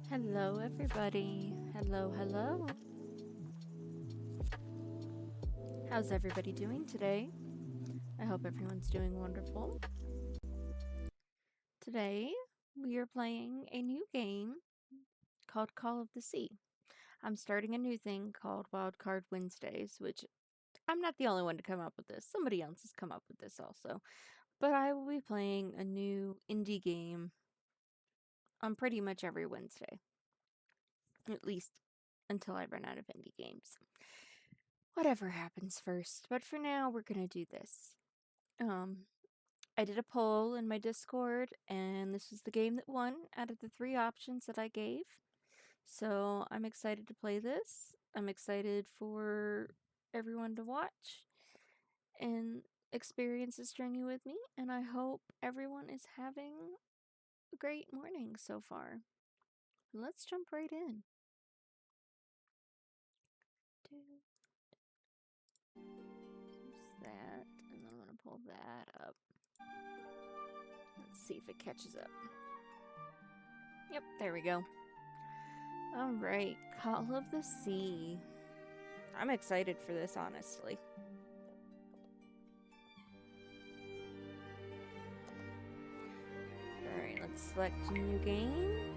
Hello, everybody. Hello, hello. How's everybody doing today? I hope everyone's doing wonderful. Today, we are playing a new game called Call of the Sea. I'm starting a new thing called Wildcard Wednesdays, which I'm not the only one to come up with this. Somebody else has come up with this also. But I will be playing a new indie game on pretty much every Wednesday. At least until I run out of indie games. Whatever happens first. But for now, we're going to do this. I did a poll in my Discord, and this was the game that won out of the 3 options that I gave. So I'm excited to play this. I'm excited for everyone to watch and experience this journey with me, and I hope everyone is having a great morning so far. Let's jump right in. There's that, and then I'm going to pull that up. Let's see if it catches up. Yep, there we go. Alright, Call of the Sea. I'm excited for this, honestly. Alright, let's select new game.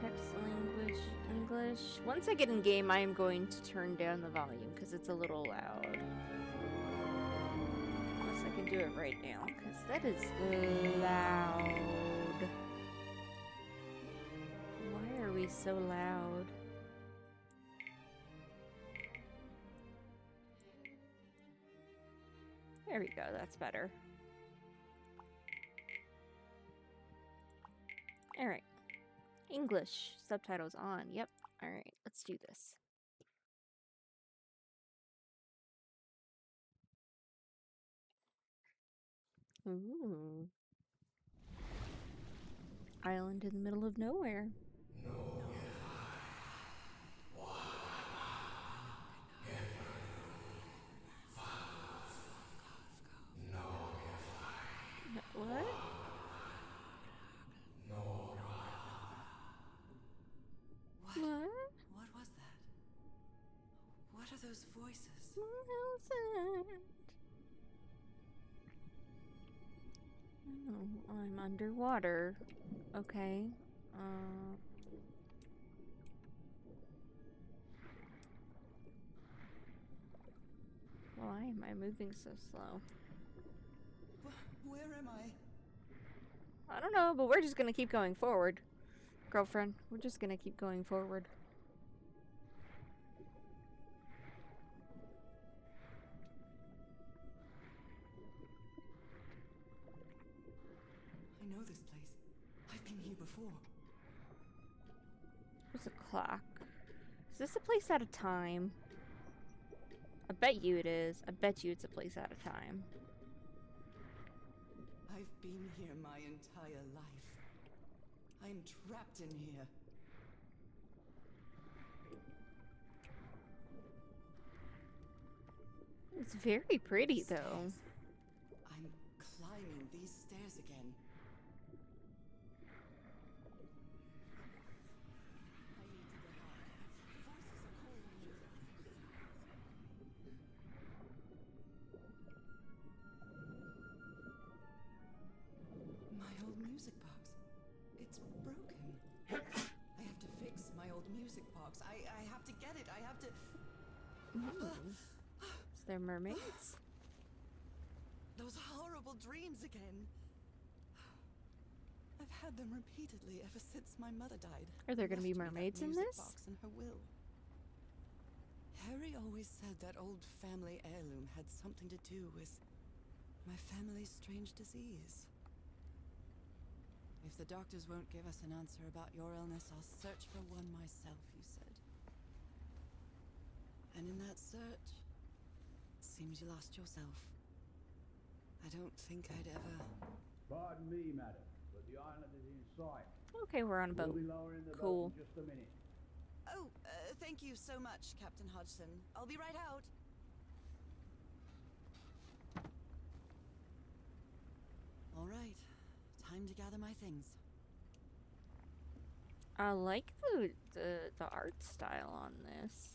Text language, English. Once I get in game, I am going to turn down the volume because it's a little loud. Unless I can do it right now, because that is loud. Why are we so loud? There we go, that's better. Alright. English. Subtitles on. Yep. Alright, let's do this. Ooh. Island in the middle of nowhere. What? those voices? Oh, I'm underwater. Okay. Why am I moving so slow? Where am I? I don't know, but we're just gonna keep going forward. Girlfriend, we're just gonna keep going forward. I know this place. I've been here before. There's a clock. Is this a place at a time? I bet you it is. I bet you it's a place at a time. I've been here my entire life. I'm trapped in here. It's very pretty, though. I'm climbing these stairs again. I need to get out. Voices are calling me. My old music box. It's broken. I have to fix my old music box. I have to get it. I have to... Is there mermaids? Those horrible dreams again. I've had them repeatedly ever since my mother died. Are there going to be Left me that mermaids in music this? box in her will. Harry always said that old family heirloom had something to do with my family's strange disease. If the doctors won't give us an answer about your illness, I'll search for one myself, you said. And in that search, it seems you lost yourself. I don't think I'd ever... Pardon me, madam, but the island is in sight. Okay, we're on a boat. We'll be lowering the Cool. boat in just a minute. Oh, thank you so much, Captain Hodgson. I'll be right out. All right, time to gather my things. I like the art style on this.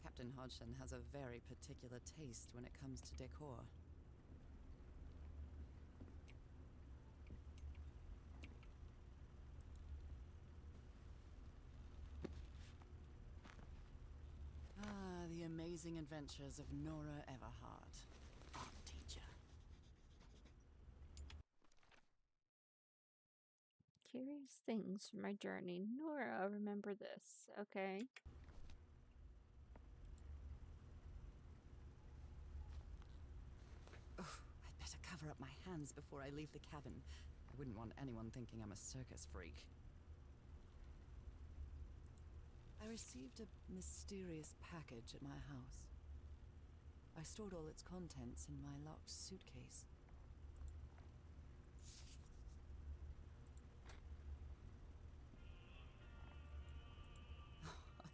Captain Hodgson has a very particular taste when it comes to decor. Ah, the amazing adventures of Nora Everhart, art teacher. Curious things from my journey. Nora, remember this. Okay. Oh, I'd better cover up my hands before I leave the cabin. I wouldn't want anyone thinking I'm a circus freak. I received a mysterious package at my house. I stored all its contents in my locked suitcase.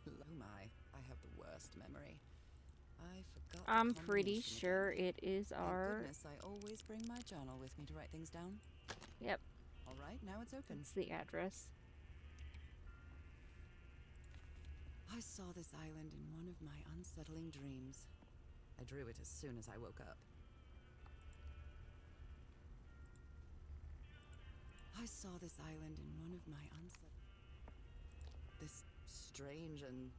Oh my, I have the worst memory. I forgot. I'm the pretty combination sure again. it is Thank our... goodness I always bring my journal with me to write things down. Yep, All right, now it's open. it's the address. I saw this island in one of my unsettling dreams. I drew it as soon as I woke up. I saw this island in one of my This strange and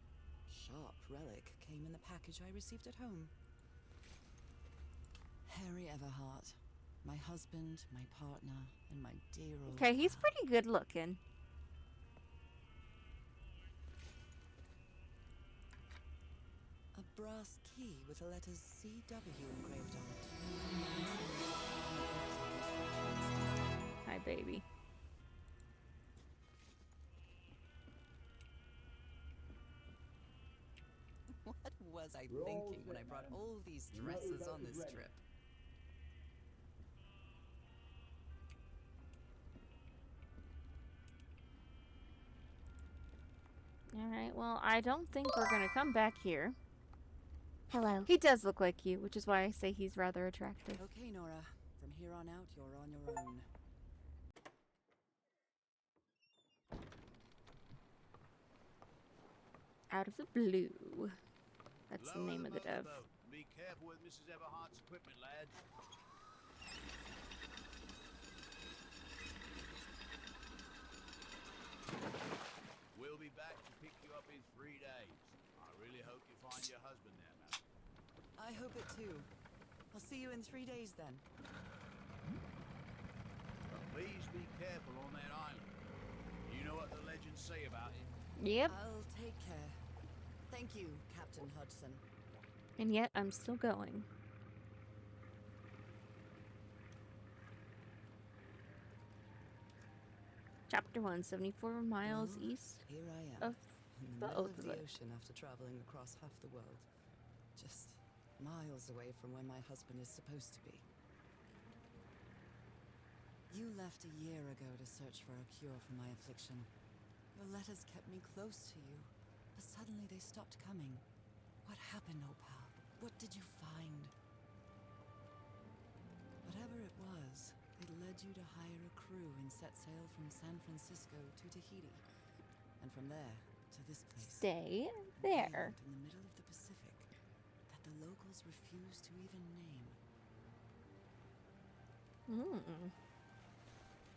sharp relic came in the package I received at home. Harry Everhart, my husband, my partner, and my dear old Okay, he's pal. pretty good looking. A brass key with the letters CW engraved on it. Hi, baby. What was I We're all thinking when I set, brought madam. all these The motor dresses boat on is this ready. trip? Alright, well, I don't think we're gonna come back here. Hello. He does look like you, which is why I say he's rather attractive. Okay, Nora. From here on out, you're on your own. Out of the blue. That's the Lower name the of the dove. motorboat. Be careful with Mrs. Everhart's equipment, lads. We'll be back to pick you up in 3 days. I really hope you find your husband there, madam. I hope it too. I'll see you in 3 days then. But please be careful on that island. You know what the legends say about it. Yep. I'll take care. Thank you, Captain Hodgson. And yet I'm still going. Chapter 1, 74 miles Well, east here I of am, in the middle of the Oathwood. ocean after traveling across half the world. Just miles away from where my husband is supposed to be. You left a year ago to search for a cure for my affliction. Your letters kept me close to you, but suddenly they stopped coming. What happened, Opal? What did you find? Whatever it was, it led you to hire a crew and set sail from San Francisco to Tahiti. And from there to this place. Stay An there. island in the middle of the Pacific that the locals refuse to even name.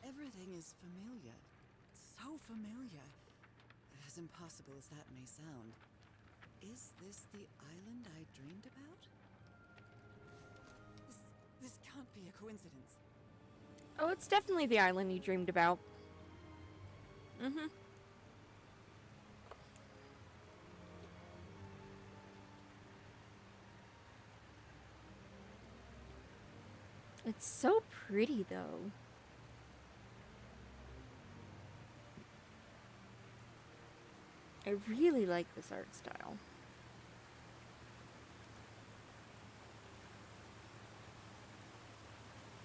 Everything is familiar. So familiar. As impossible as that may sound. Is this the island I dreamed about? This can't be a coincidence. Oh, it's definitely the island you dreamed about. Mm-hmm. It's so pretty, though. I really like this art style.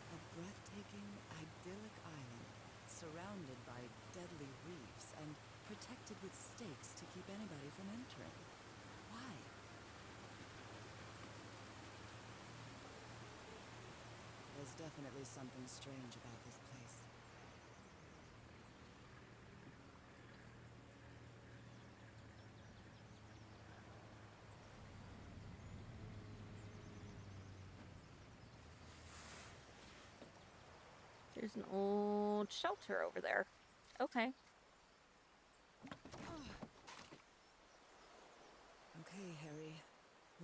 A breathtaking, idyllic island, surrounded by deadly reefs and protected with stakes to keep anybody from entering. Why? There's definitely something strange about this place. There's an old shelter over there. Okay. Okay, Harry.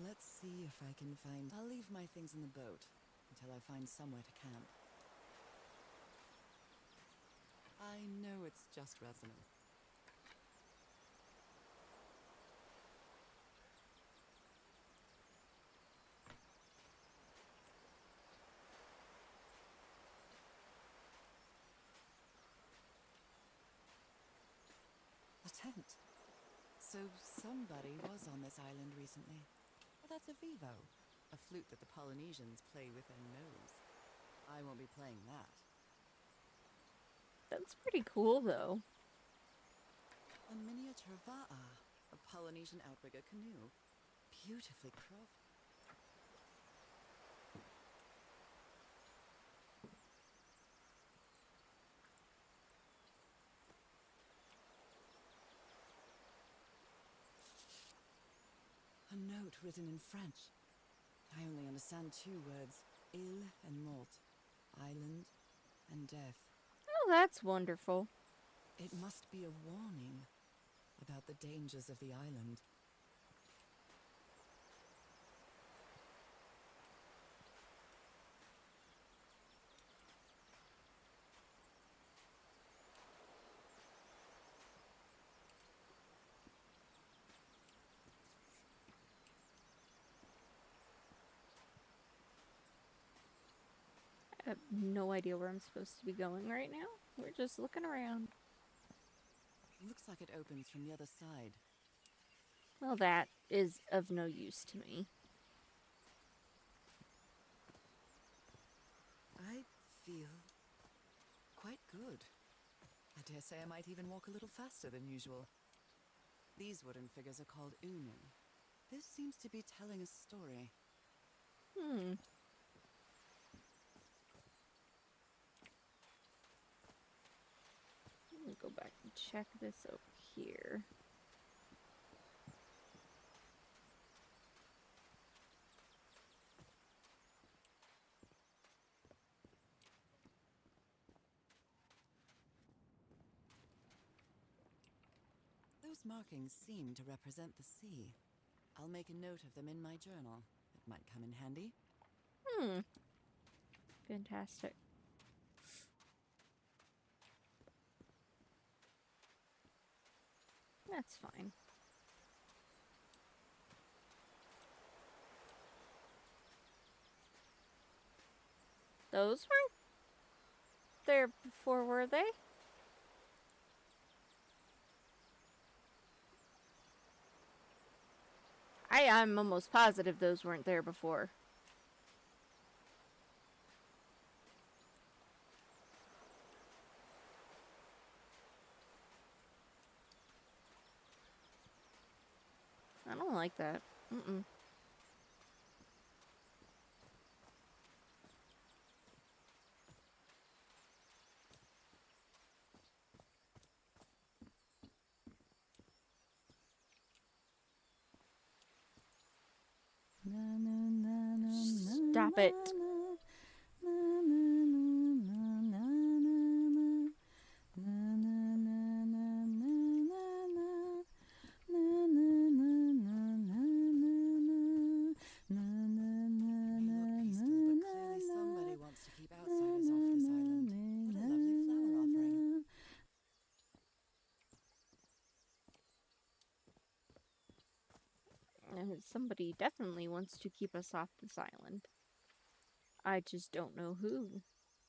Let's see if I can find... I'll leave my things in the boat until I find somewhere to camp. I know it's just resonant. A tent. So somebody was on this island recently. Well, that's a vivo. A flute that the Polynesians play with their nose. I won't be playing that. That's pretty cool, though. A miniature va'a, a Polynesian outrigger canoe. Beautifully carved. A note written in French. I only understand 2 words. Île and mort. Island and death. Oh, that's wonderful. It must be a warning about the dangers of the island. I have no idea where I'm supposed to be going right now. We're just looking around. Looks like it opens from the other side. Well, that is of no use to me. I feel quite good. I dare say I might even walk a little faster than usual. These wooden figures are called unu. This seems to be telling a story. Let me go back and check this over here. Those markings seem to represent the sea. I'll make a note of them in my journal. It might come in handy. Fantastic. That's fine. Those weren't there before, were they? I'm almost positive those weren't there before. I don't like that. Mm-mm. Stop it. Somebody wants to keep outsiders off this island. What a lovely flower offering. And somebody definitely wants to keep us off this island. I just don't know who,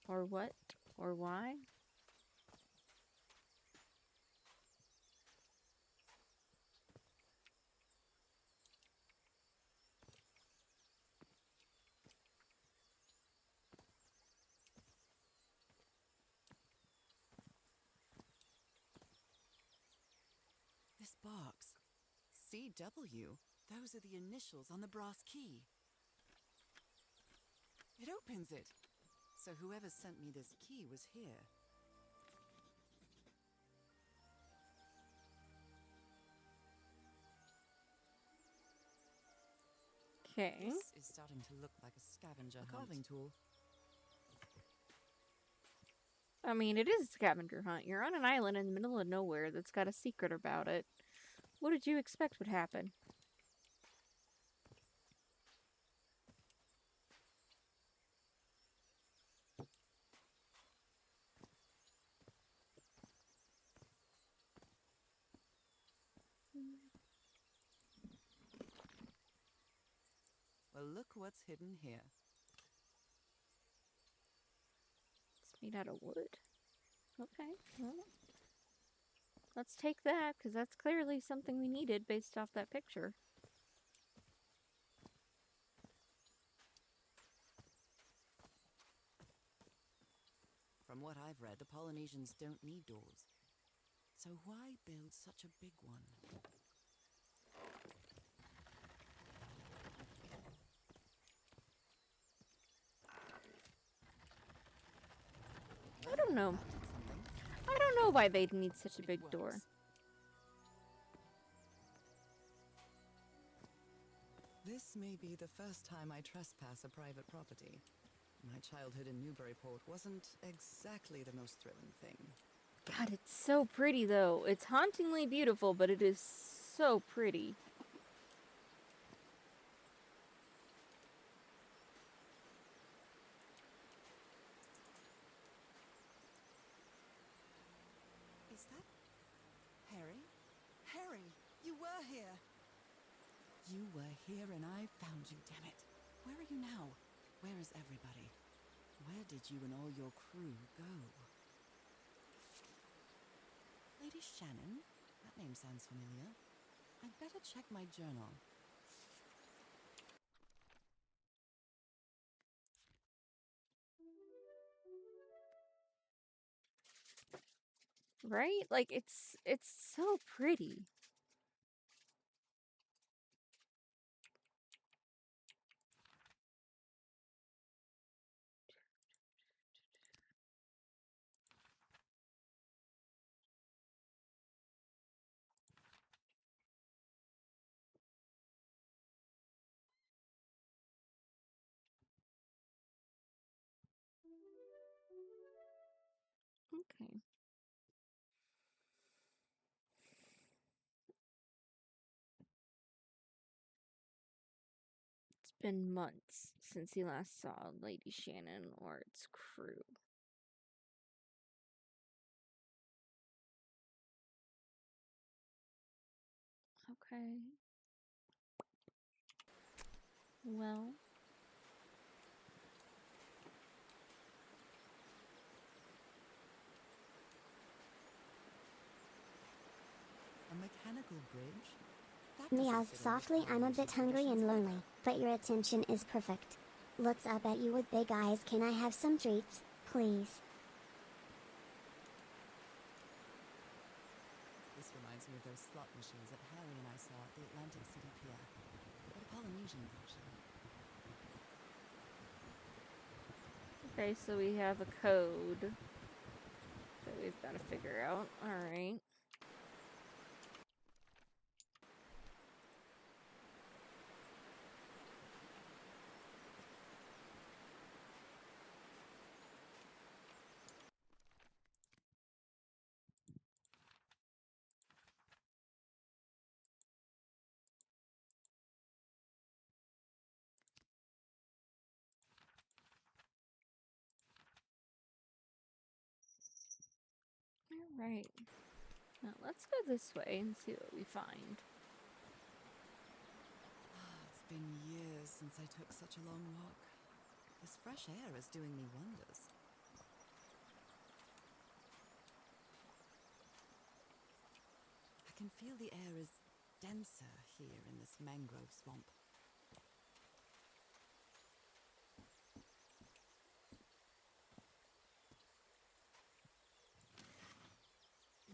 or what, or why. This box. CW. Those are the initials on the brass key. It opens it. So whoever sent me this key was here. Okay. This is starting to look like a scavenger carving tool. I mean, it is a scavenger hunt. You're on an island in the middle of nowhere that's got a secret about it. What did you expect would happen? Well, look what's hidden here. It's made out of wood. Okay, well, let's take that, because that's clearly something we needed based off that picture. From what I've read, the Polynesians don't need doors. So why build such a big one? I don't know. That did something. I don't know why they'd need such a It big works. door. This may be the first time I trespass a private property. My childhood in Newburyport wasn't exactly the most thrilling thing. God, it's so pretty, though. It's hauntingly beautiful, but it is so pretty. Is that Harry? Harry, you were here! You were here and I found you, damn it. Where are you now? Where is everybody? Where did you and all your crew go? Lady Shannon? That name sounds familiar. I'd better check my journal. Right? Like, it's so pretty. Okay. been months since he last saw Lady Shannon or its crew. Okay. Well. A mechanical bridge? That Meows doesn't fit in with softly. I'm a Polynesian bit hungry traditions and lonely, either. but your attention is perfect. Looks up at you with big eyes. Can I have some treats, please? This reminds me of those slot machines that Harry and I saw at the Atlantic City Pier, but a Polynesian version. Okay, so we have a code that we've got to figure out. Alright. Alright. Now let's go this way and see what we find. It's been years since I took such a long walk. This fresh air is doing me wonders. I can feel the air is denser here in this mangrove swamp.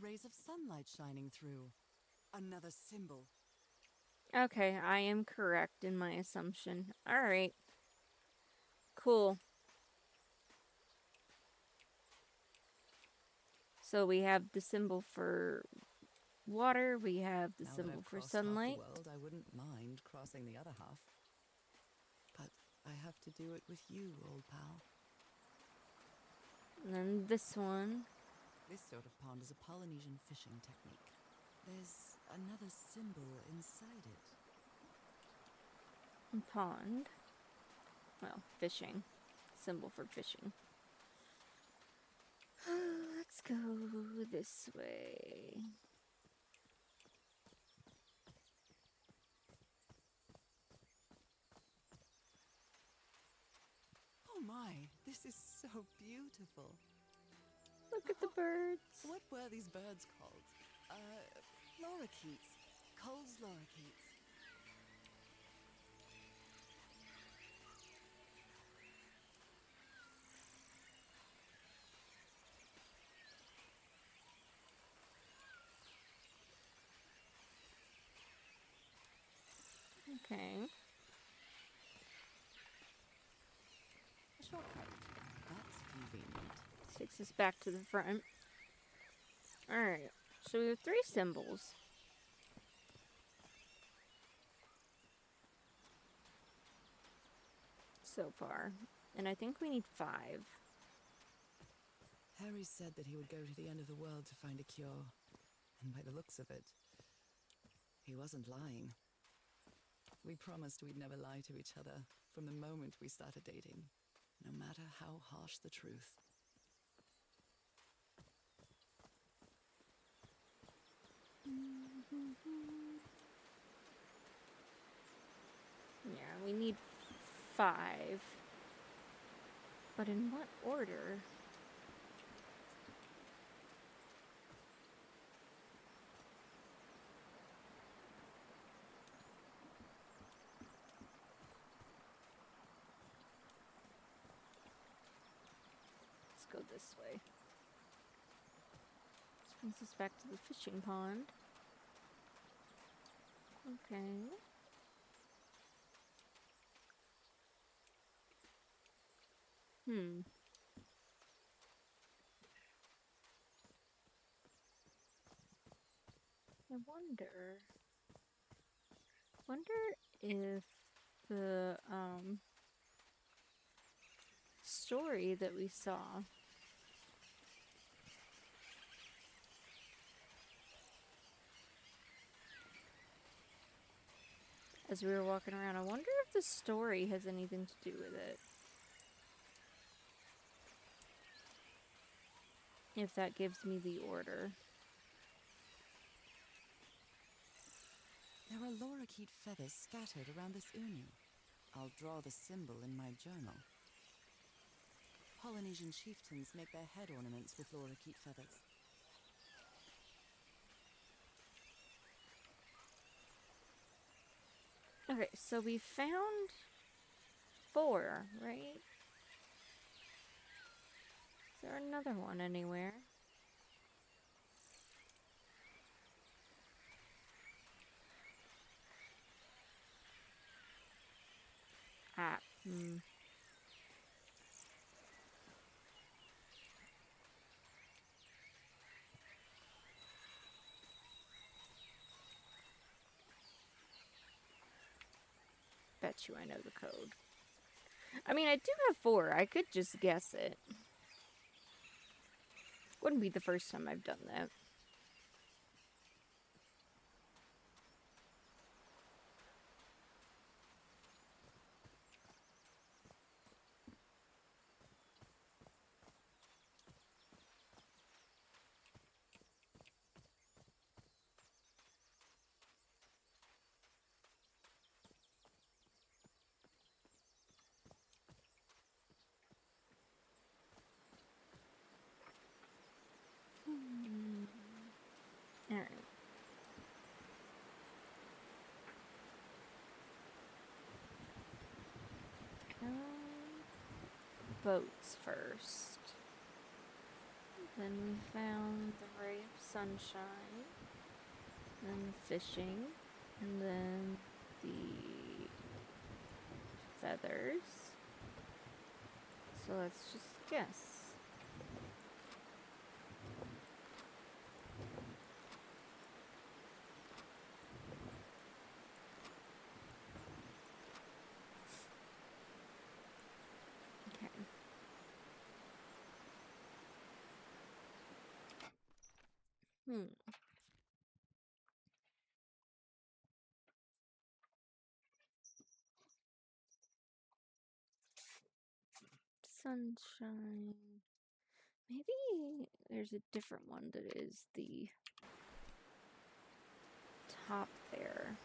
Rays of sunlight shining through. Another symbol. Okay, I am correct in my assumption. Alright. Cool. So we have the symbol for water, we have the Now that symbol I've for crossed half sunlight. the world, I wouldn't mind crossing the other half. But I have to do it with you, old pal. And then this one. This sort of pond is a Polynesian fishing technique. There's another symbol inside it. Pond. Well, fishing. Symbol for fishing. Let's go this way. Oh my, this is so beautiful. Look at the birds. What were these birds called? Lorikeets. Cole's lorikeets. Okay. A shortcut. That's convenient. Takes us back to the front. Alright. So we have 3 symbols. So far. And I think we need 5. Harry said that he would go to the end of the world to find a cure. And by the looks of it, he wasn't lying. We promised we'd never lie to each other from the moment we started dating, no matter how harsh the truth. Yeah, we need 5. But in what order? Let's go this way. This brings us back to the fishing pond. Okay. I wonder if the story that we saw as we were walking around. I wonder if the story has anything to do with it. If that gives me the order. There are lorikeet feathers scattered around this unu. I'll draw the symbol in my journal. Polynesian chieftains make their head ornaments with lorikeet feathers. Okay, so we found 4, right? Is there another one anywhere? Ah, Bet you I know the code. I mean, I do have 4. I could just guess it. Wouldn't be the first time I've done that. Alright. Boats first. Then we found the ray of sunshine. Then fishing. And then the feathers. So let's just guess. Okay. Sunshine. Maybe there's a different one that is the top there.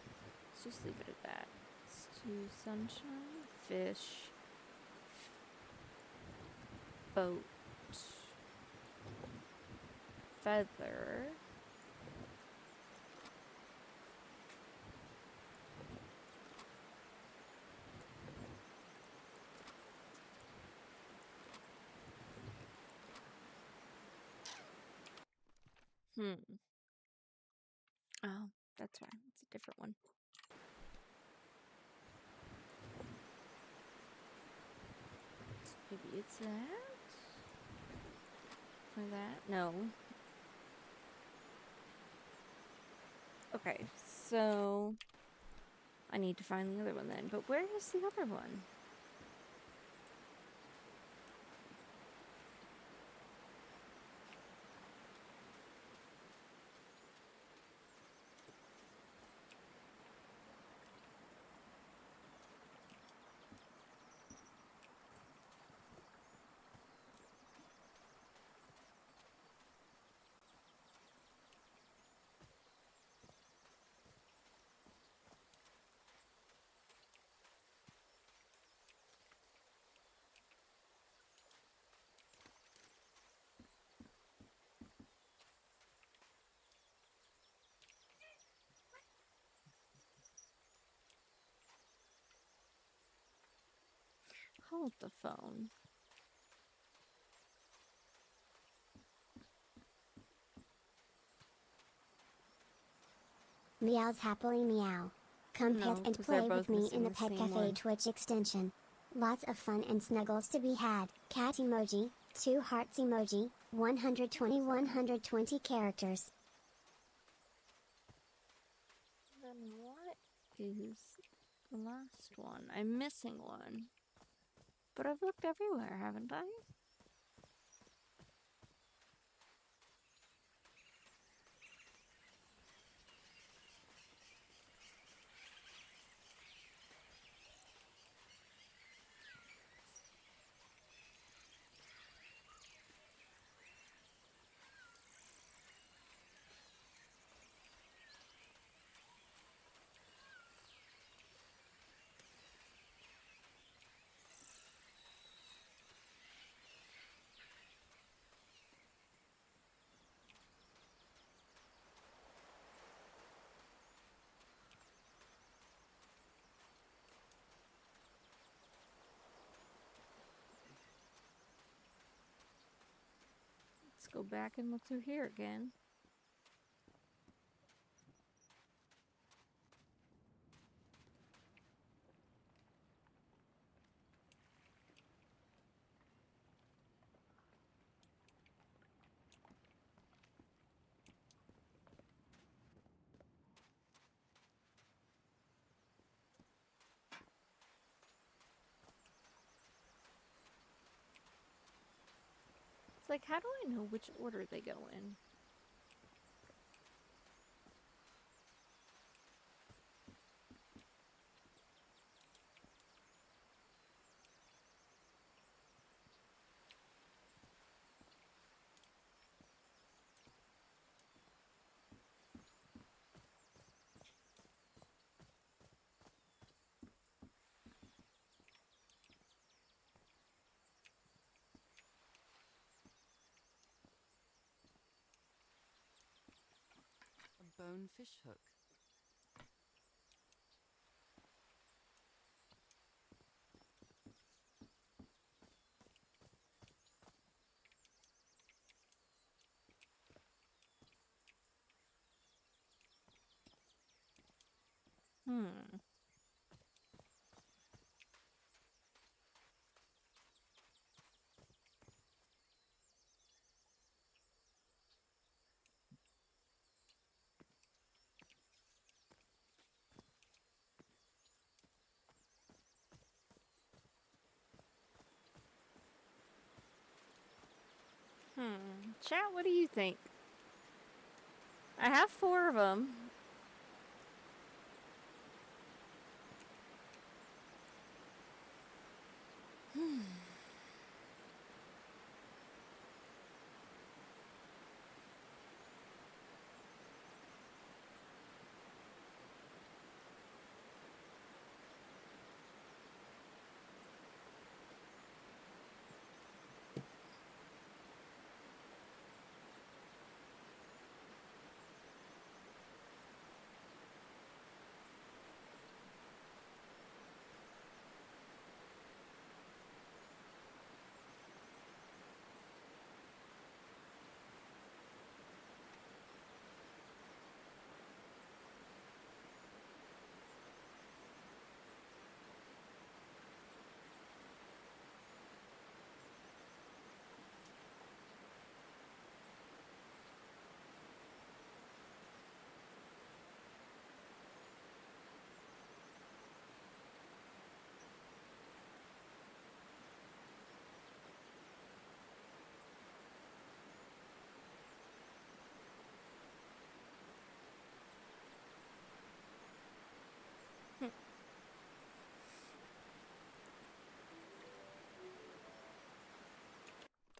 Let's just leave it at that. Let's do sunshine, fish, boat, feather. Oh, that's fine. It's a different one. Maybe it's that? Or that? No. Okay, so I need to find the other one then. But where is the other one? Hold the phone. Meows happily meow. Come pet No, and 'cause they're play with both me in missing the the Pet same Cafe one. Twitch extension. Lots of fun and snuggles to be had. Cat emoji, 2 hearts emoji, 120 characters. Then what is the last one? I'm missing one. But I've looked everywhere, haven't I? go back and look through here again. It's like, how do I know which order they go in? A bone fish hook. Hmm. Chat, what do you think? I have 4 of them.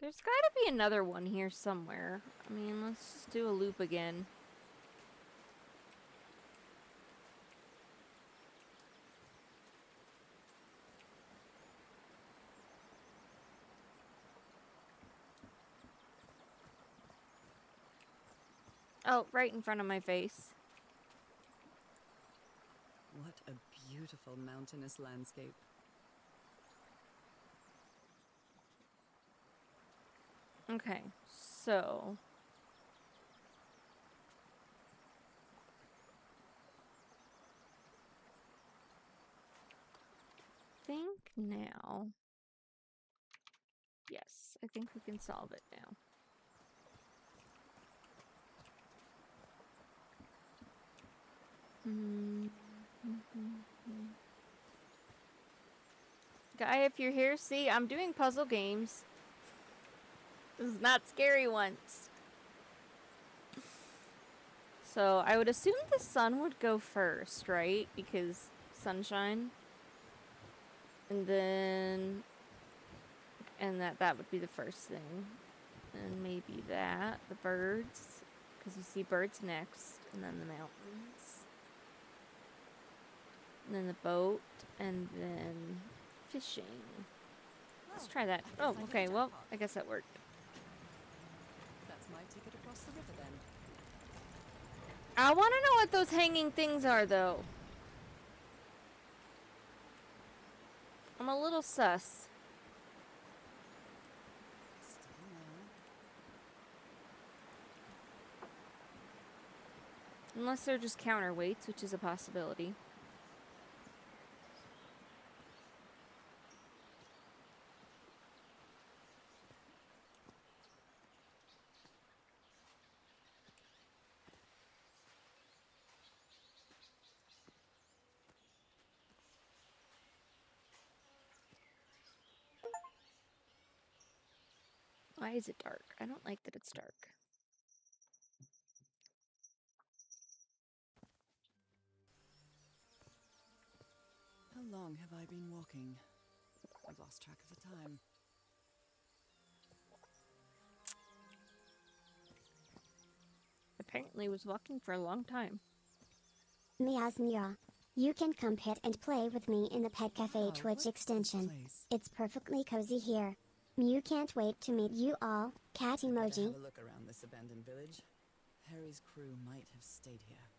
There's gotta be another one here somewhere. I mean, let's do a loop again. Oh, right in front of my face. What a beautiful mountainous landscape. Okay, so... think now... Yes, I think we can solve it now. Guy, if you're here, see, I'm doing puzzle games. This is not scary ones. So, I would assume the sun would go first, right? Because sunshine. And then... And that would be the first thing. And maybe that. The birds. Because you see birds next. And then the mountains. And then the boat. And then fishing. Let's try that. Oh, okay. Well, I guess that worked. That's my ticket across the river then. I want to know what those hanging things are, though. I'm a little sus. Steady now. Unless they're just counterweights, which is a possibility. Why is it dark? I don't like that it's dark. How long have I been walking? I've lost track of the time. Apparently was walking for a long time. Meows meow. You can come pet and play with me in the Pet Cafe Wow, Twitch what's this extension. place? It's perfectly cozy here. Mew can't wait to meet you all. Cat Better have emoji. a look around this abandoned village. Harry's crew might have stayed here.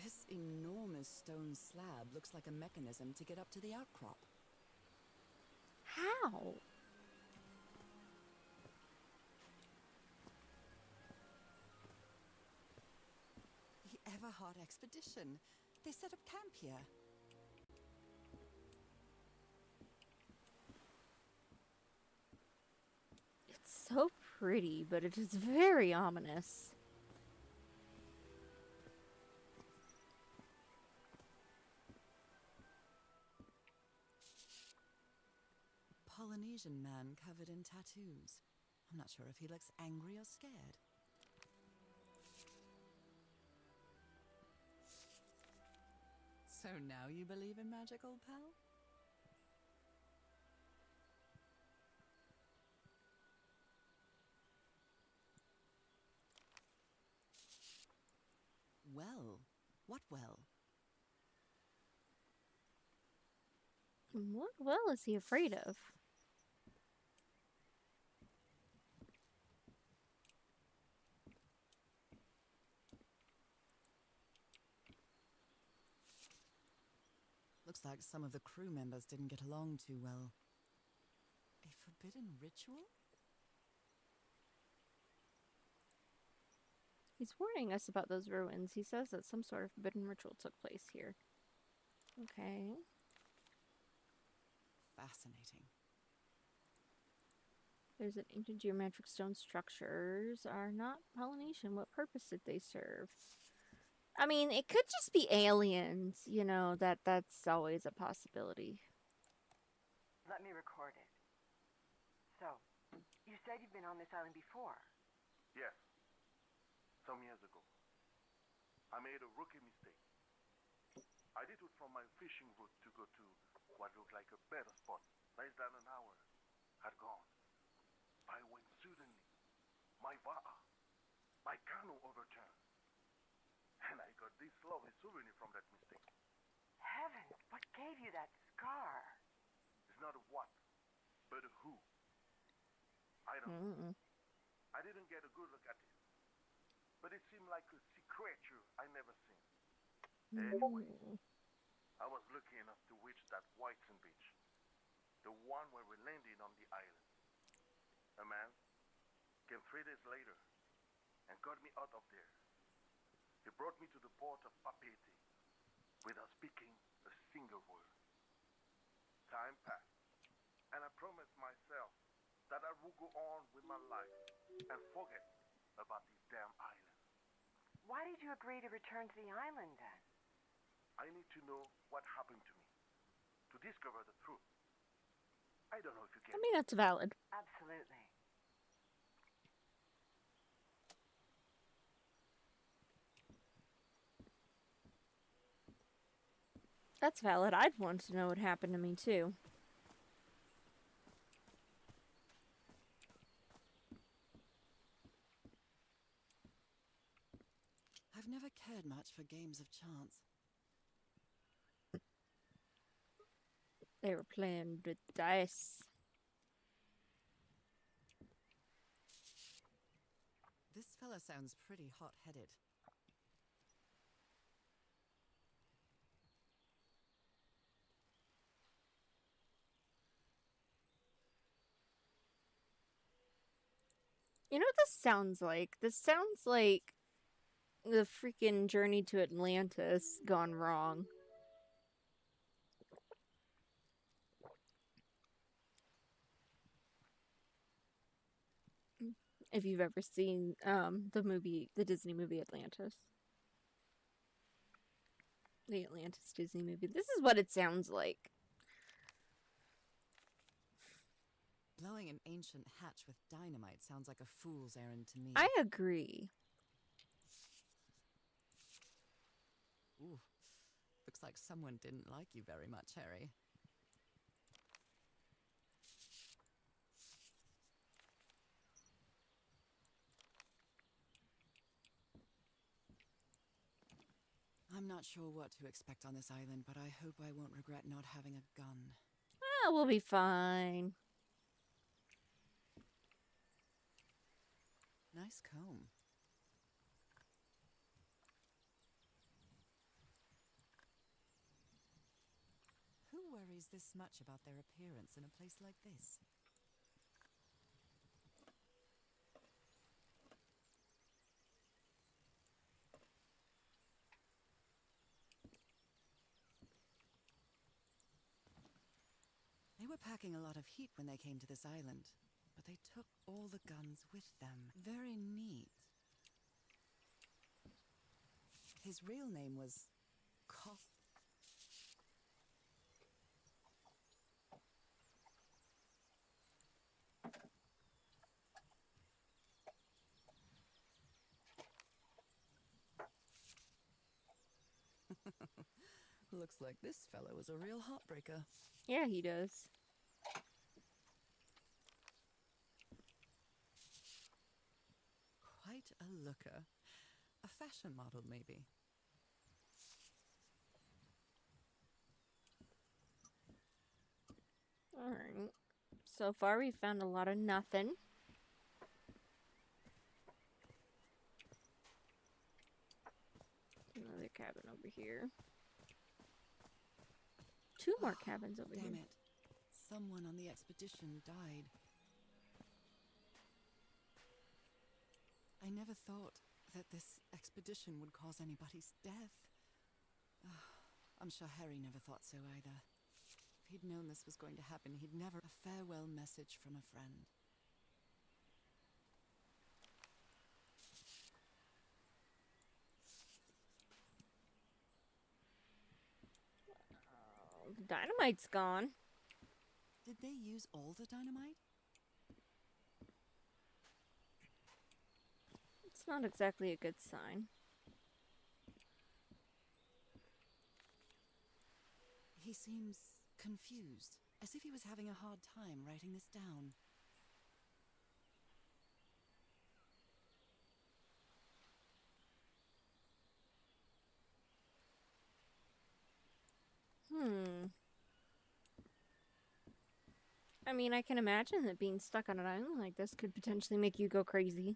This enormous stone slab looks like a mechanism to get up to the outcrop. How? The Everhard expedition. They set up camp here. It's so pretty, but it is very ominous. Polynesian man covered in tattoos. I'm not sure if he looks angry or scared. So now you believe in magic, old pal? Well, what well? What well is he afraid of? Looks like some of the crew members didn't get along too well. A forbidden ritual? He's warning us about those ruins. He says that some sort of forbidden ritual took place here. Okay. Fascinating. There's an ancient geometric stone structures are not Polynesian. What purpose did they serve? I mean, it could just be aliens, you know, that's always a possibility. Let me record it. So, you said you've been on this island before. Yes, some years ago. I made a rookie mistake. I did it from my fishing route to go to what looked like a better spot. Less than an hour had gone by when suddenly my va'a, my canoe overturned. And I got this lovely souvenir from that mistake. Heavens, what gave you that scar? It's not a what, but a who. I don't know. I didn't get a good look at it. But it seemed like a sea creature I never seen. Anyway, I was lucky enough to reach that Whitesand beach. The one where we landed on the island. A man came 3 days later and got me out of there. He brought me to the port of Papeete without speaking a single word. Time passed, and I promised myself that I would go on with my life and forget about this damn island. Why did you agree to return to the island then? I need to know what happened to me, to discover the truth. I don't know if you I get mean, it. that's valid. Absolutely. That's valid. I'd want to know what happened to me, too. I've never cared much for games of chance. They were playing with dice. This fella sounds pretty hot-headed. You know what this sounds like? This sounds like the freaking journey to Atlantis gone wrong. If you've ever seen the Disney movie Atlantis. The Atlantis Disney movie. This is what it sounds like. Blowing an ancient hatch with dynamite sounds like a fool's errand to me. I agree. Ooh, looks like someone didn't like you very much, Harry. I'm not sure what to expect on this island, but I hope I won't regret not having a gun. Ah, we'll be fine. Nice comb. Who worries this much about their appearance in a place like this? They were packing a lot of heat when they came to this island, but they took all the guns with them. Very neat. His real name was Looks like this fellow is a real heartbreaker. Yeah, he does. Quite a looker. A fashion model, maybe. Alright. So far, we found a lot of nothing. Another cabin over here. Two more cabins over Damn here. it. Someone on the expedition died. I never thought that this expedition would cause anybody's death. I'm sure Harry never thought so either. If he'd known this was going to happen, he'd never... A farewell message from a friend. Oh, the dynamite's gone. Did they use all the dynamite? It's not exactly a good sign. He seems confused, as if he was having a hard time writing this down. I mean, I can imagine that being stuck on an island like this could potentially make you go crazy.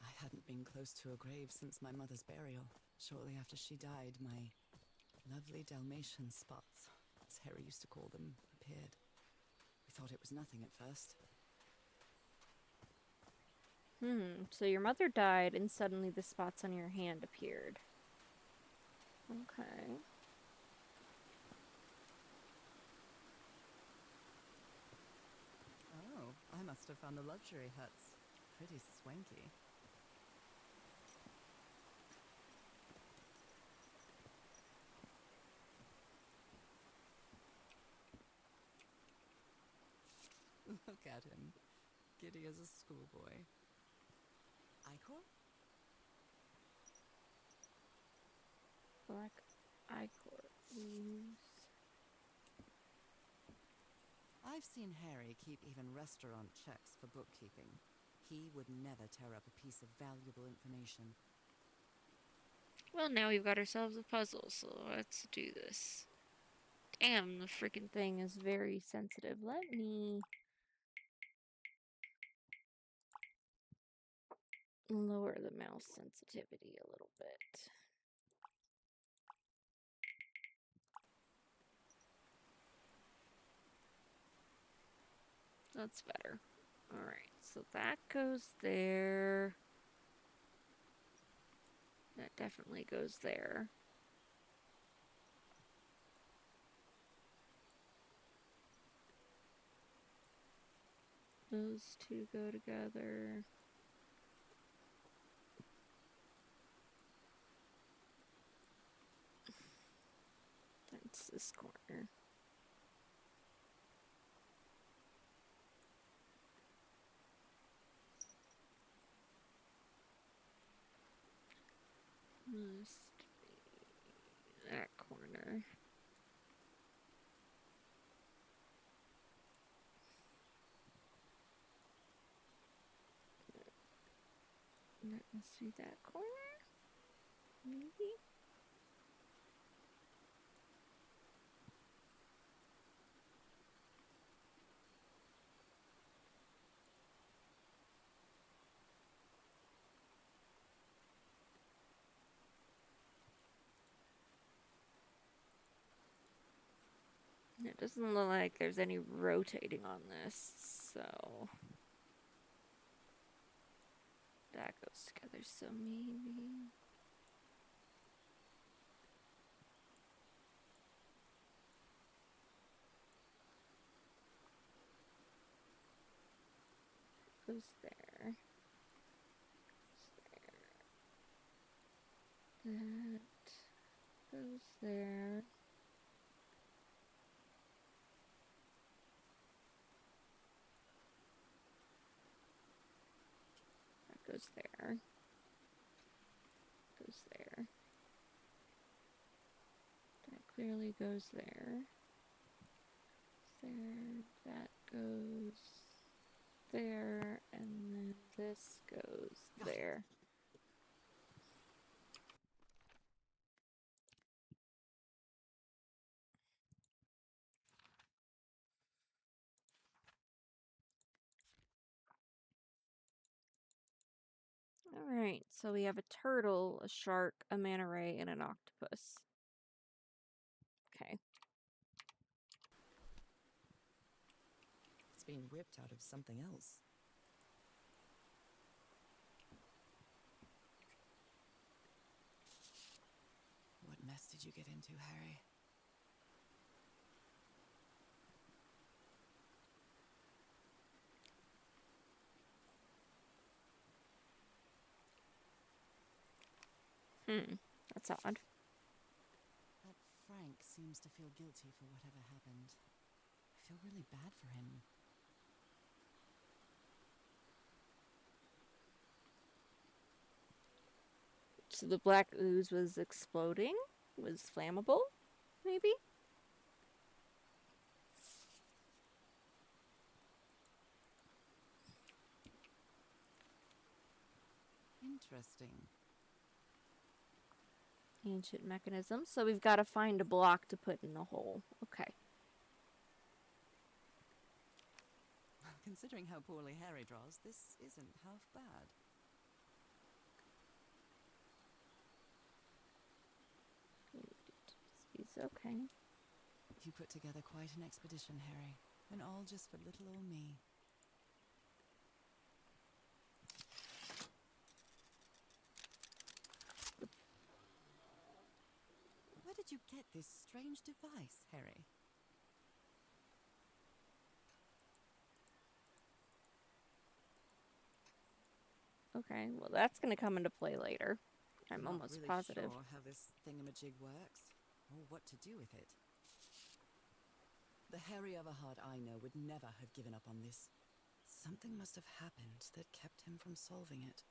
I hadn't been close to a grave since my mother's burial. Shortly after she died, my lovely Dalmatian spots, as Harry used to call them, appeared. We thought it was nothing at first. So your mother died and suddenly the spots on your hand appeared. Okay. Oh, I must have found the luxury huts. Pretty swanky. Look at him, giddy as a schoolboy. Icor? Black Ichor leaves. I've seen Harry keep even restaurant checks for bookkeeping. He would never tear up a piece of valuable information. Well, now we've got ourselves a puzzle, so let's do this. Damn, the freaking thing is very sensitive. Let me lower the mouse sensitivity a little bit. That's better. Alright, so that goes there. That definitely goes there. Those two go together. That's this corner. Must be that corner. That must be that corner? Maybe? It doesn't look like there's any rotating on this, so that goes together, so maybe goes there. That goes there. That goes there. Goes there. That clearly goes there. There. That goes there. And then this goes there. Alright, so we have a turtle, a shark, a manta ray, and an octopus. Okay. It's being whipped out of something else. What mess did you get into, Harry? That's odd. That Frank seems to feel guilty for whatever happened. I feel really bad for him. So the black ooze was exploding? Was flammable? Maybe? Interesting. Ancient mechanism. So we've got to find a block to put in the hole. Okay. Considering how poorly Harry draws, this isn't half bad. He's okay. You put together quite an expedition, Harry, and all just for little old me. Where did you get this strange device, Harry? Okay, well that's going to come into play later. I'm Not almost really positive. sure how this thingamajig works, or what to do with it. The Harry Everhard I know would never have given up on this. Something must have happened that kept him from solving it.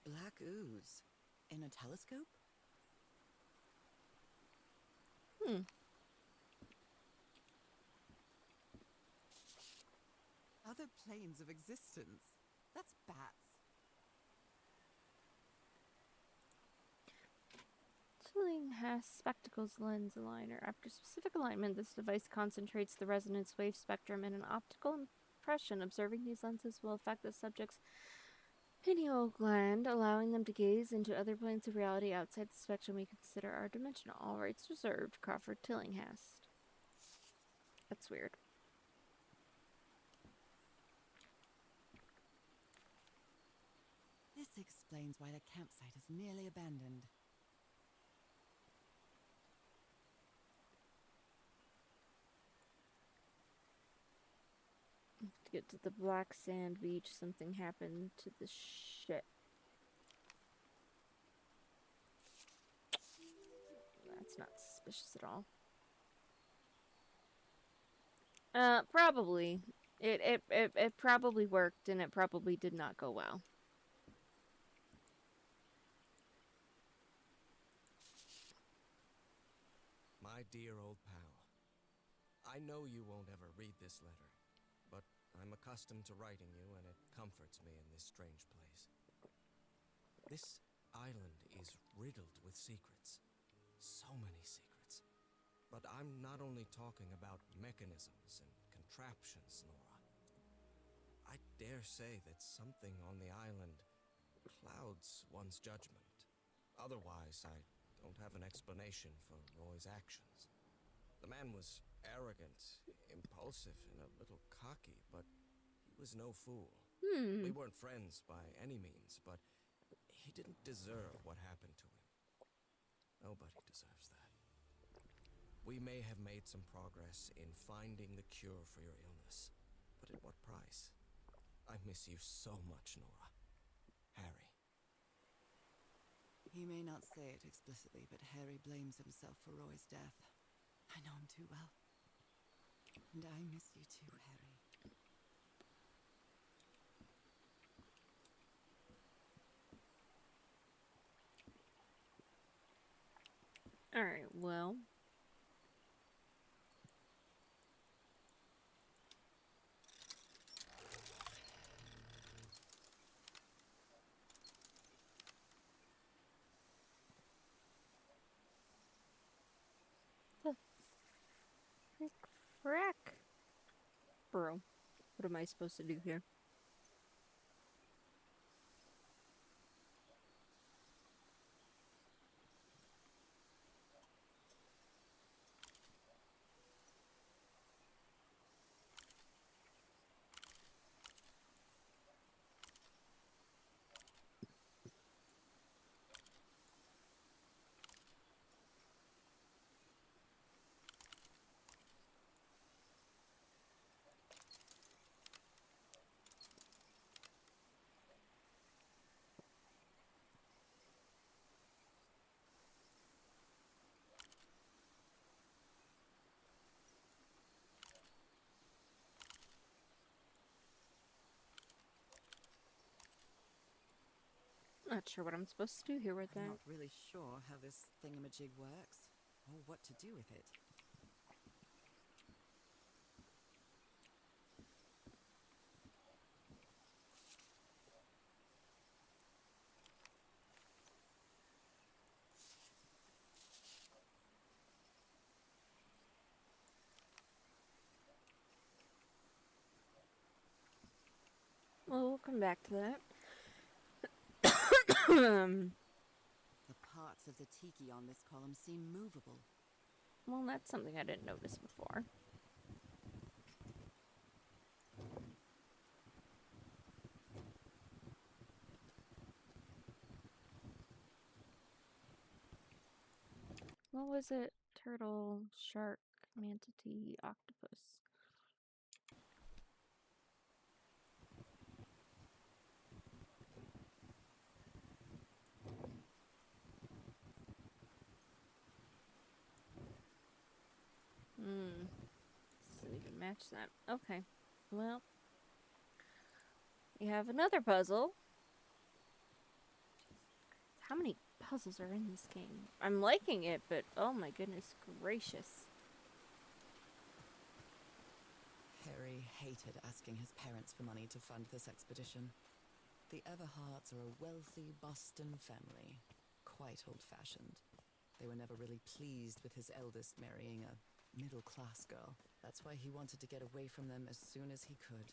Black ooze. In a telescope? Other planes of existence. That's bats. Tillinghast spectacles lens aligner. After specific alignment, this device concentrates the resonance wave spectrum in an optical impression. Observing these lenses will affect the subject's pineal gland, allowing them to gaze into other planes of reality outside the spectrum we consider our dimensional. All rights reserved. Crawford Tillinghast. That's weird. This explains why the campsite is nearly abandoned. To get to the black sand beach, something happened to the ship. That's not suspicious at all. Probably. It probably worked, and it probably did not go well. My dear old pal, I know you won't ever read this letter, but I'm accustomed to writing you, and it comforts me in this strange place. This island is riddled with secrets. So many secrets. But I'm not only talking about mechanisms and contraptions, Nora. I dare say that something on the island clouds one's judgment. Otherwise, I don't have an explanation for Roy's actions. The man was arrogant, impulsive, and a little cocky, but he was no fool. We weren't friends by any means, but he didn't deserve what happened to him. Nobody deserves that. We may have made some progress in finding the cure for your illness, but at what price? I miss you so much, Nora. Harry. He may not say it explicitly, but Harry blames himself for Roy's death. I know him too well. And I miss you too, Harry. Alright, well. The frick? Bro, what am I supposed to do here? Not sure what I'm supposed to do here with I'm that. not really sure how this thingamajig works, or what to do with it. Well, we'll come back to that. The parts of the tiki on this column seem movable. Well, that's something I didn't notice before. What was it? Turtle, shark, manatee, octopus. Doesn't even match that. Okay. Well, we have another puzzle. How many puzzles are in this game? I'm liking it, but oh my goodness gracious. Harry hated asking his parents for money to fund this expedition. The Everharts are a wealthy Boston family, quite old-fashioned. They were never really pleased with his eldest marrying a middle-class girl. That's why he wanted to get away from them as soon as he could,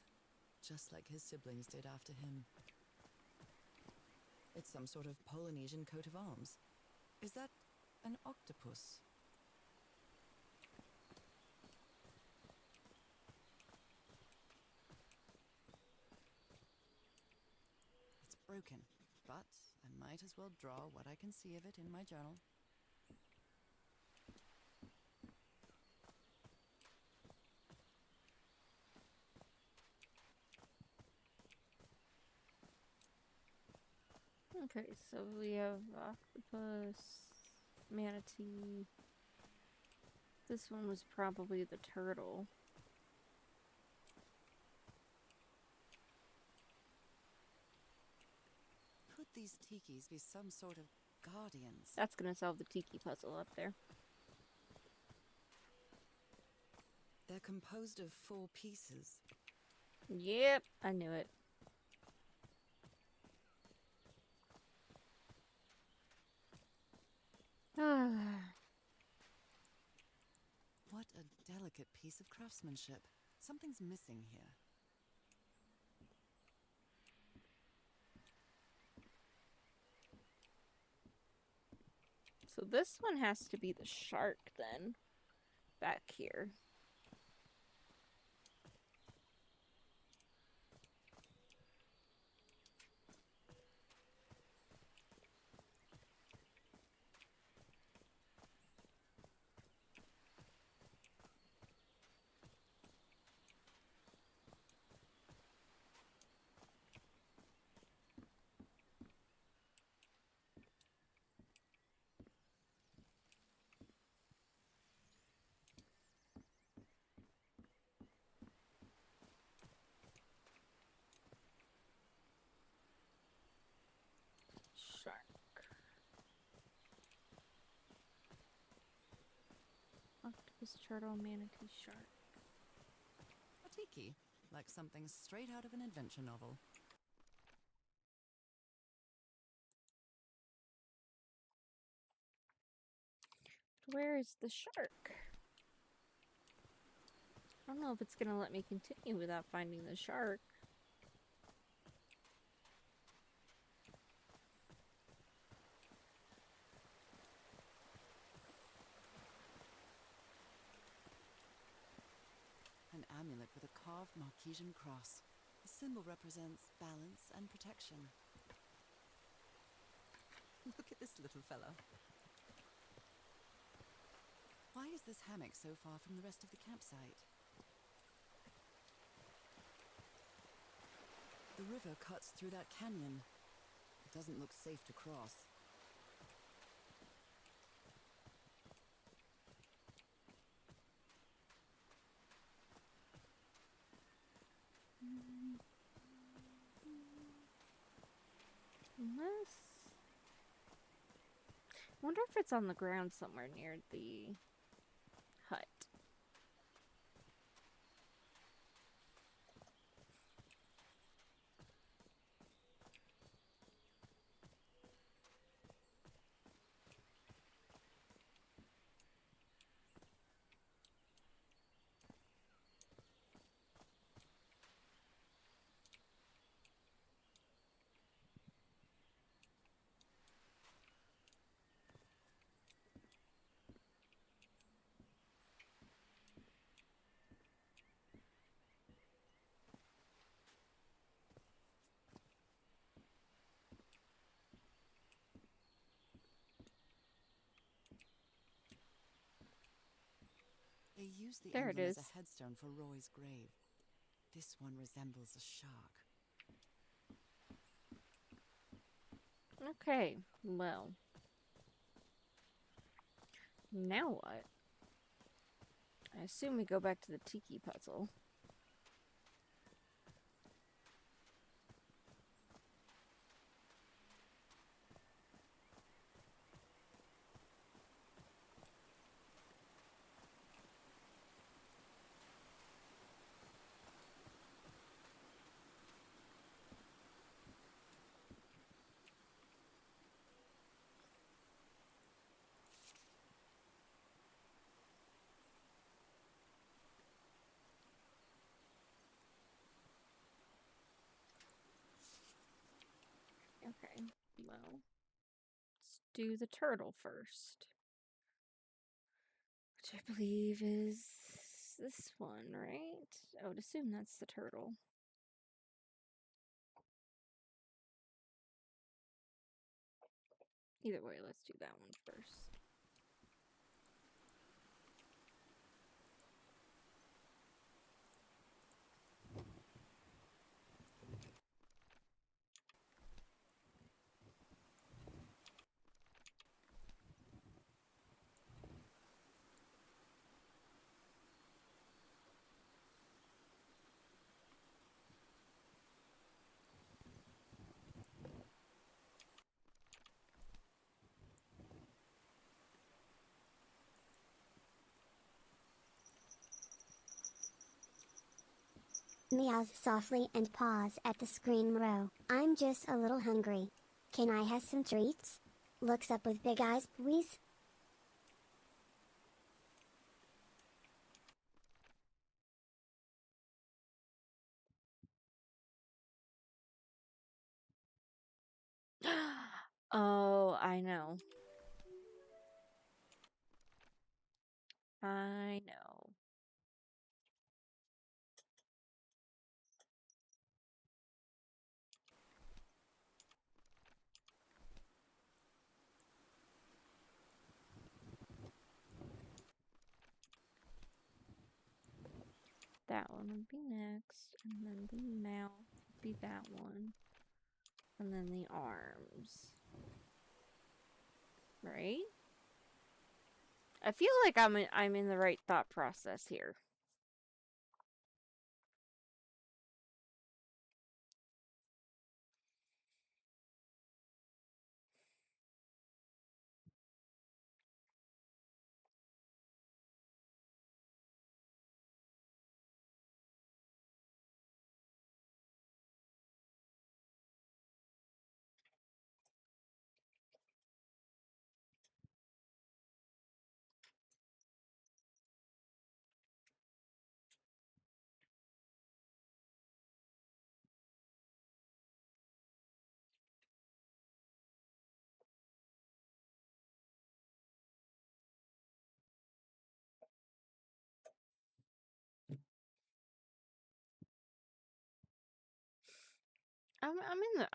just like his siblings did after him. It's some sort of Polynesian coat of arms. Is that an octopus? broken, but I might as well draw what I can see of it in my journal. Okay, so we have octopus, manatee. This one was probably the turtle. Could these tikis be some sort of guardians? That's gonna solve the tiki puzzle up there. They're composed of 4 pieces. Yep, I knew it. What a delicate piece of craftsmanship. Something's missing here. So this one has to be the shark then, back here. Shark. Octopus, turtle, manatee, shark. A tiki, like something straight out of an adventure novel. Where is the shark? I don't know if it's gonna let me continue without finding the shark. An amulet with a carved Marquesian cross. The symbol represents balance and protection. Look at this little fella. Why is this hammock so far from the rest of the campsite? The river cuts through that canyon. It doesn't look safe to cross. Unless... I wonder if it's on the ground somewhere near the hut. They used the There it emblem as is. a headstone for Roy's grave. This one resembles a shark. Okay, well. Now what? I assume we go back to the tiki puzzle. Okay, well, let's do the turtle first. Which I believe is this one, right? I would assume that's the turtle. Either way, let's do that one first. Meows softly and paws at the screen row. I'm just a little hungry. Can I have some treats? Looks up with big eyes, please. Oh, I know. I know. That one would be next, and then the mouth would be that one, and then the arms. Right? I feel like I'm in the right thought process here.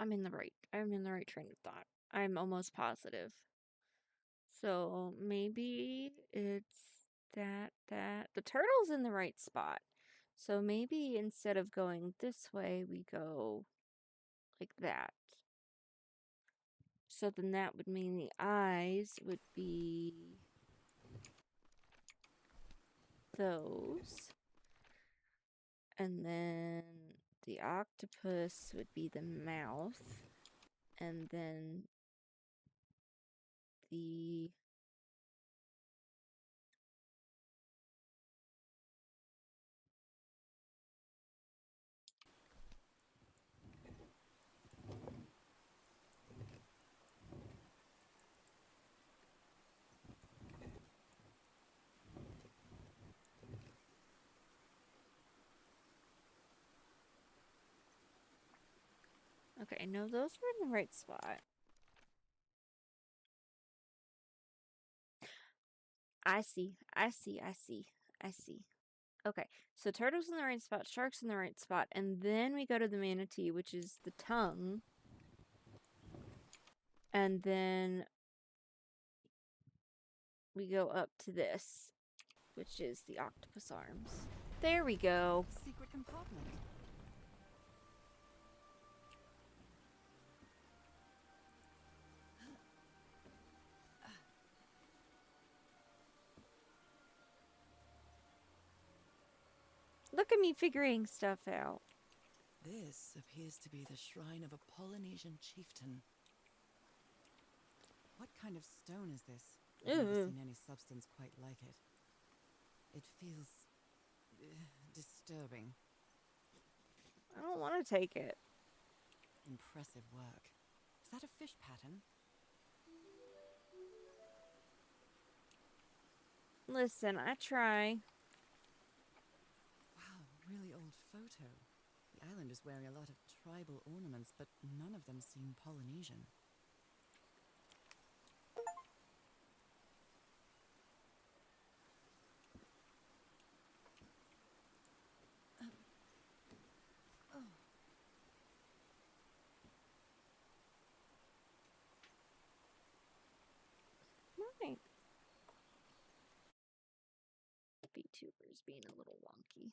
I'm in the right train of thought. I'm almost positive. So maybe it's that the turtle's in the right spot. So maybe instead of going this way, we go like that. So then that would mean the eyes would be those. And then the octopus would be the mouth. And then the Okay, no, those were in the right spot. I see. Okay, so turtle's in the right spot, shark's in the right spot, and then we go to the manatee, which is the tongue. And then we go up to this, which is the octopus arms. There we go. Secret compartment. Look at me figuring stuff out. This appears to be the shrine of a Polynesian chieftain. What kind of stone is this? I've never seen any substance quite like it. It feels disturbing. I don't want to take it. Impressive work. Is that a fish pattern? Listen, I try. Wow, really old photo. The island is wearing a lot of tribal ornaments, but none of them seem Polynesian. VTuber's being a little wonky.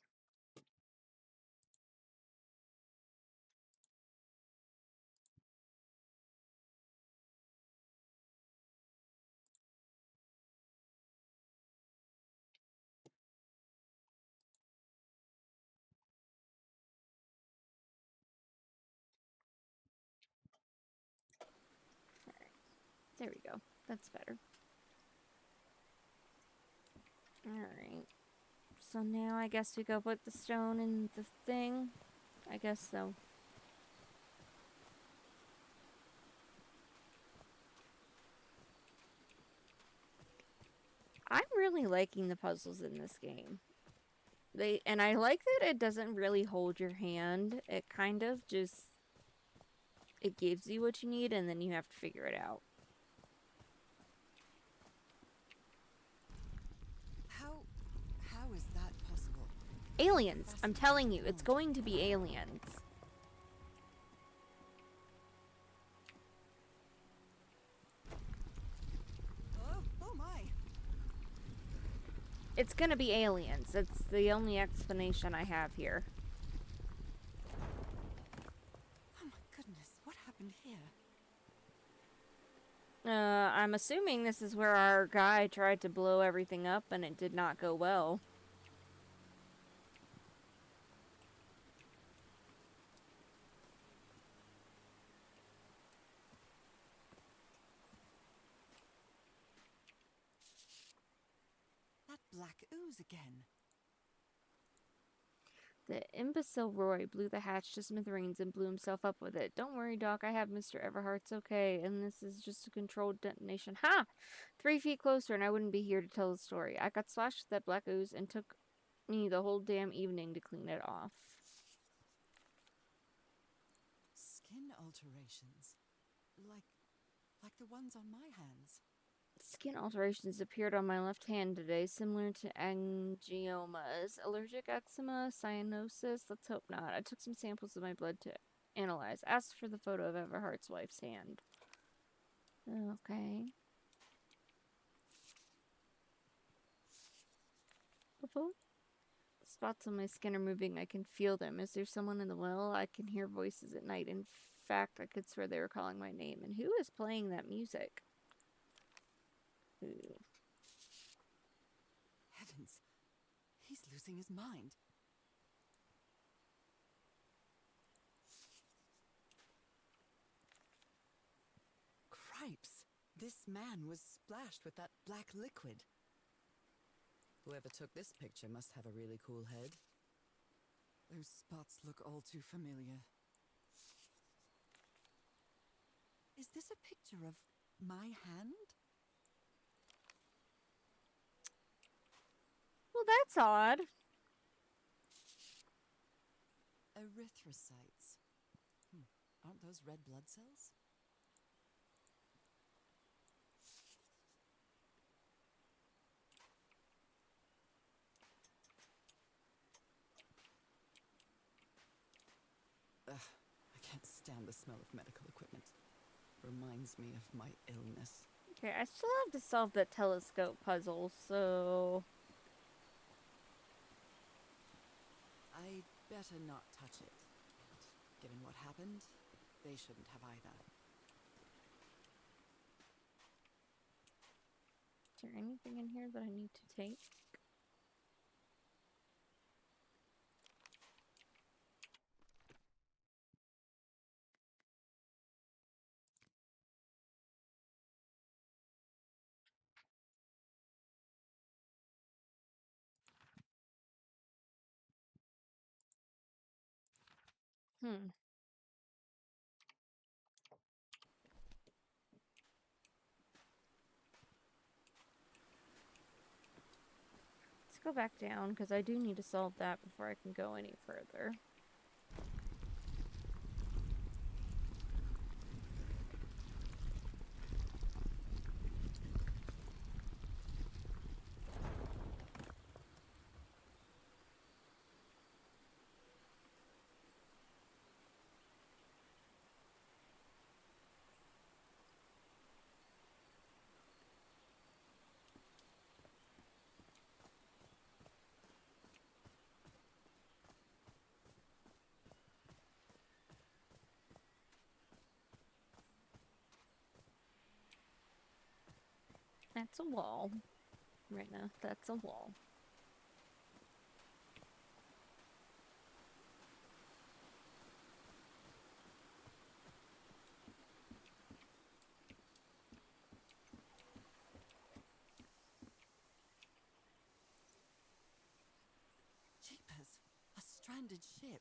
There we go. That's better. Alright. So now I guess we go put the stone in the thing. I guess so. I'm really liking the puzzles in this game. And I like that it doesn't really hold your hand. It kind of just it gives you what you need and then you have to figure it out. How is that possible? Aliens! I'm telling you, it's going to be aliens. Oh my! It's gonna be aliens. It's the only explanation I have here. Oh my goodness, what happened here? I'm assuming this is where our guy tried to blow everything up and it did not go well. That black ooze again. The imbecile Roy blew the hatch to smithereens and blew himself up with it. Don't worry, Doc. I have Mr. Everhart's okay, and this is just a controlled detonation. Ha! 3 feet closer, and I wouldn't be here to tell the story. I got splashed with that black ooze, and took me the whole damn evening to clean it off. Skin alterations. Like the ones on my hands. Skin alterations appeared on my left hand today, similar to angiomas. Allergic eczema, cyanosis? Let's hope not. I took some samples of my blood to analyze. Asked for the photo of Everhart's wife's hand. Okay. Spots on my skin are moving. I can feel them. Is there someone in the well? I can hear voices at night. In fact, I could swear they were calling my name. And who is playing that music? Ooh. Heavens, he's losing his mind. Cripes, this man was splashed with that black liquid. Whoever took this picture must have a really cool head. Those spots look all too familiar. Is this a picture of my hand? Well, that's odd. Erythrocytes. Aren't those red blood cells? Ugh, I can't stand the smell of medical equipment. Reminds me of my illness. Okay, I still have to solve that telescope puzzle, so... I'd better not touch it. But given what happened, they shouldn't have either. Is there anything in here that I need to take? Hmm. Let's go back down, because I do need to solve that before I can go any further. That's a wall. Right now, that's a wall. Jeepers, a stranded ship.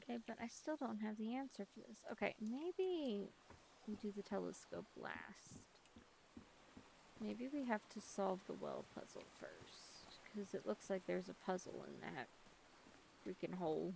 Okay, but I still don't have the answer for this. Okay, maybe we do the telescope last. Maybe we have to solve the well puzzle first. Because it looks like there's a puzzle in that freaking hole.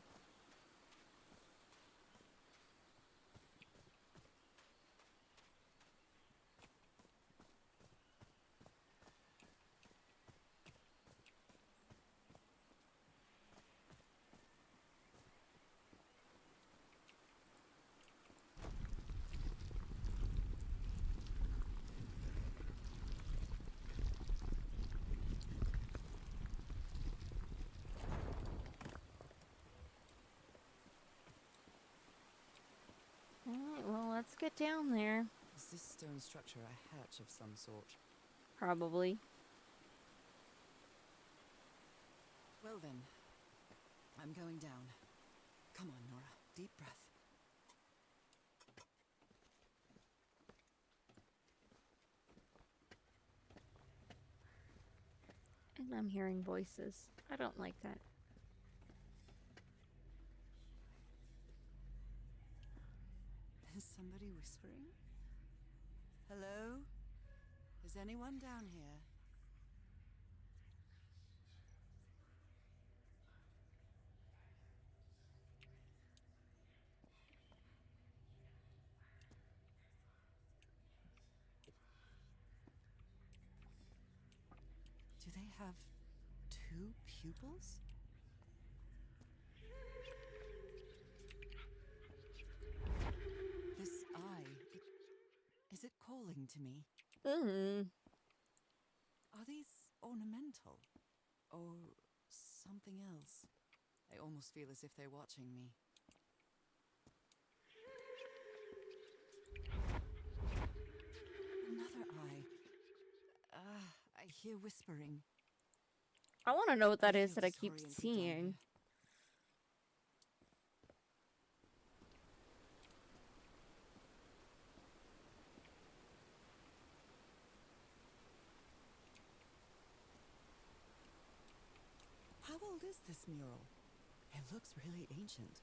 Alright, well, let's get down there. Is this stone structure a hatch of some sort? Probably. Well then, I'm going down. Come on, Nora. Deep breath. And I'm hearing voices. I don't like that. Is somebody whispering? Hello? Is anyone down here? Do they have 2 pupils? This eye, is it calling to me? Are these ornamental? Or something else? I almost feel as if they're watching me. Another eye. I hear whispering. I want to know what that I is feel that I keep disoriented down seeing. here. How old is this mural? It looks really ancient.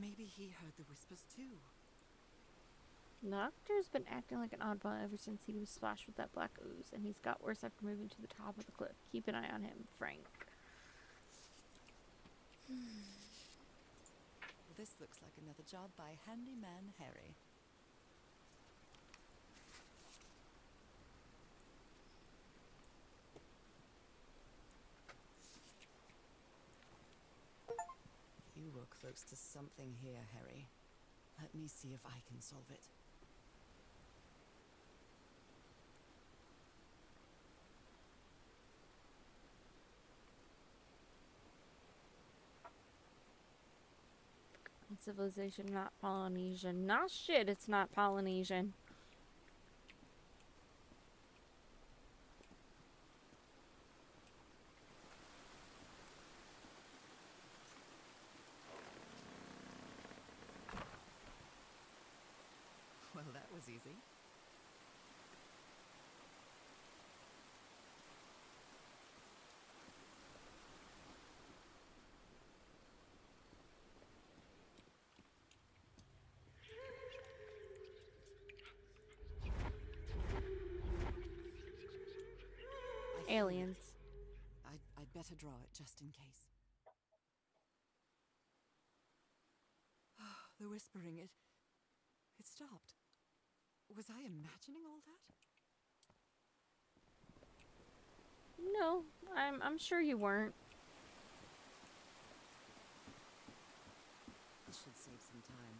Maybe he heard the whispers too. The doctor's been acting like an oddball ever since he was splashed with that black ooze, and he's got worse after moving to the top of the cliff. Keep an eye on him, Frank. Well, this looks like another job by Handyman Harry. You were close to something here, Harry. Let me see if I can solve it. Civilization, not Polynesian. Nah, shit, it's not Polynesian. Well, that was easy. I hear it. Aliens. I'd better draw it just in case. The whispering, it stopped. Was I imagining all that? No, I'm sure you weren't. save some time.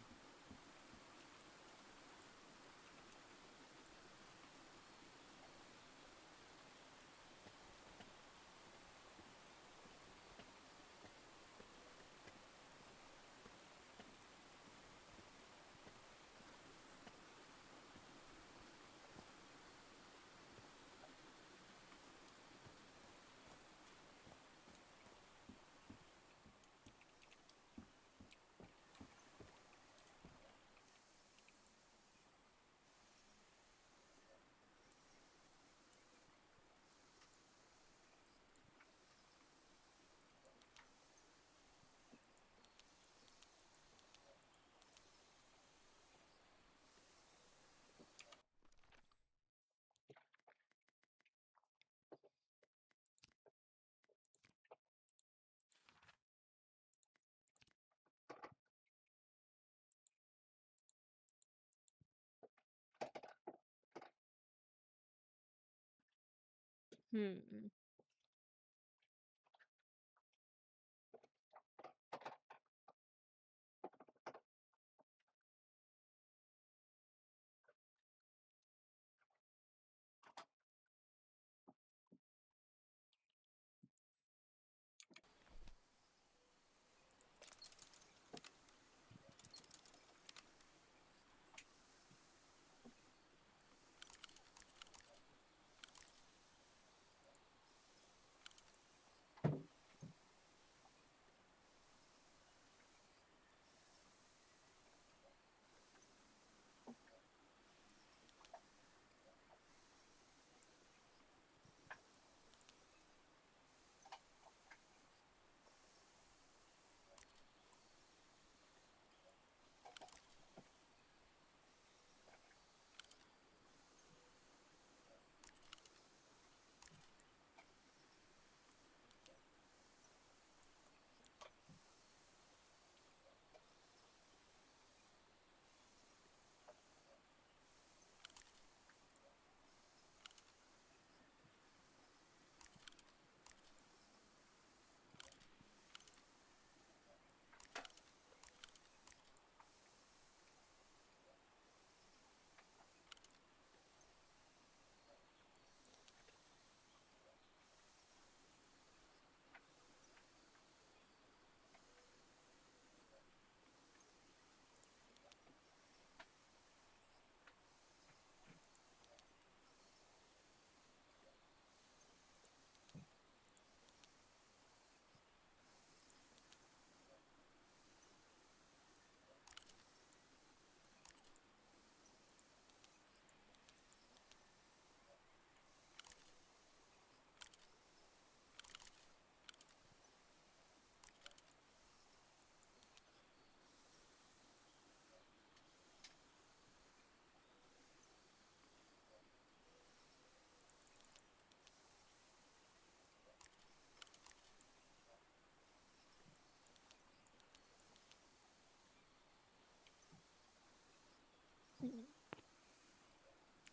Hmm.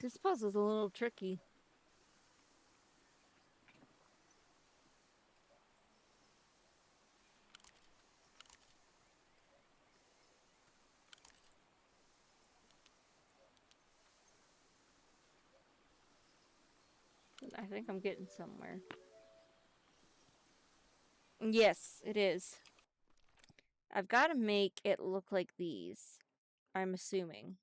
This puzzle's a little tricky. I think I'm getting somewhere. Yes, it is. I've got to make it look like these. I'm assuming.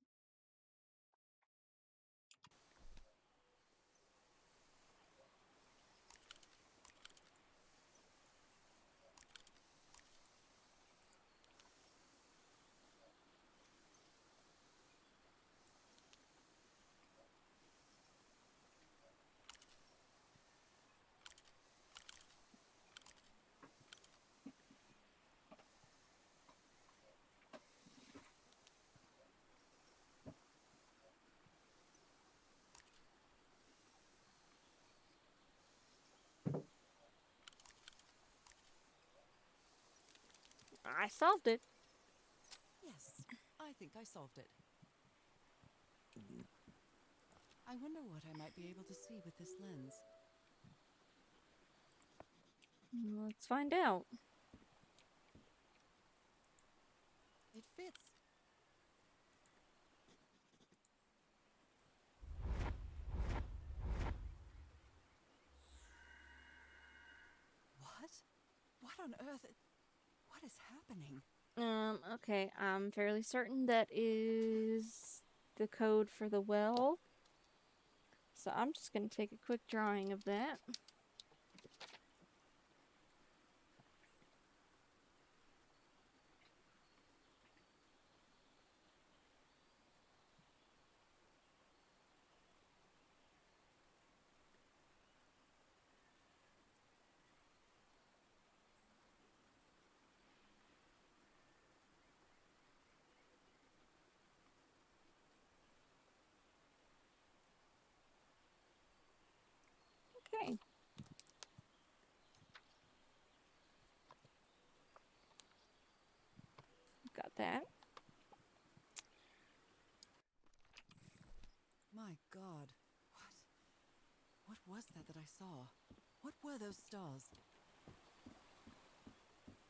I solved it. Yes, I think I solved it. I wonder what I might be able to see with this lens. Let's find out. It fits. What? What on earth? What is happening? Okay, I'm fairly certain that is the code for the well. So I'm just going to take a quick drawing of that. Okay. Got that. My God. What was that I saw? What were those stars?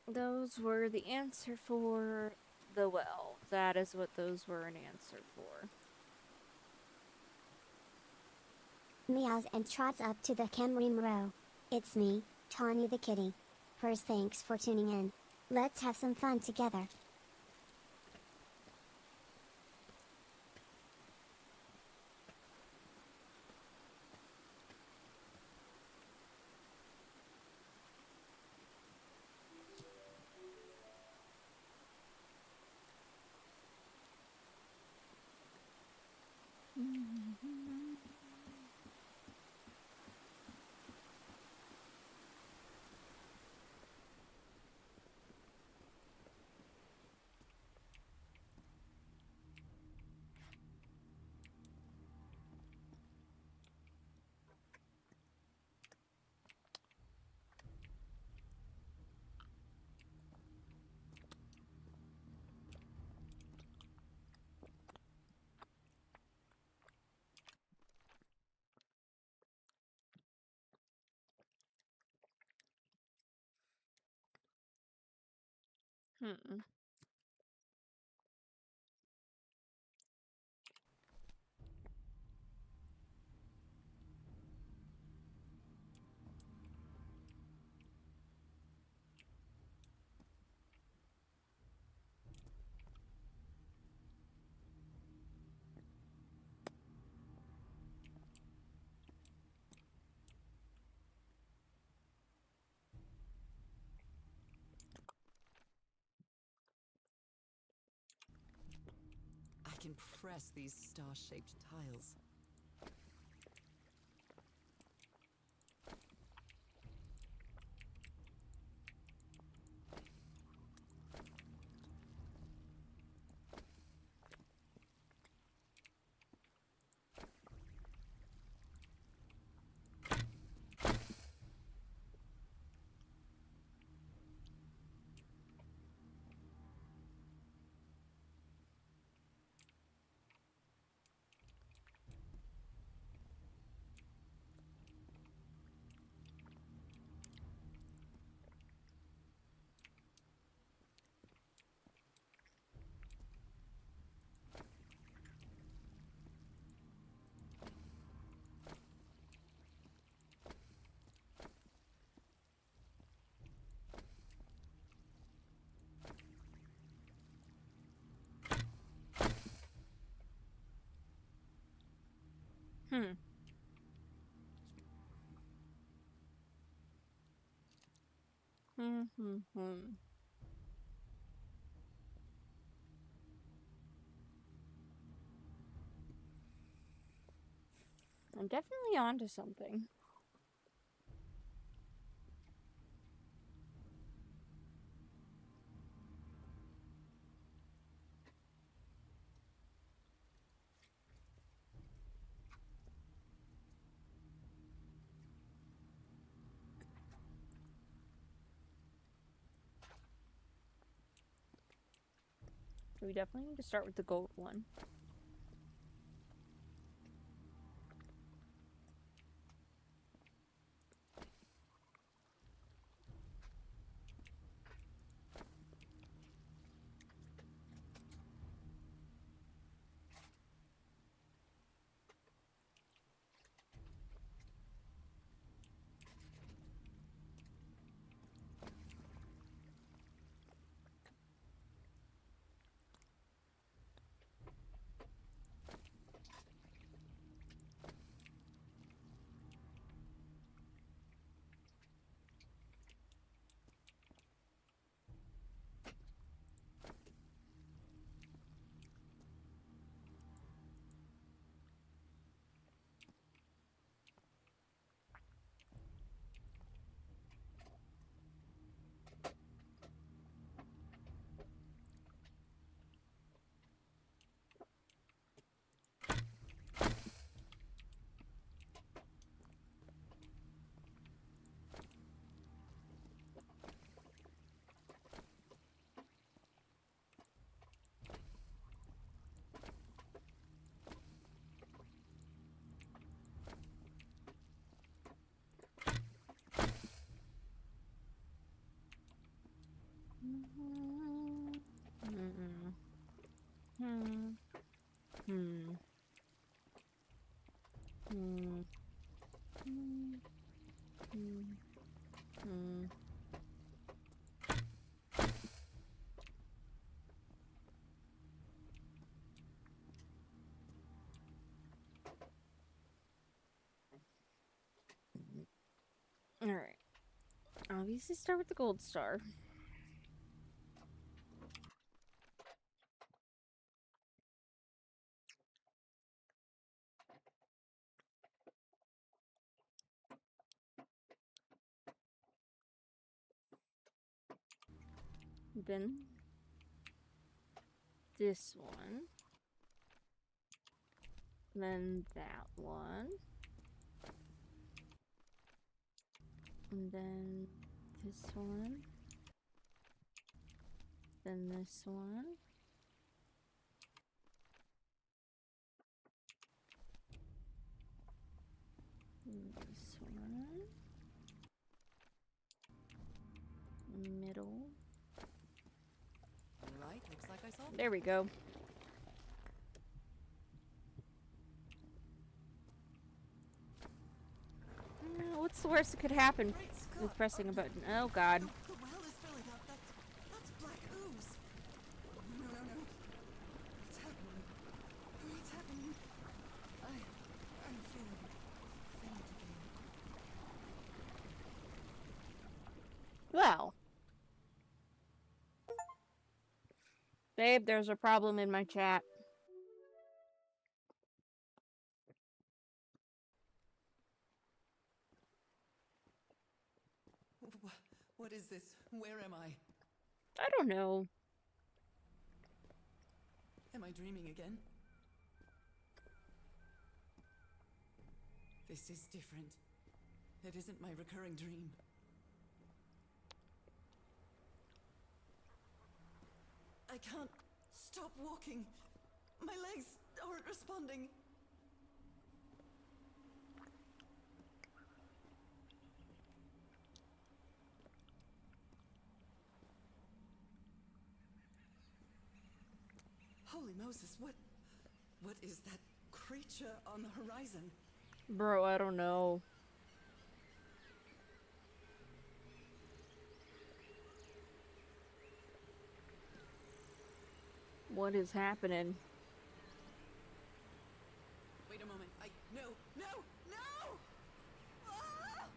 Those were the answer for the well. That is what those were an answer for. Meows and trots up to the camera row. It's me, Tawny the kitty. First, thanks for tuning in. Let's have some fun together. Hmm. I can press these star-shaped tiles. Hmm. Hmm. I'm definitely onto something. We definitely need to start with the gold one. Alright. Obviously start with the gold star. Then this one. Then that one. And then this one. Then this one. This one. Middle. Right, looks like I solved. There we go. What's the worst that could happen with pressing a button? Oh god. The well is filling up. That's black ooze. No. What's happening? What's happening? I'm feeling faint again. Well. Babe, there's a problem in my chat. What is this? Where am I? I don't know. Am I dreaming again? This is different. It isn't my recurring dream. I can't stop walking. My legs aren't responding. Holy Moses, what is that creature on the horizon? Bro, I don't know. What is happening? Wait a moment. No! Ah!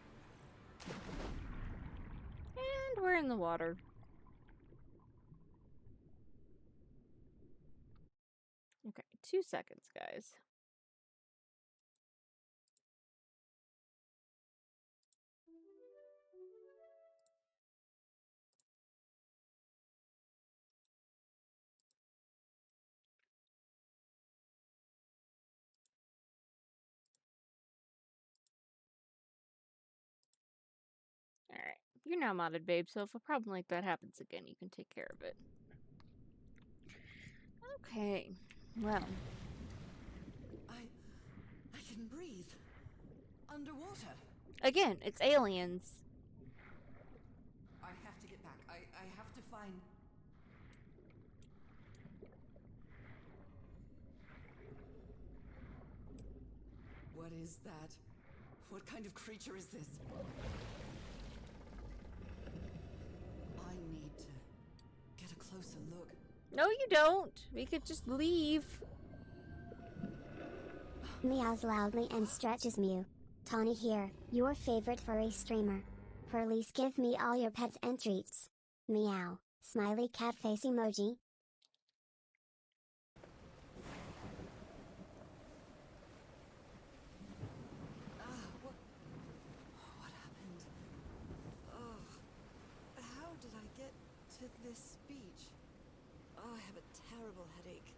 And we're in the water. Okay, 2 seconds, guys. Alright. You're now modded, babe, so if a problem like that happens again, you can take care of it. Okay. Well. I can breathe. Underwater. Again, it's aliens. I have to get back. I have to find... What is that? What kind of creature is this? I need to get a closer look. No, you don't. We could just leave. Meows loudly and stretches Mew. Tawny here, your favorite furry streamer. Please give me all your pets and treats. Meow, smiley cat face emoji. What happened? Oh, how did I get to this beach? Oh, I have a terrible headache.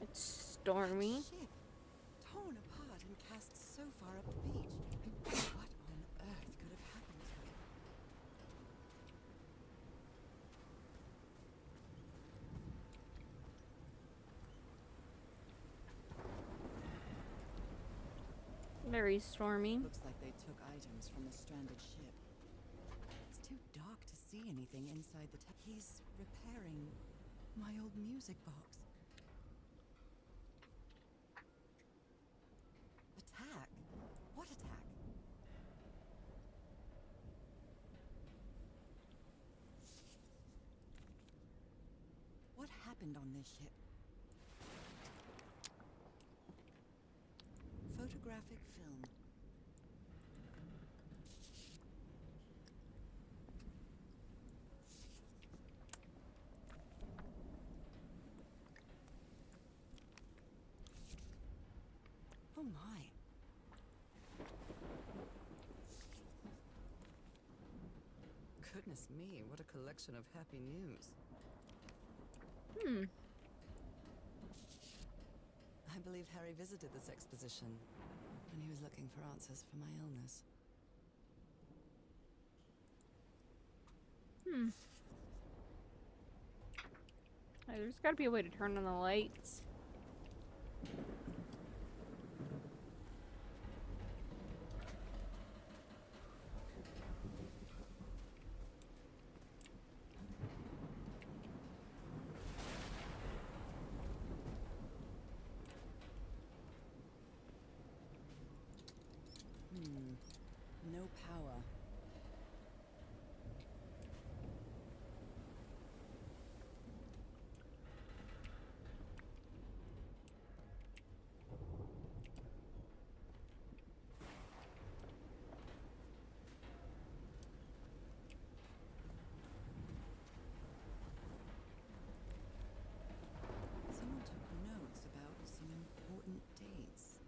It's stormy. Ship, torn apart and cast so far up the beach. What on earth could have happened to it? Very stormy. Looks like they took items from the stranded ship. It's too dark to see anything inside the He's repairing my old music box. Attack? What attack? What happened on this ship? photographic film. Oh my. Goodness me, what a collection of happy news. I believe Harry visited this exposition when he was looking for answers for my illness. There's gotta be a way to turn on the lights. No power. Someone took notes about some important dates.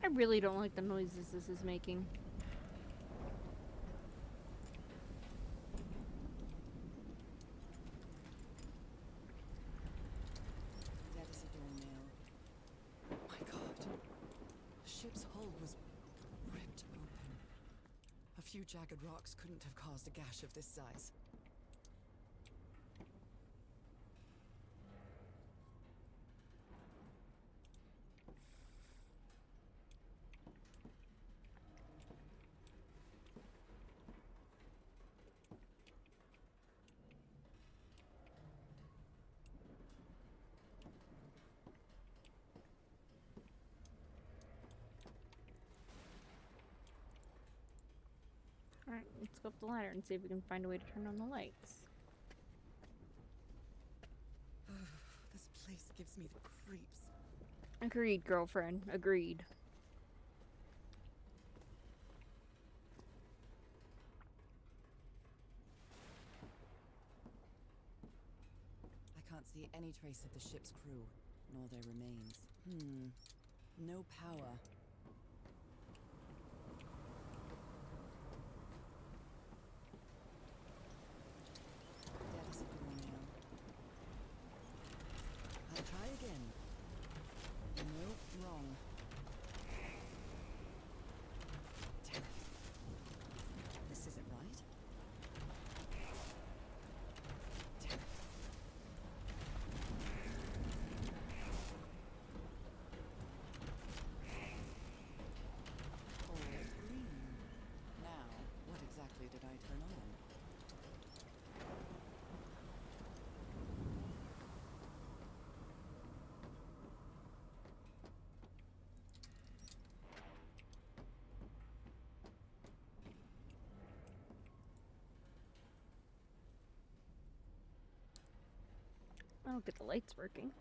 I really don't like the noises this is making. Dead as a doornail. My God. The ship's hull was ripped open. A few jagged rocks couldn't have caused a gash of this size. Alright, let's go up the ladder and see if we can find a way to turn on the lights. This place gives me the creeps. Agreed, girlfriend. Agreed. I can't see any trace of the ship's crew, nor their remains. No power. Dead as a doornail. I'll try again. Nope, wrong. Damn it. This isn't right. Damn it. All green. Now, what exactly did I turn on? I don't get the lights working.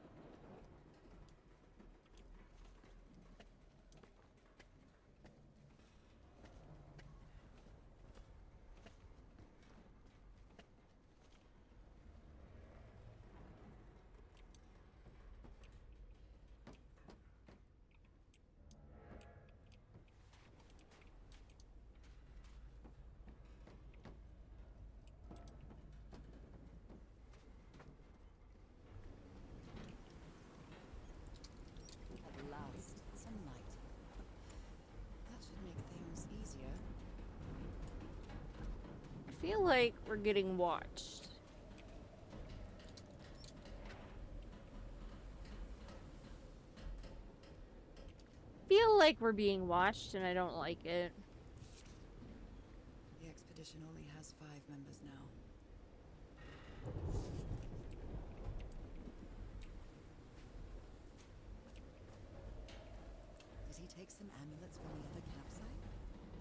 At last, some light. That should make things easier. I feel like we're getting watched. Feel like we're being watched, and I don't like it. The expedition only has 5 members now. Did he take some amulets from the other campsite?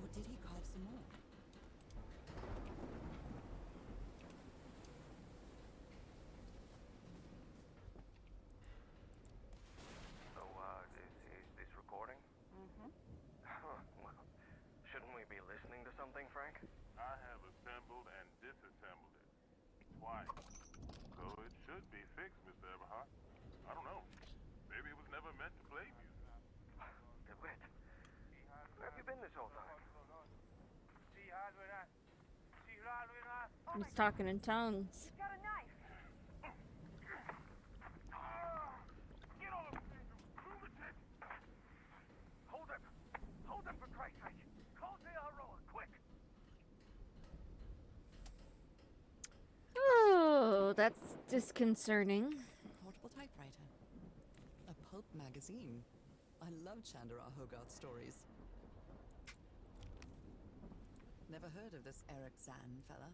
Or did he carve some more? So, is this recording? Mm-hmm. Well, shouldn't we be listening to something, Frank? I have assembled and disassembled it. Twice. So it should be fixed, Mr. Everhart. I don't know. Maybe it was never meant to play music. DeWitt, where have you been this whole time? He's talking in tongues. He's got a knife. Get off! Lunatic! Hold him! Hold him, for Christ's sake! Call Aroa, quick! Oh, that's disconcerting. Portable typewriter. A pulp magazine. I love Chandra Hogarth stories. Never heard of this Eric Zan fella.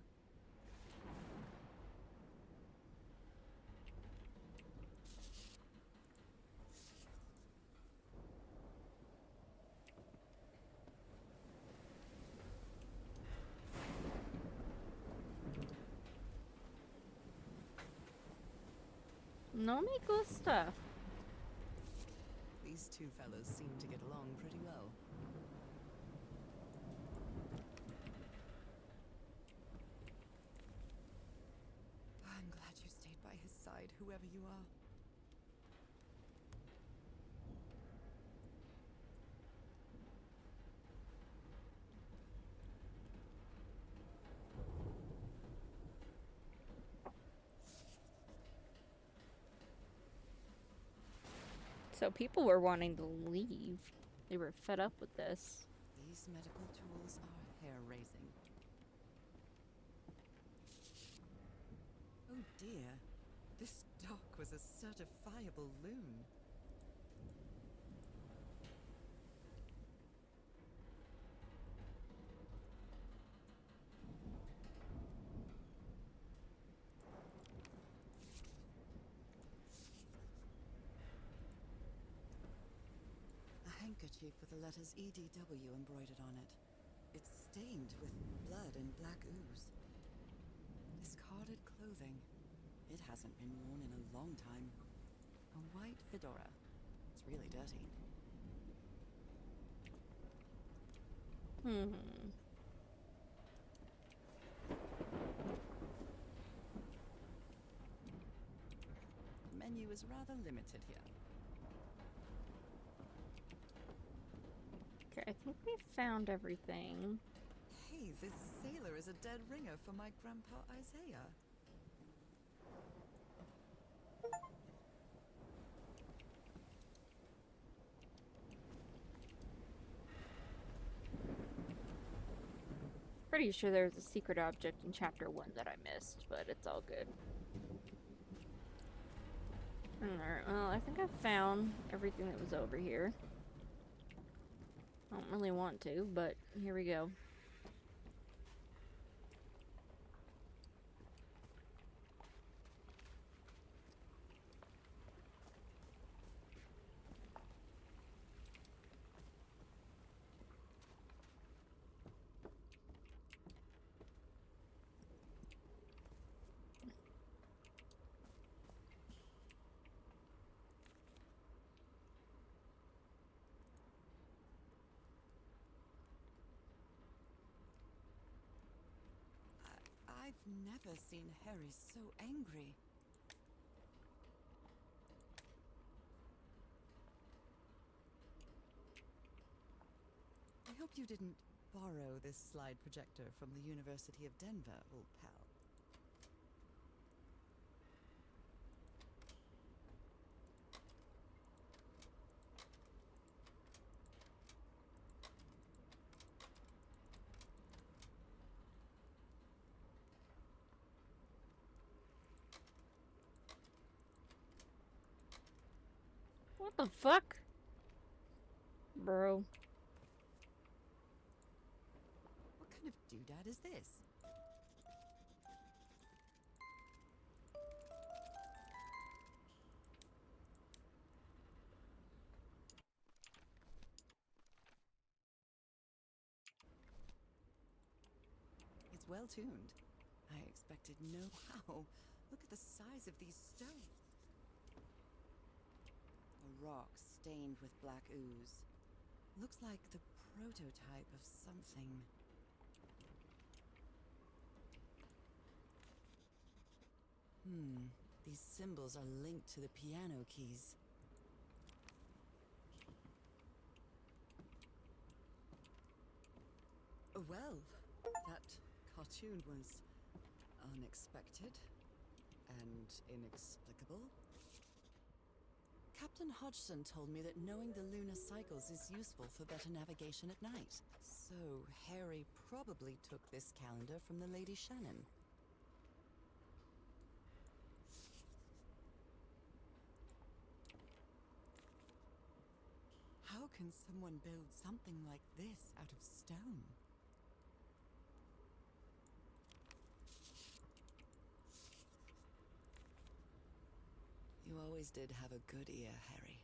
No me gusta. These two fellas seem to get along pretty well. I'm glad you stayed by his side, whoever you are. So people were wanting to leave. They were fed up with this. These medical tools are hair-raising. Oh dear, this doc was a certifiable loon. A handkerchief with the letters EDW embroidered on it. It's stained with blood and black ooze. Discarded clothing. It hasn't been worn in a long time. A white fedora. It's really dirty. The menu is rather limited here. Okay, I think we found everything. Hey, this sailor is a dead ringer for my grandpa Isaiah. Pretty sure there was a secret object in chapter 1 that I missed, but it's all good. Alright, well, I think I found everything that was over here. I don't really want to, but here we go. I've never seen Harry so angry. I hope you didn't borrow this slide projector from the University of Denver, old pal. What the fuck? bro. What kind of doodad is this? It's well tuned. I expected no. Wow! Look at the size of these stones. A rock stained with black ooze. Looks like the prototype of something. These symbols are linked to the piano keys. Well, that cartoon was unexpected and inexplicable. Captain Hodgson told me that knowing the lunar cycles is useful for better navigation at night. So Harry probably took this calendar from the Lady Shannon. How can someone build something like this out of stone? You always did have a good ear, Harry.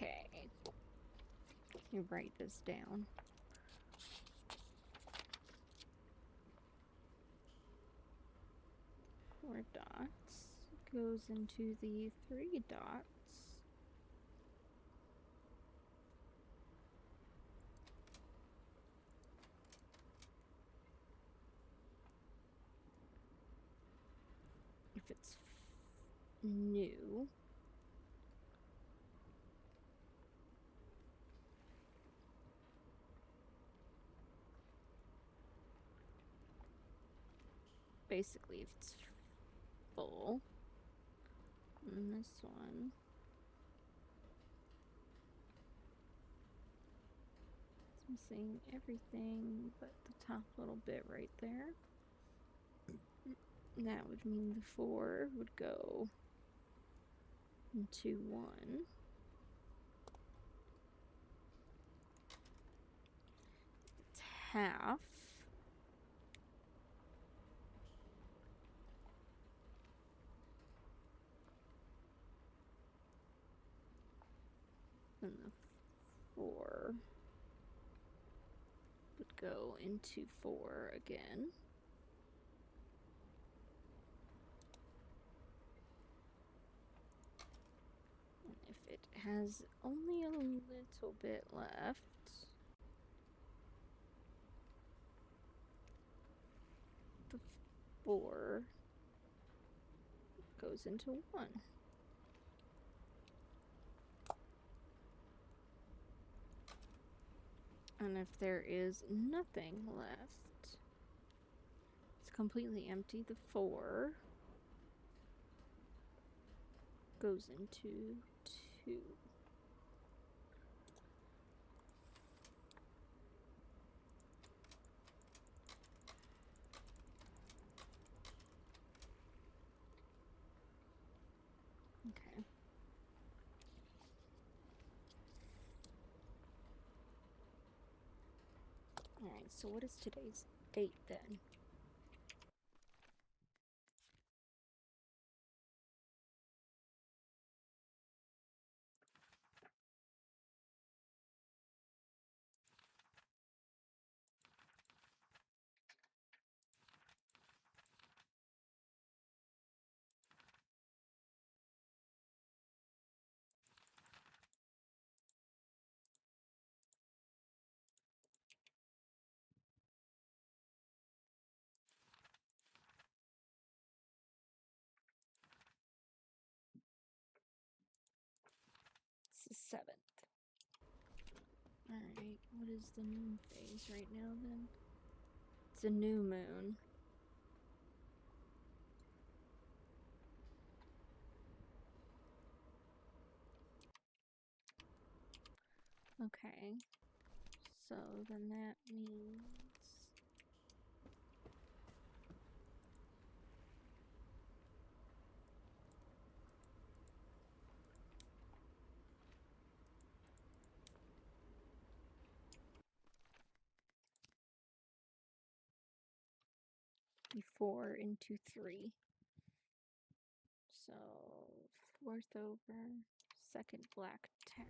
Okay. You write this down. 4 dots goes into the 3 dots. If it's new, basically if it's full, and this one it's missing everything but the top little bit right there. That would mean the 4 would go into 1. It's half. And the 4 would go into 4 again. And if it has only a little bit left, the 4 goes into 1. And if there is nothing left, it's completely empty, the 4 goes into 2. Okay. Alright, so what is today's date then? 7th. Alright, what is the moon phase right now then? It's a new moon. Okay. So then that means before into 3. So 4th over, 2nd black tab.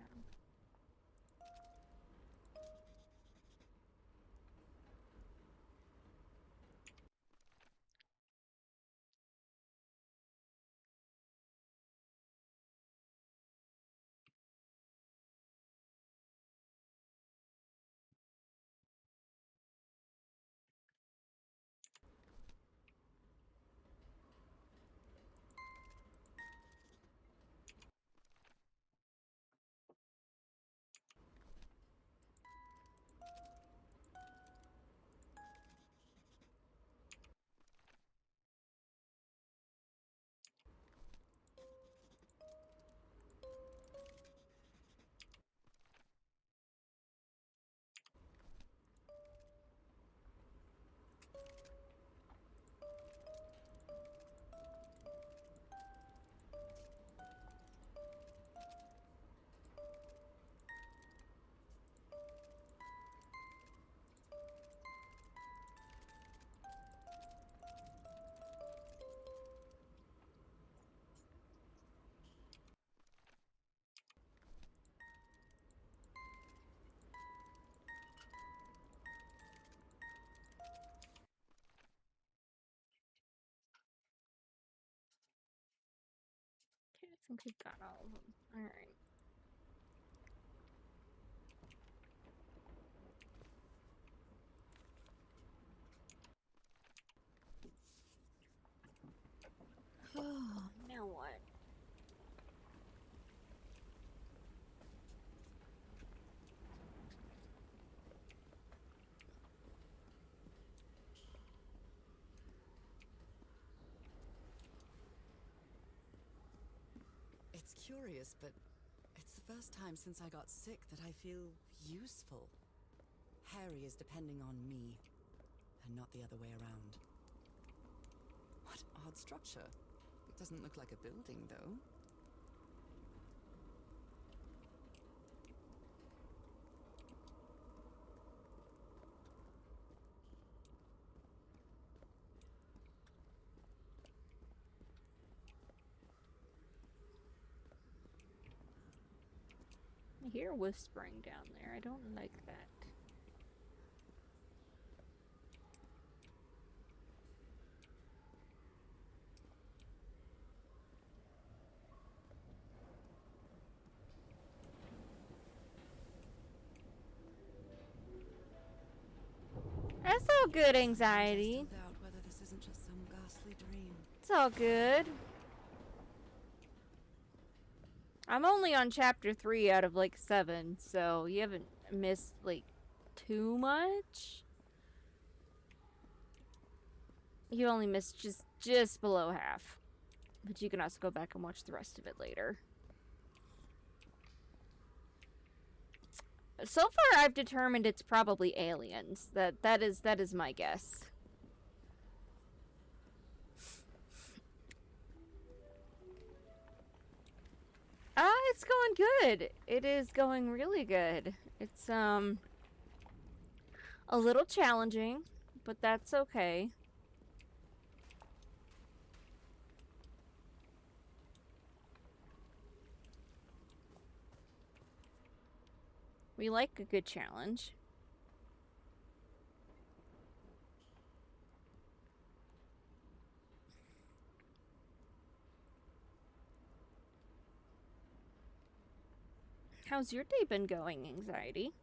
Okay, I think we've got all of them. Alright. Oh, now what? It's curious, but it's the first time since I got sick that I feel useful. Harry is depending on me, and not the other way around. What odd structure. It doesn't look like a building, though. I hear whispering down there. I don't like that. That's all good, anxiety. I still doubt whether this isn't just some ghastly dream. It's all good. I'm only on chapter 3 out of like 7, so you haven't missed like too much. You only missed just below half. But you can also go back and watch the rest of it later. So far I've determined it's probably aliens. That is my guess. It's going good. It is going really good. It's a little challenging, but that's okay. We like a good challenge. How's your day been going, anxiety?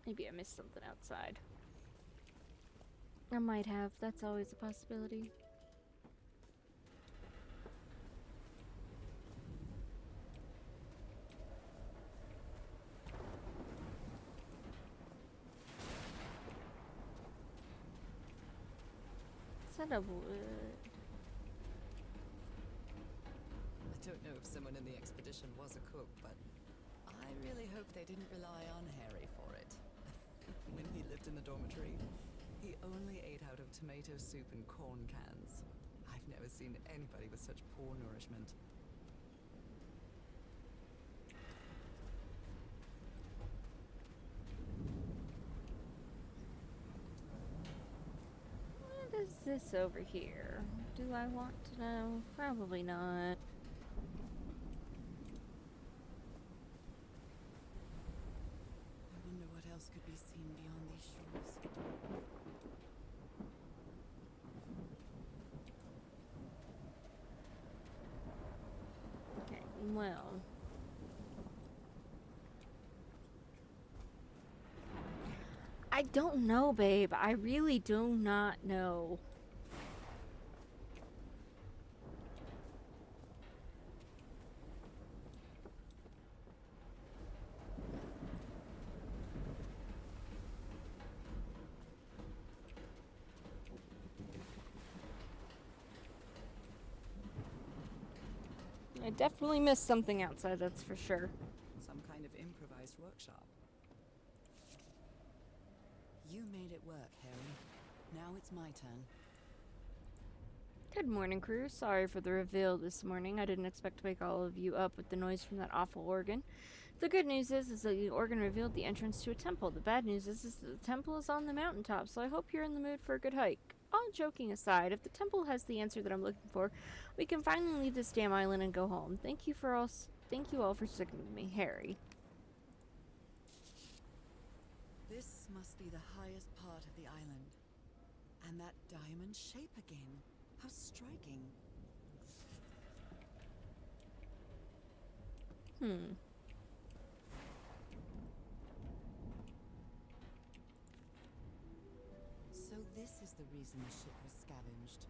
Maybe I missed something outside. I might have. That's always a possibility. Set of wood. I don't know if someone in the expedition was a cook, but I really hope they didn't rely on Harry for it. When he lived in the dormitory, he only ate out of tomato soup and corn cans. I've never seen anybody with such poor nourishment. What is this over here? Do I want to know? Probably not. I wonder what else could be seen beyond these shores. Okay, well. I don't know, babe. I really do not know. I definitely missed something outside, that's for sure. Some kind of improvised workshop. You made it work, Harry. Now it's my turn. Good morning, crew. Sorry for the reveal this morning. I didn't expect to wake all of you up with the noise from that awful organ. The good news is that the organ revealed the entrance to a temple. The bad news is that the temple is on the mountaintop, so I hope you're in the mood for a good hike. All joking aside, if the temple has the answer that I'm looking for, we can finally leave this damn island and go home. Thank you all for sticking with me, Harry. This must be the highest part of the island. And that diamond shape again. How striking. So this is the reason the ship was scavenged.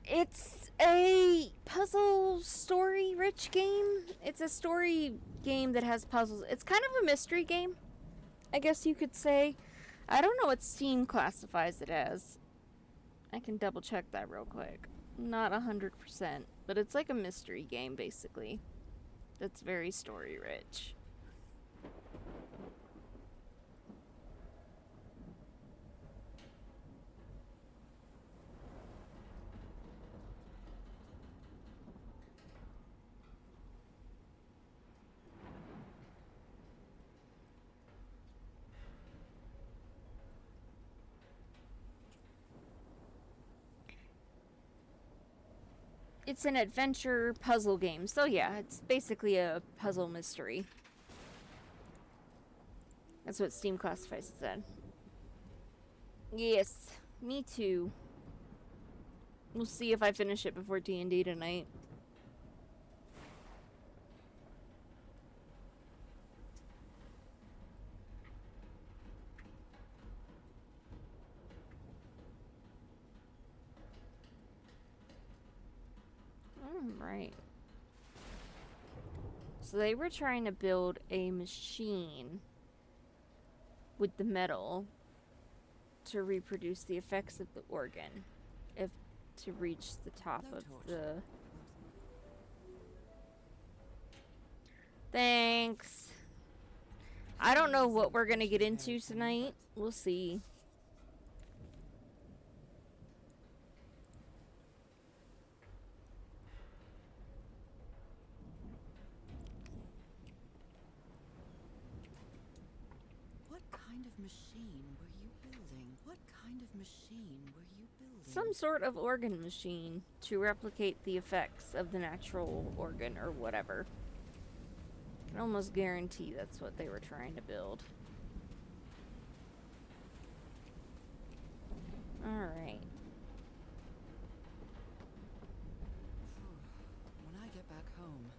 It's a puzzle story-rich game. It's a story game that has puzzles. It's kind of a mystery game, I guess you could say. I don't know what Steam classifies it as. I can double check that real quick. Not 100%, but it's like a mystery game, basically. That's very story-rich. It's an adventure puzzle game, so yeah, it's basically a puzzle mystery. That's what Steam classifies it as. Yes, me too. We'll see if I finish it before D&D tonight. Right. So they were trying to build a machine with the metal to reproduce the effects of the organ, if to reach the top of the... Thanks. I don't know what we're gonna get into tonight. We'll see. What kind of machine were you building? What kind of machine were you building? Some sort of organ machine to replicate the effects of the natural organ or whatever. I can almost guarantee that's what they were trying to build. Alright. When I get back home,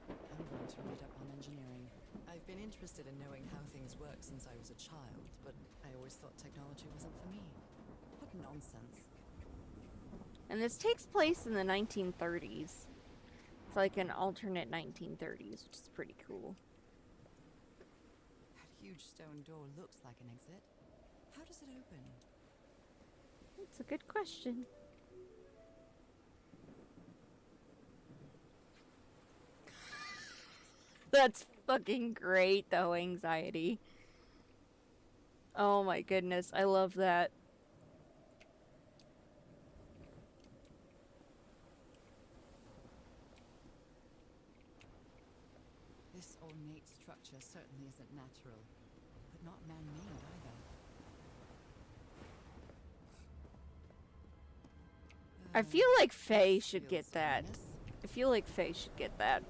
I'm going to read up on engineering. I've been been interested in knowing how things work since I was a child, but I always thought technology wasn't for me. What nonsense. And this takes place in the 1930s. It's like an alternate 1930s, which is pretty cool. That huge stone door looks like an exit. How does it open? That's a good question. That's fucking great, though, anxiety. Oh my goodness, I love that. This ornate structure certainly isn't natural, but not man-made either. I feel like Faye should Feels get that. ominous. I feel like Faye should get that.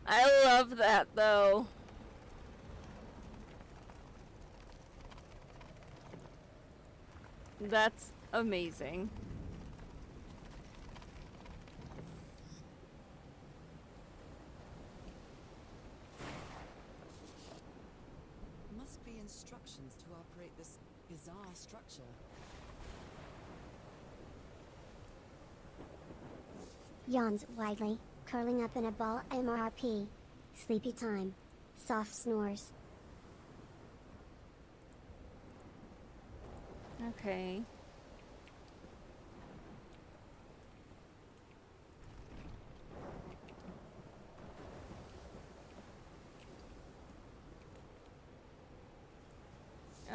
I love that, though. That's amazing. Must be instructions to operate this bizarre structure. Yawns widely, curling up in a ball. MRP. Sleepy time. Soft snores. Okay.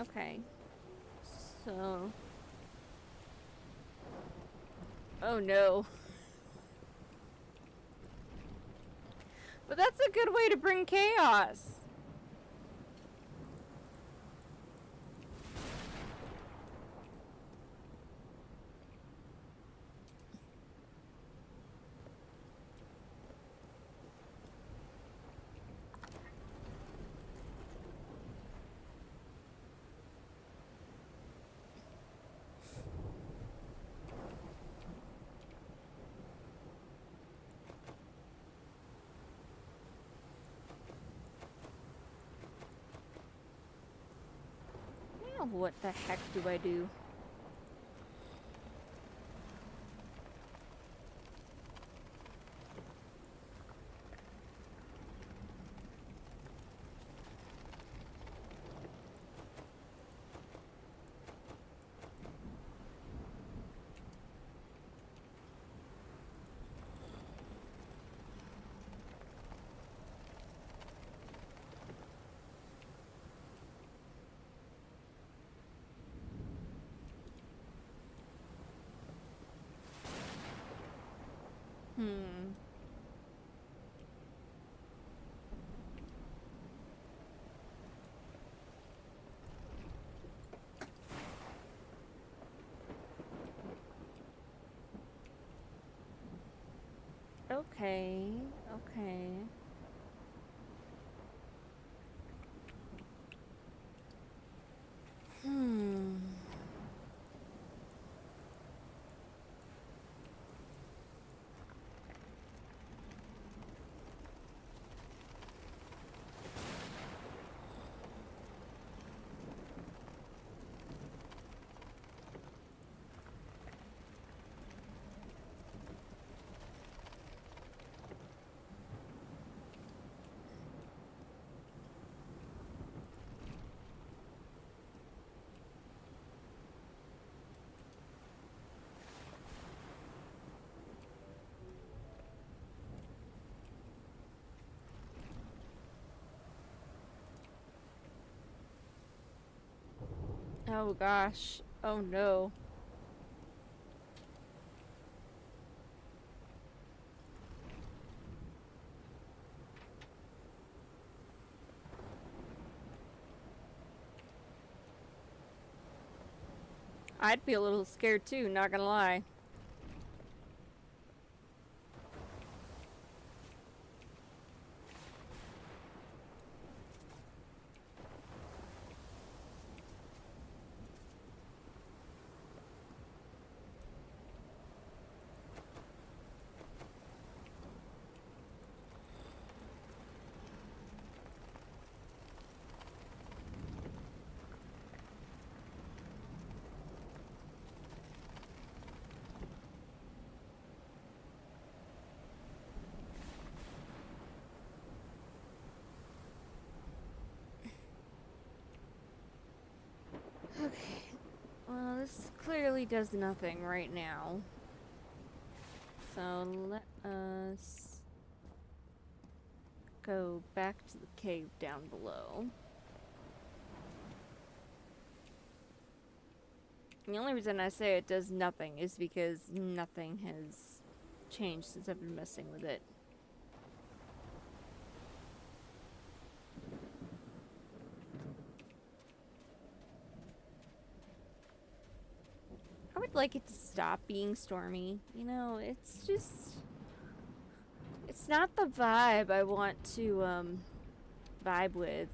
Okay. So... Oh no. But that's a good way to bring chaos. Now what the heck do I do? Hmm. Okay. Okay. Hmm. Oh gosh. Oh no. I'd be a little scared too, not gonna lie. Okay. Well, this clearly does nothing right now. So let us go back to the cave down below. The only reason I say it does nothing is because nothing has changed since I've been messing with it. I would like it to stop being stormy. You know, it's just... It's not the vibe I want to, vibe with.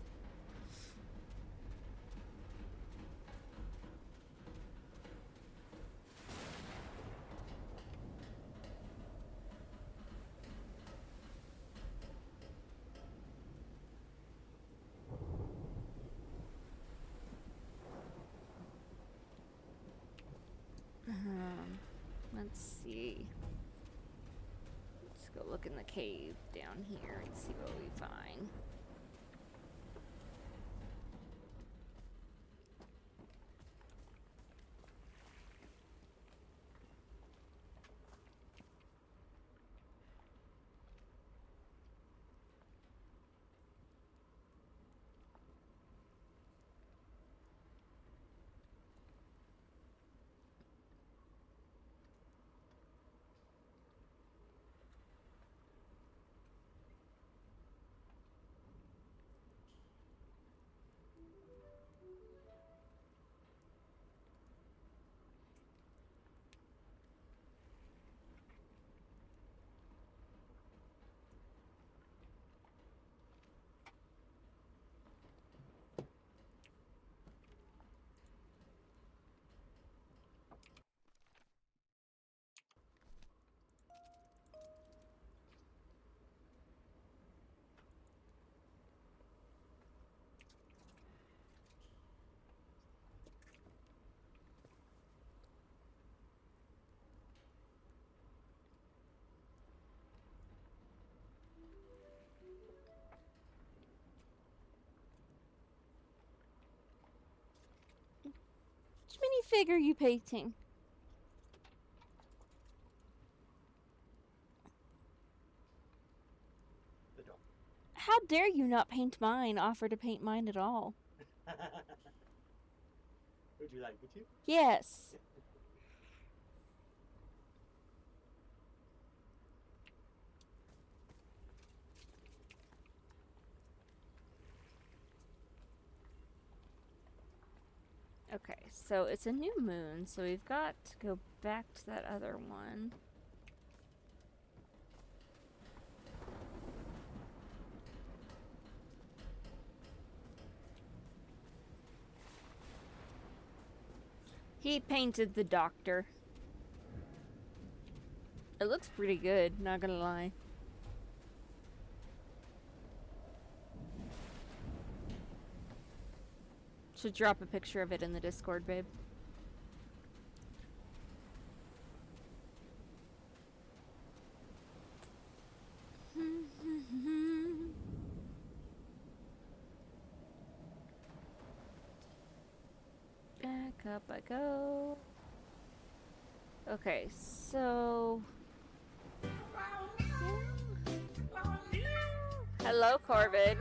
Let's see. Let's go look in the cave down here and see what we find. Which minifig are you painting? The dog. How dare you not paint mine, offer to paint mine at all? Would you like me to? Yes. Okay, so it's a new moon, so we've got to go back to that other one. He painted the doctor. It looks pretty good, not gonna lie. Should drop a picture of it in the Discord, babe. Back up I go. Okay, so... Hello, Corvid.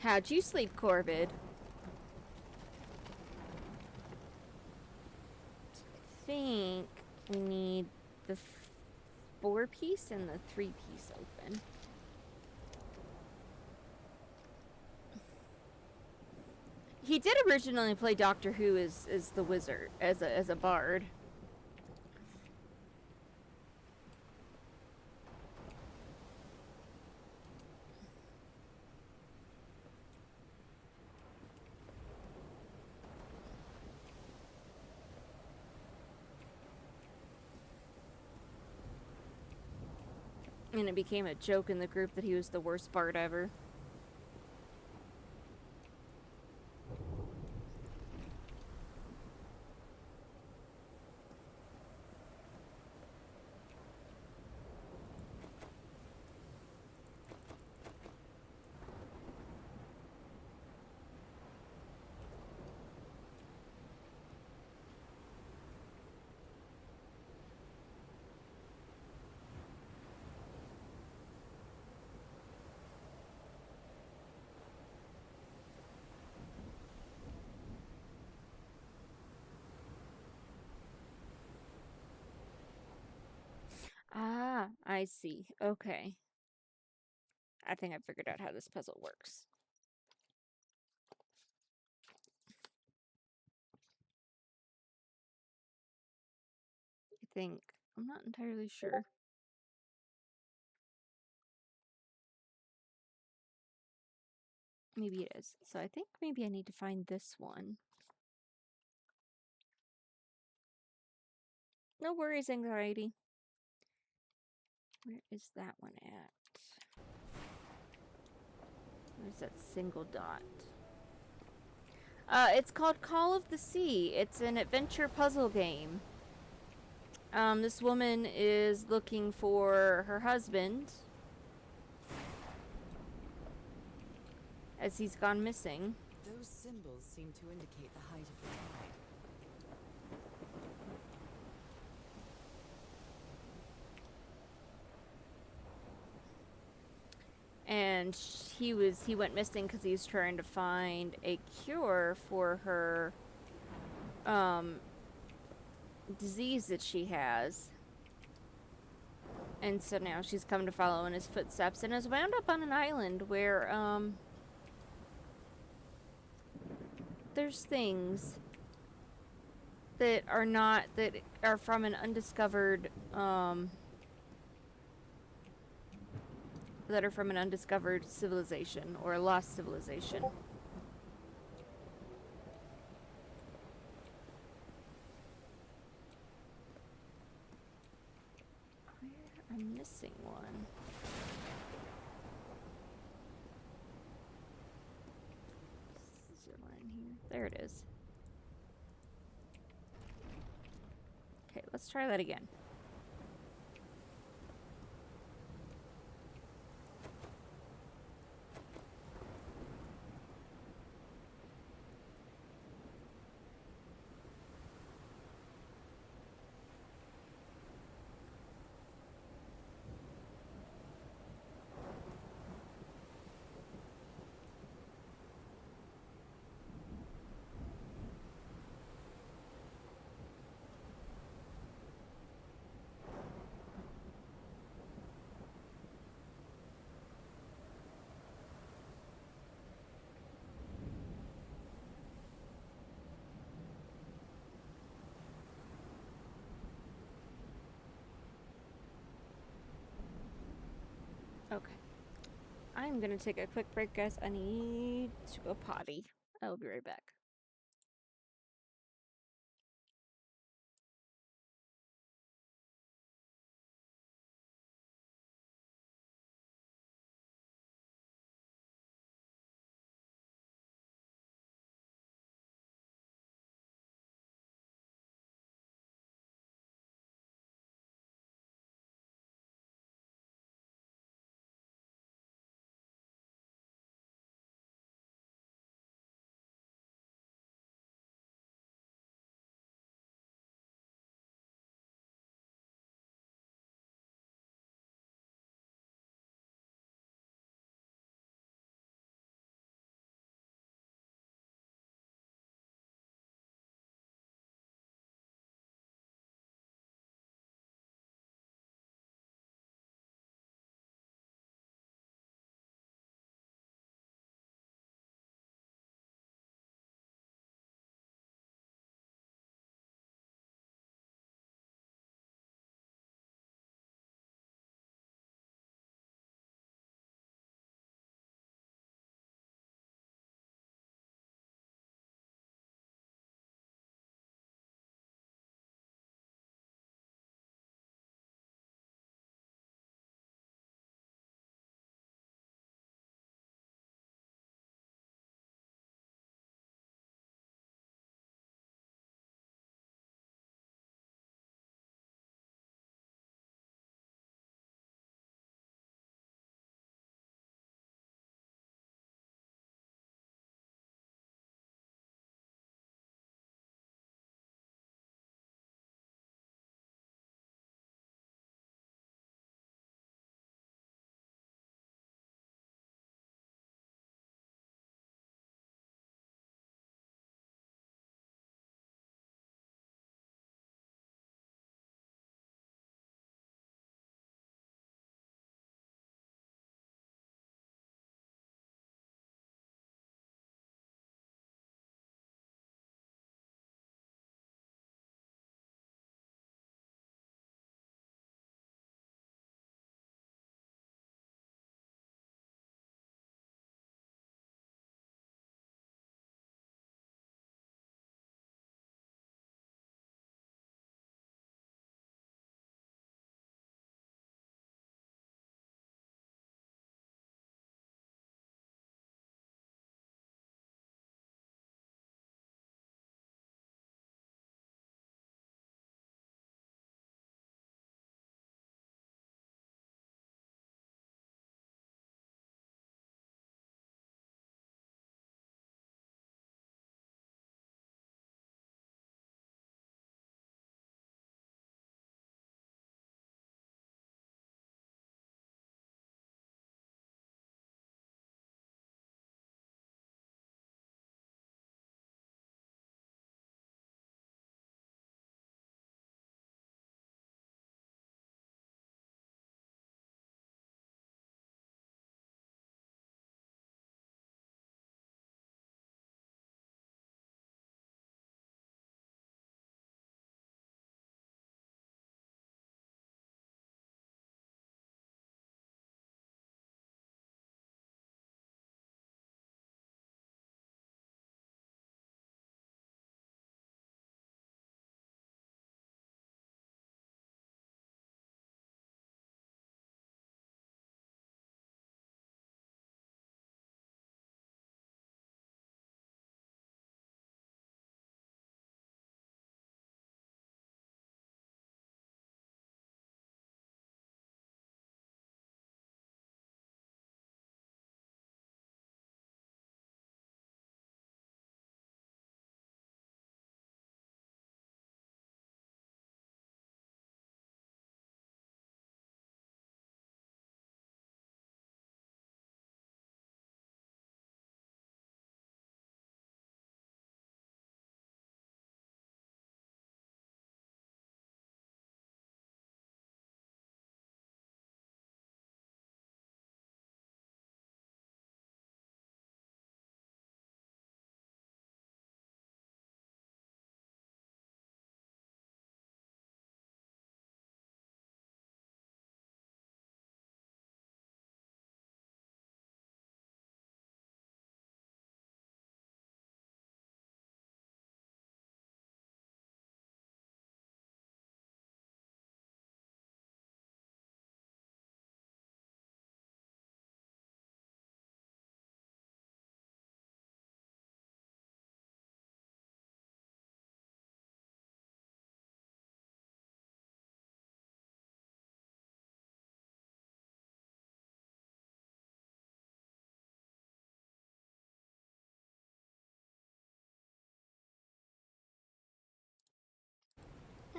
How'd you sleep, Corvid? I think we need the 4-piece and the 3-piece open. He did originally play Doctor Who as the wizard, as a bard. And it became a joke in the group that he was the worst bard ever. Ah, I see. Okay. I think I figured out how this puzzle works. I think. I'm not entirely sure. Maybe it is. So I think maybe I need to find this one. No worries, anxiety. Where is that one at? Where's that single dot? It's called Call of the Sea. It's an adventure puzzle game. This woman is looking for her husband, as he's gone missing. Those symbols seem to indicate the height of the tide. And he went missing because he's trying to find a cure for her disease that she has. And so now she's come to follow in his footsteps and has wound up on an island where there's things that are from an undiscovered civilization or a lost civilization. I'm missing one. Is there one in here? There it is. Okay, let's try that again. Okay. I'm gonna take a quick break, guys. I need to go potty. I'll be right back.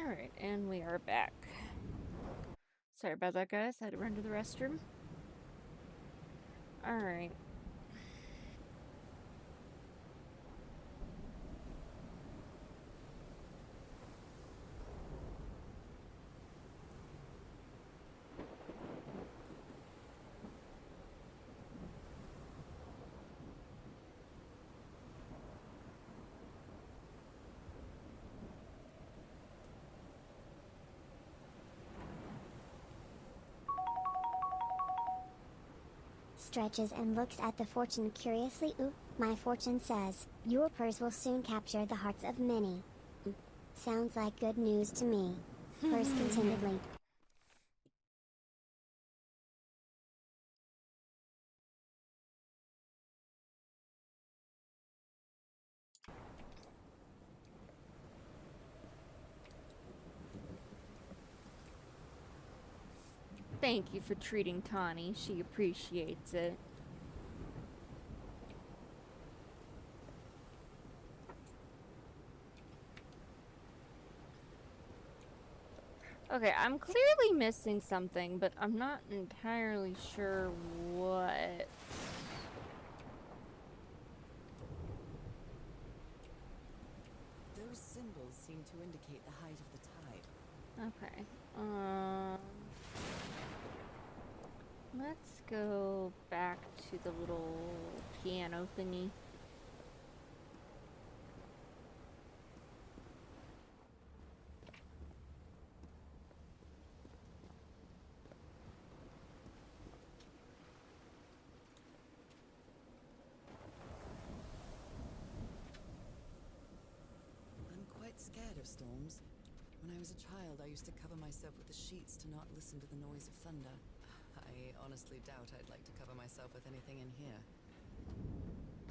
Alright, and we are back. Sorry about that, guys. I had to run to the restroom. Alright. Stretches and looks at the fortune curiously. Ooh, my fortune says, your purse will soon capture the hearts of many. Sounds like good news to me. Purse contentedly. Thank you for treating Tawny. She appreciates it. Okay, I'm clearly missing something, but I'm not entirely sure what. Those symbols seem to indicate the height of the tide. Okay. Let's go back to the little piano thingy. I'm quite scared of storms. When I was a child, I used to cover myself with the sheets to not listen to the noise of thunder. I honestly doubt I'd like to cover myself with anything in here.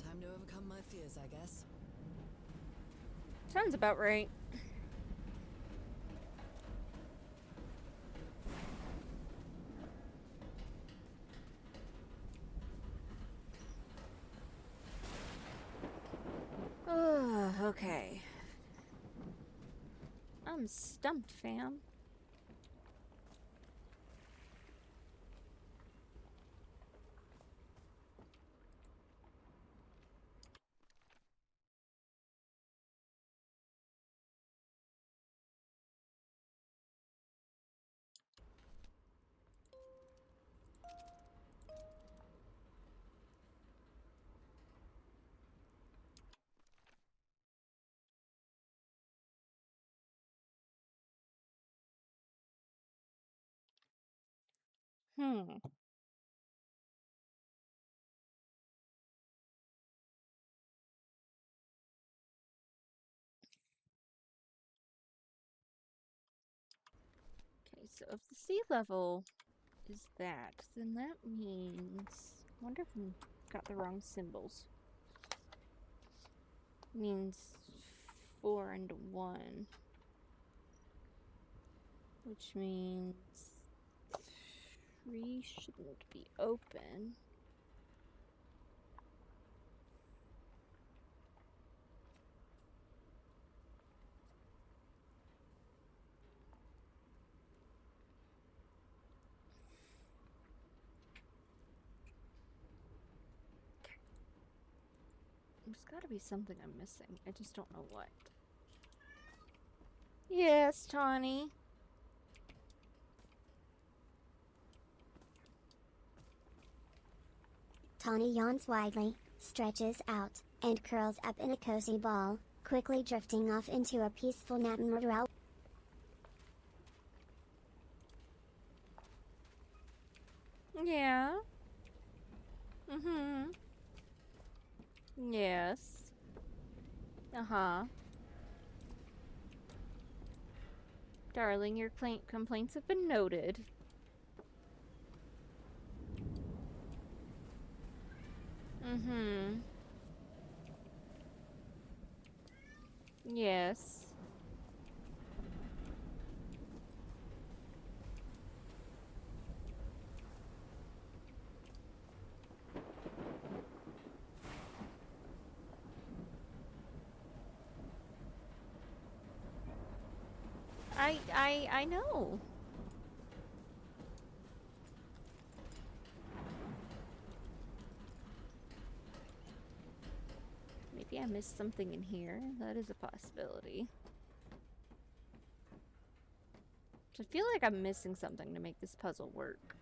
Time to overcome my fears, I guess. Sounds about right. Okay. I'm stumped, fam. Hmm. Okay, so if the sea level is that, then that means... I wonder if I got the wrong symbols. Means 4 and 1. Which means 3 shouldn't be open. There's gotta be something I'm missing. I just don't know what. Yes, Tawny. Tawny yawns widely, stretches out, and curls up in a cozy ball, quickly drifting off into a peaceful nap. Yeah. Mm-hmm. Yes. Uh-huh. Darling, your complaints have been noted. Mm-hmm. Yes. I know. Maybe I missed something in here. That is a possibility. I feel like I'm missing something to make this puzzle work.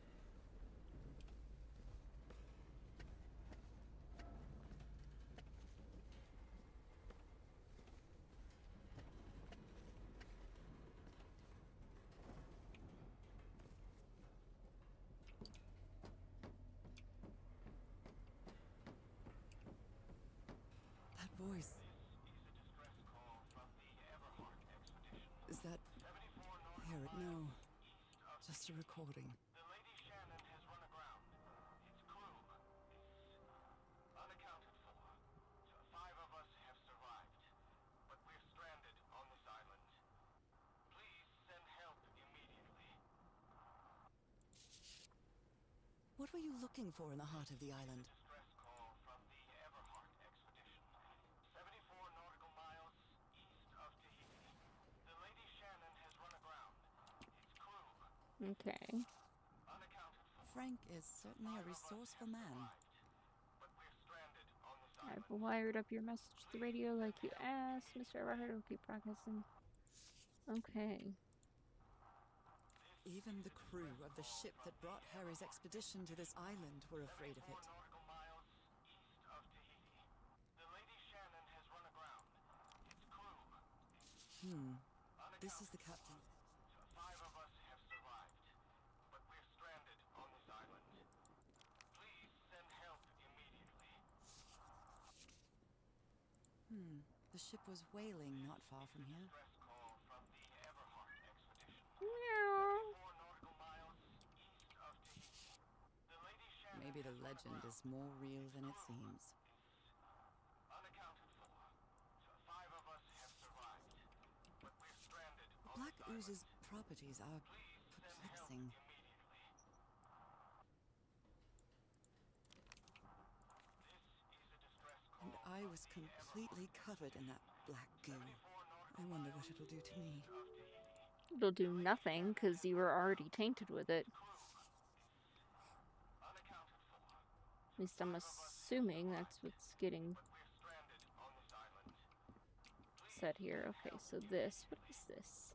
That voice. Is that Parrot? No. Just a recording. The Lady Shannon has run aground. Its crew is unaccounted for. 5 of us have survived, but we're stranded on this island. Please send help immediately. What were you looking for in the heart of the island? Distress call from the Everhart expedition. 74 nautical miles east of Tahiti. The Lady Shannon has run aground. Its crew Okay. unaccounted for. Frank is certainly a resourceful man. But we're stranded on this I've island. wired up your message to the radio like you asked. Mr. Everhart will keep broadcasting. Okay. Even the crew of the ship that brought Harry's expedition to this island were afraid of it. Nautical miles east of Tahiti. The Lady Shannon has run aground. Its crew This is the captain. 5 of us have survived, but we're stranded on this island. Please send help immediately. The ship was whaling not far from here. Distress call from the Everhart expedition. Meow. 4 nautical miles east of Tahiti. The Lady Shannon Maybe the legend is more real than it seems. unaccounted for. 5 of us have survived, but we're stranded on Black this island. Ooze's properties are perplexing. And I was completely covered in that black goo. I wonder what it'll do to me. It'll do nothing because you were already tainted with it. At least I'm assuming that's what's getting said here. Okay, so this. What is this?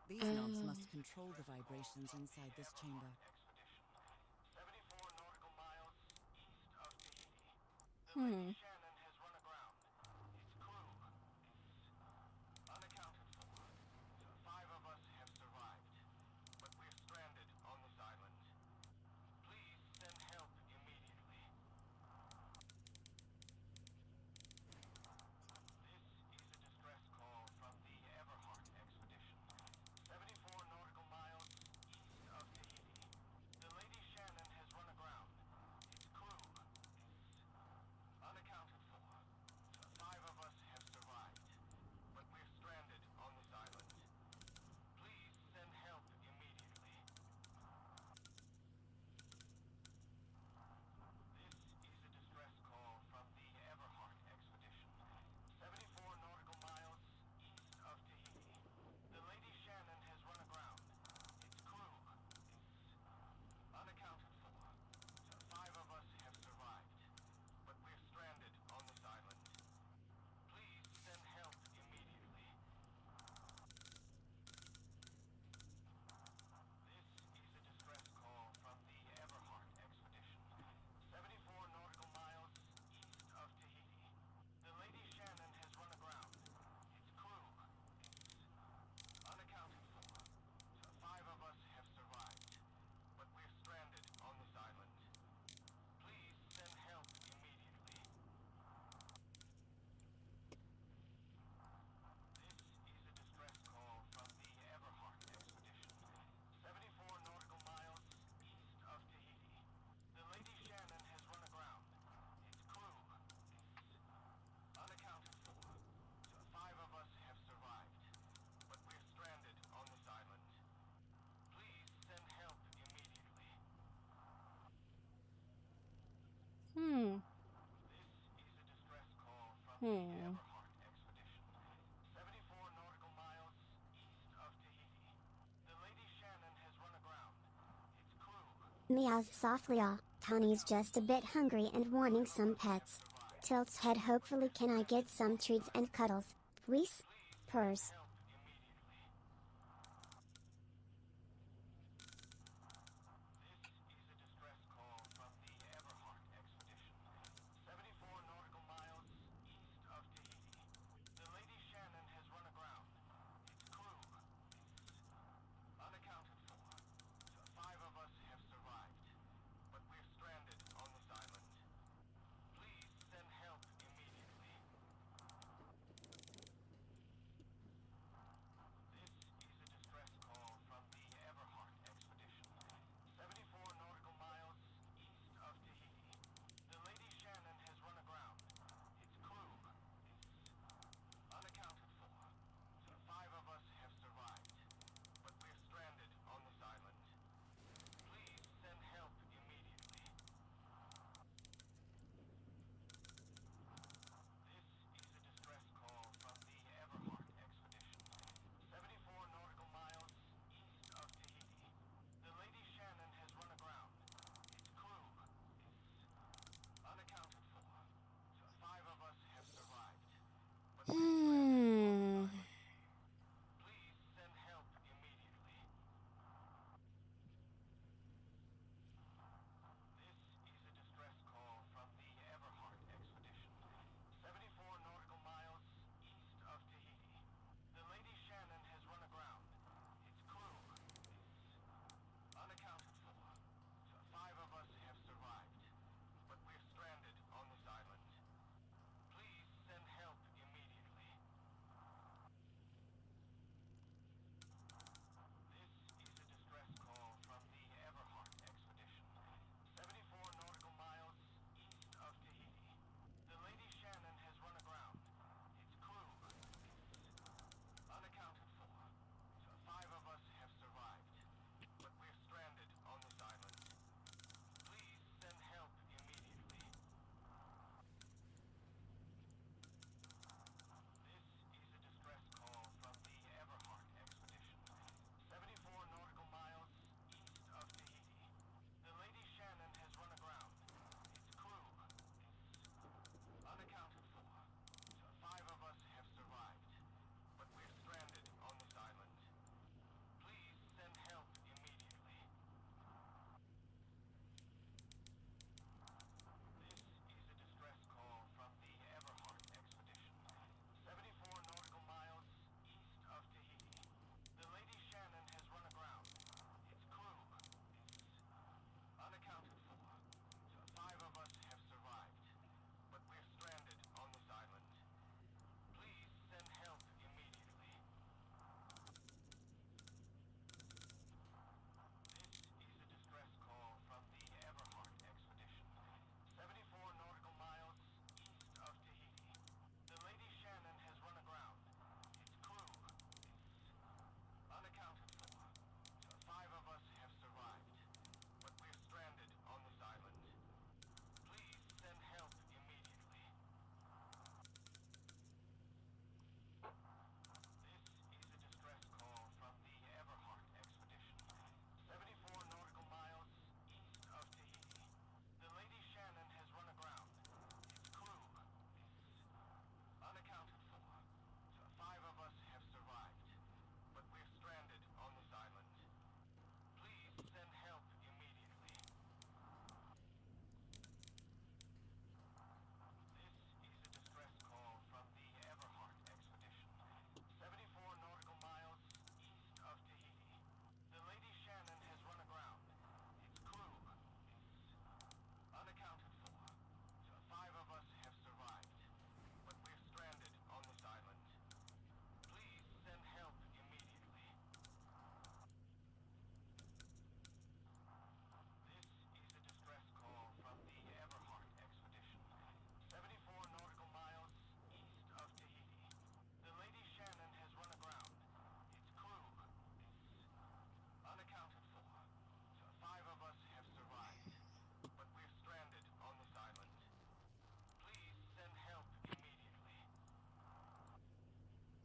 These knobs must control the vibrations inside this chamber. 74 nautical miles east of Tahiti. Hmm. Shannon has run aground. Its crew is unaccounted for. 5 of us have survived, but we're stranded on this island. Please send help immediately. This is a distress call from the Everhart expedition. 74 nautical miles east of Tahiti. The Lady Shannon has run aground. Its crew is unaccounted for. 5 of us have survived, but we're stranded on this island. Please send help immediately. This is a distress call from the Everhart expedition. 74 nautical miles east of Tahiti. The Lady Shannon has run aground. Its crew is unaccounted for. 5 of us have survived, but we're stranded on this island. Please send help immediately. This is a distress call from the Everhart expedition. 74 nautical miles east of Tahiti. The Lady Shannon has run aground. Its crew is unaccounted for. 5 of us have survived, but we're stranded on this island. Please send help immediately. This is a distress call from the Everhart expedition. 74 nautical miles east of Tahiti. The Lady Shannon has run aground. Its crew is unaccounted for. 5 of us have survived, but we're stranded on this island. Please send help immediately. Hmm. This is a distress call from the Hmm. Everhart expedition. Meows softly. Tony's just a bit hungry and wanting some pets. Tilts head. Hopefully can I get some treats and cuddles, please? Purrs.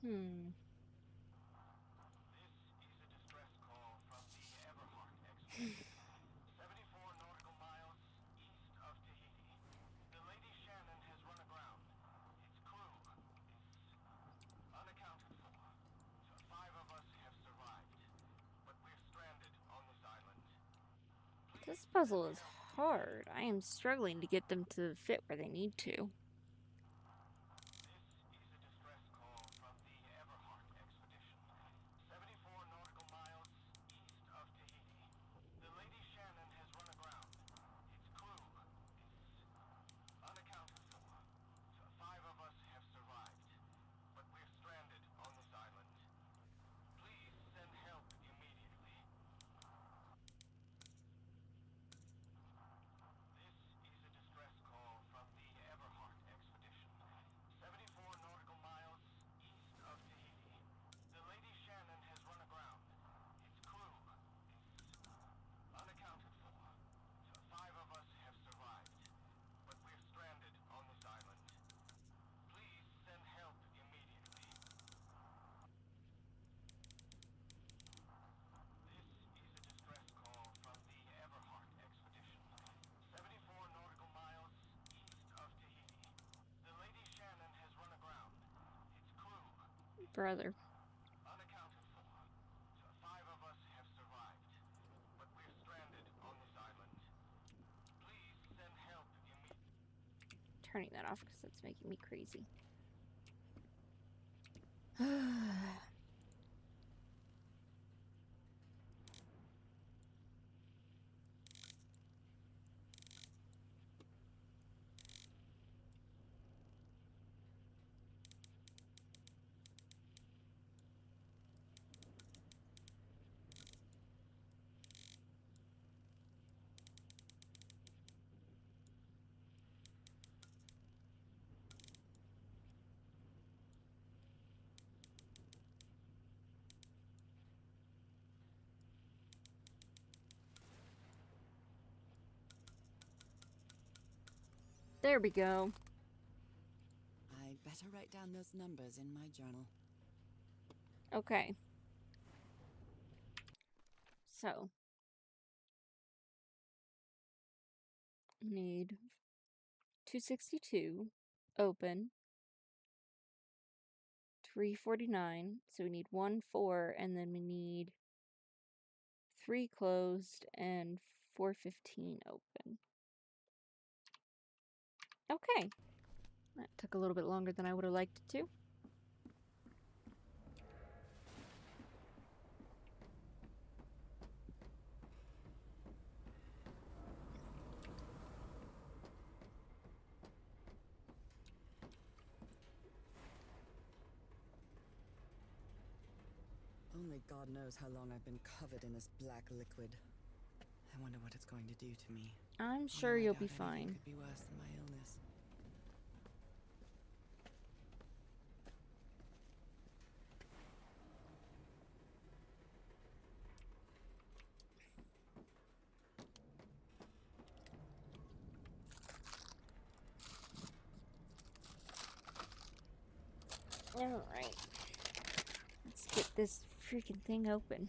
Hmm. This puzzle is hard. I am struggling to get them to fit where they need to. Brother. Turning that off because that's making me crazy. There we go. I'd better write down those numbers in my journal. Okay. So. Need 262 open. 349. So we need 1, 4, and then we need 3 closed and 415 open. Okay. That took a little bit longer than I would have liked it to. Only God knows how long I've been covered in this black liquid. I wonder what it's going to do to me. I'm sure you'll be fine. Anything could be worse than my illness. Alright. Let's get this freaking thing open.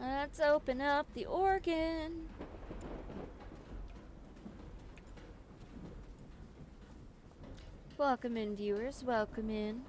Let's open up the organ. Welcome in, viewers. Welcome in.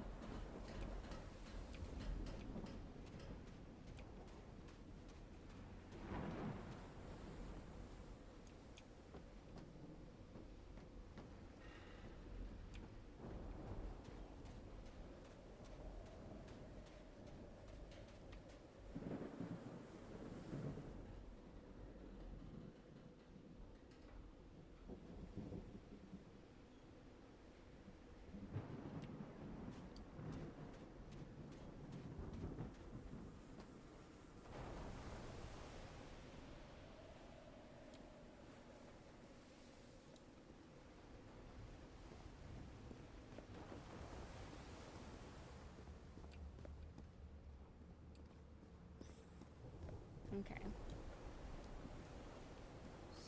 Okay.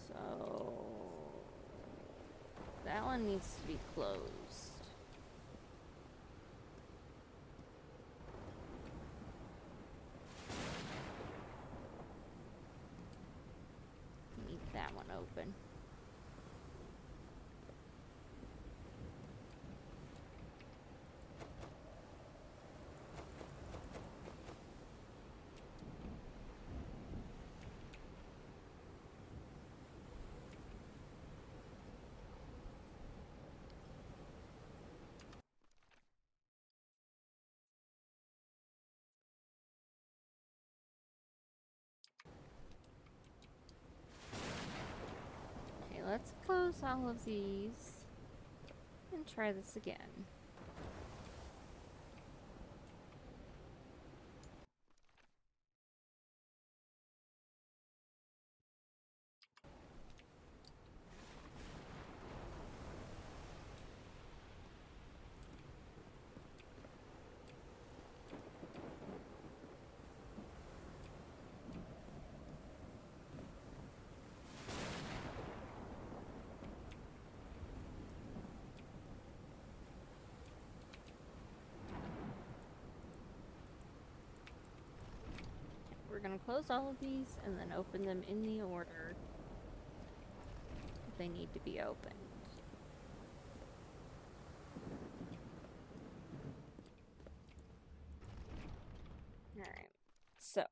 So that one needs to be closed. Need that one open. close all of these and try this again. We're going to close all of these and then open them in the order that they need to be opened. Alright, so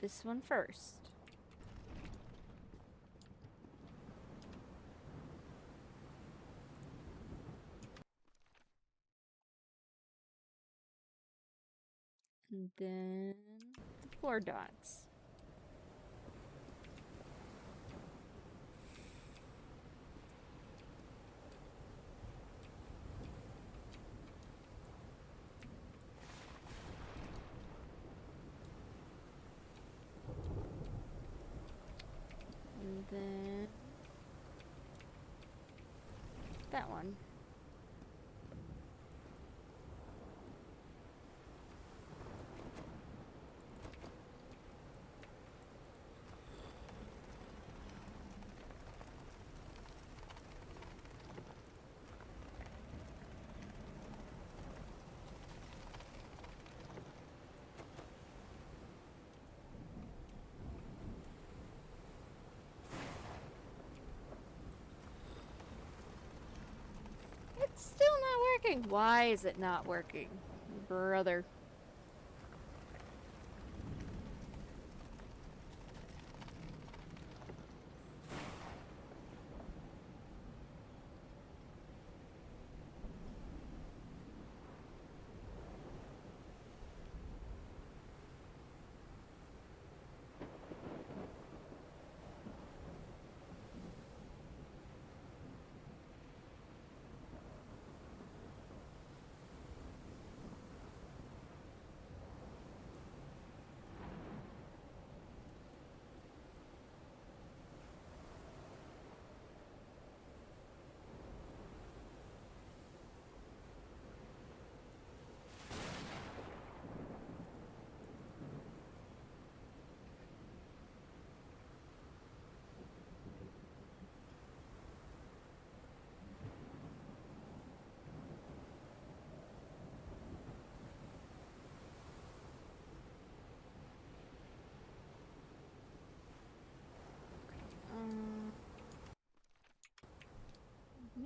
this one first. And then the 4 dots. And then that one. It's still not working. Why is it not working? Brother.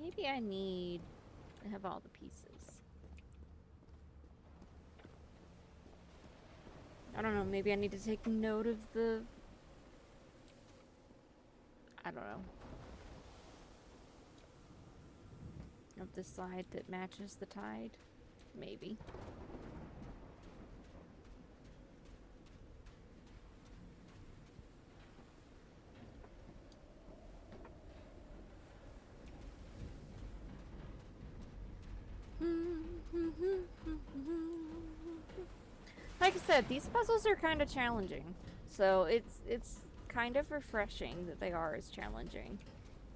Maybe I need to have all the pieces. I don't know, maybe I need to take note of the... I don't know. Of the side that matches the tide? Maybe. Like I said, these puzzles are kind of challenging. So it's kind of refreshing that they are as challenging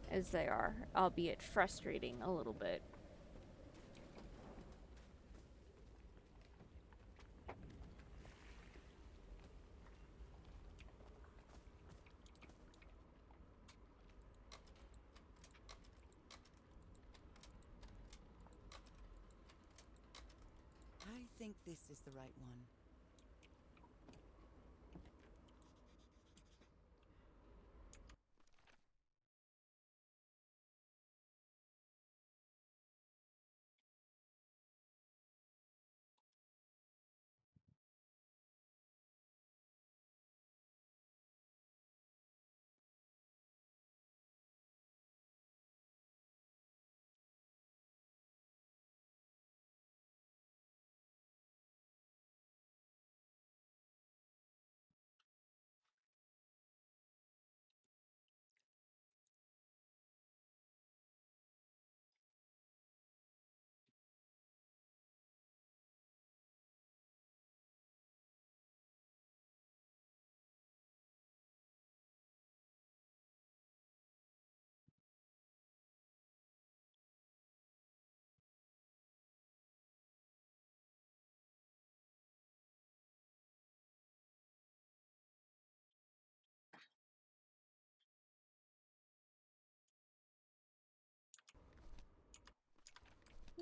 as they are, albeit frustrating a little bit. I think this is the right one.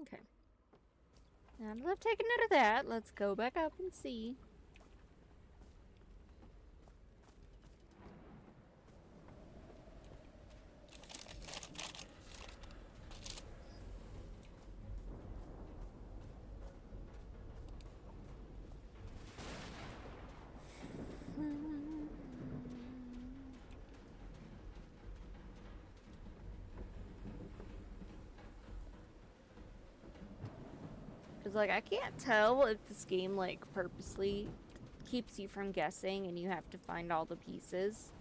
Okay. Now that I've taken note of that, let's go back up and see. Because, like, I can't tell if this game, like, purposely keeps you from guessing and you have to find all the pieces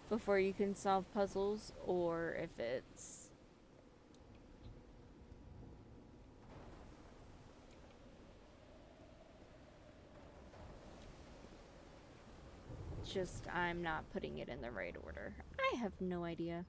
before you can solve puzzles, or if it's just I'm not putting it in the right order. I have no idea.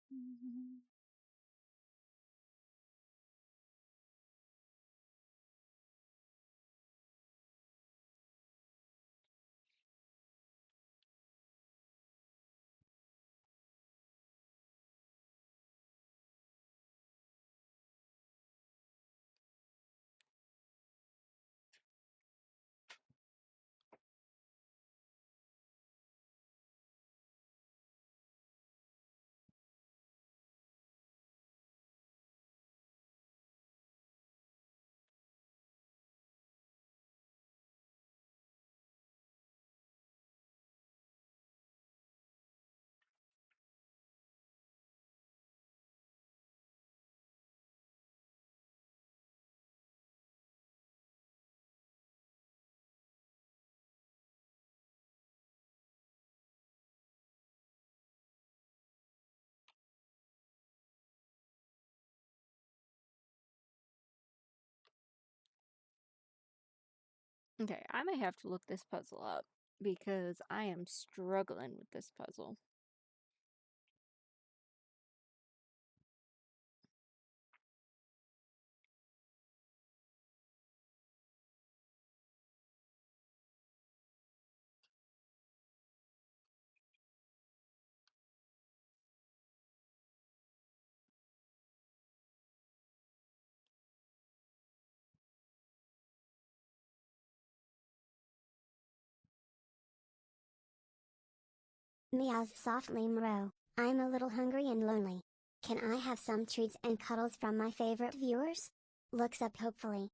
Hmm. Okay, I may have to look this puzzle up because I am struggling with this puzzle. Meows softly Mro. I'm a little hungry and lonely. Can I have some treats and cuddles from my favorite viewers? Looks up hopefully.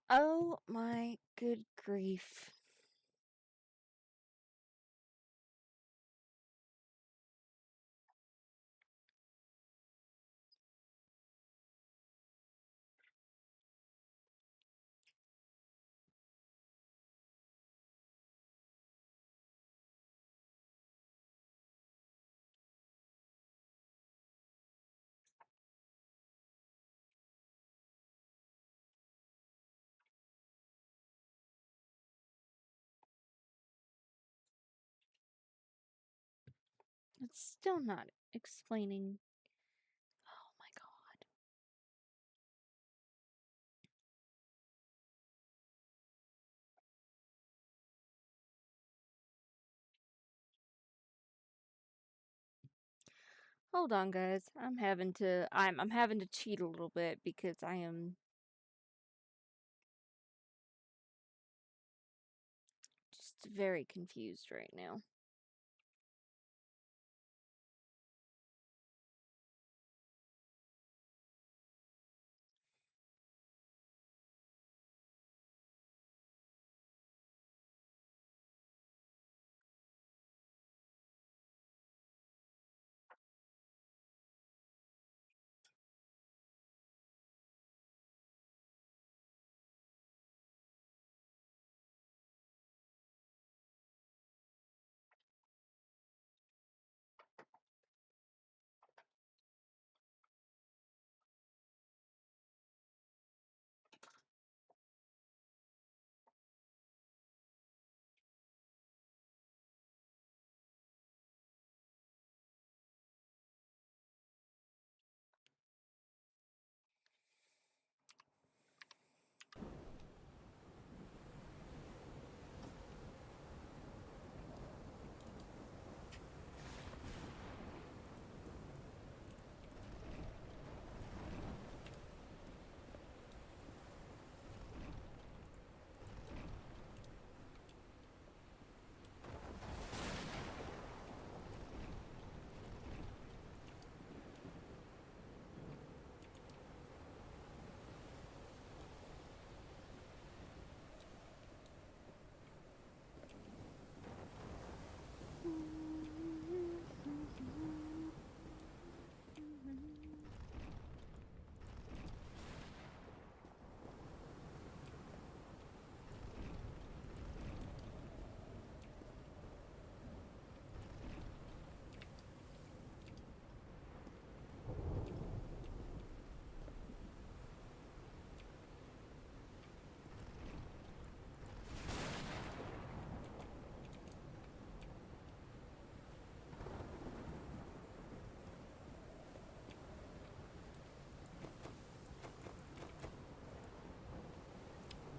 Oh my good grief. It's still not explaining. Oh my god. Hold on, guys. I'm having to cheat a little bit because I am just very confused right now.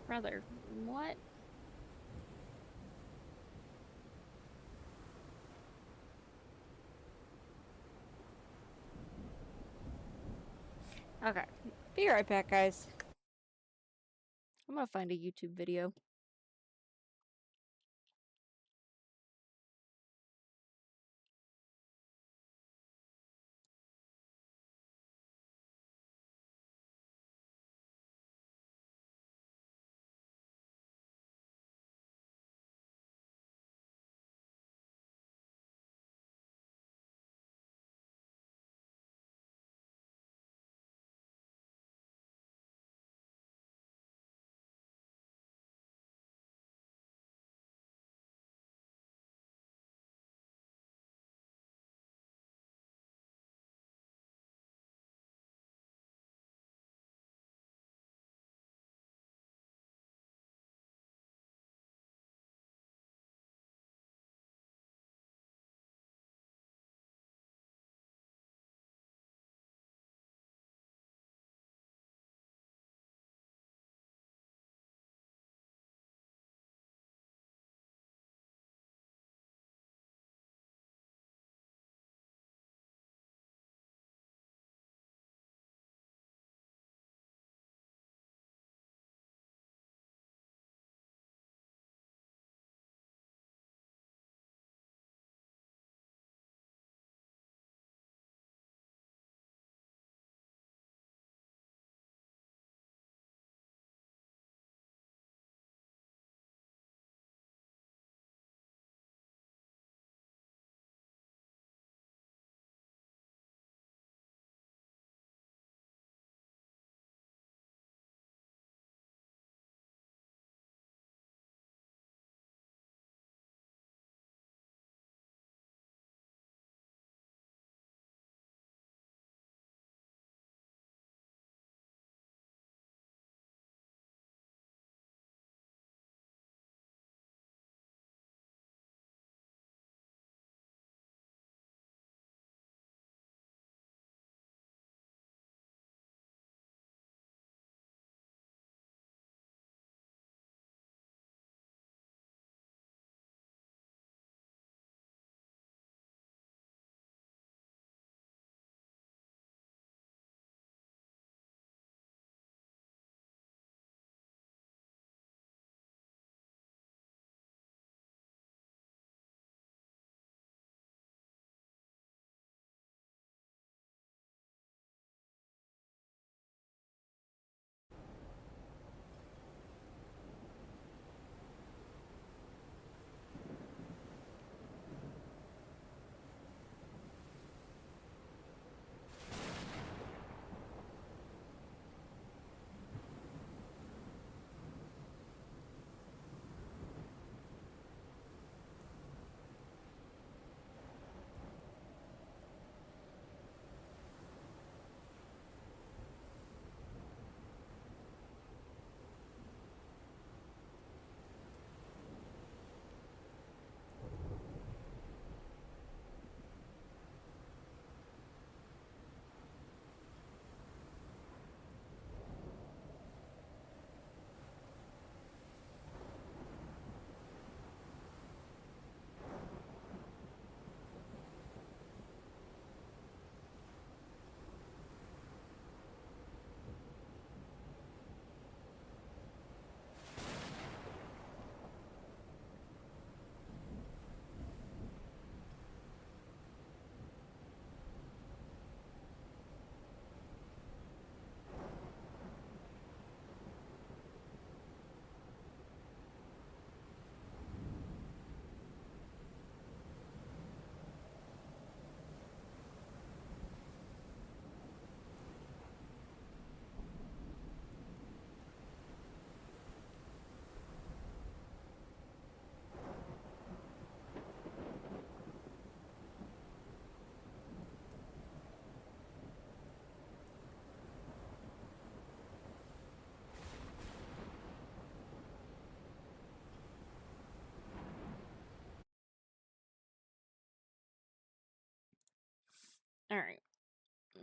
Brother, what? Okay. Be right back, guys. I'm gonna find a YouTube video.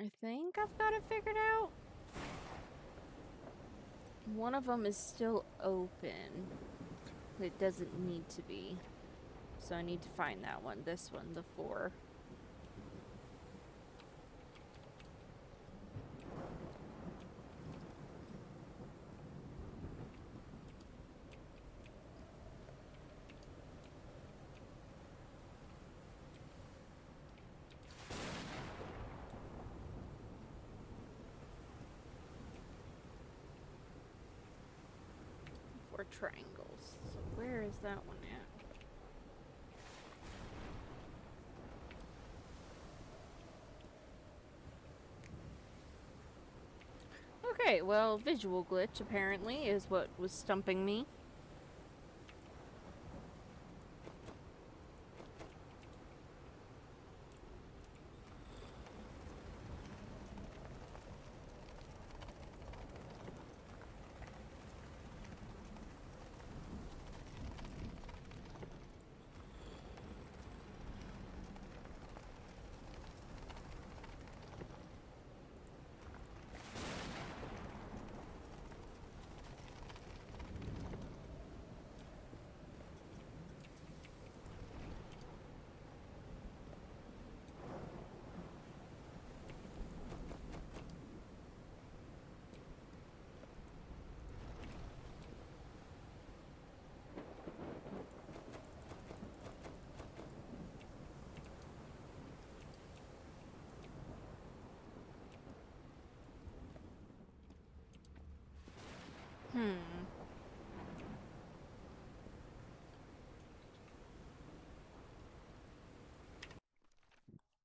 I think I've got it figured out. One of them is still open. It doesn't need to be. So I need to find that one. This one, the 4. Triangles. So where is that one at? Okay, well, visual glitch apparently is what was stumping me.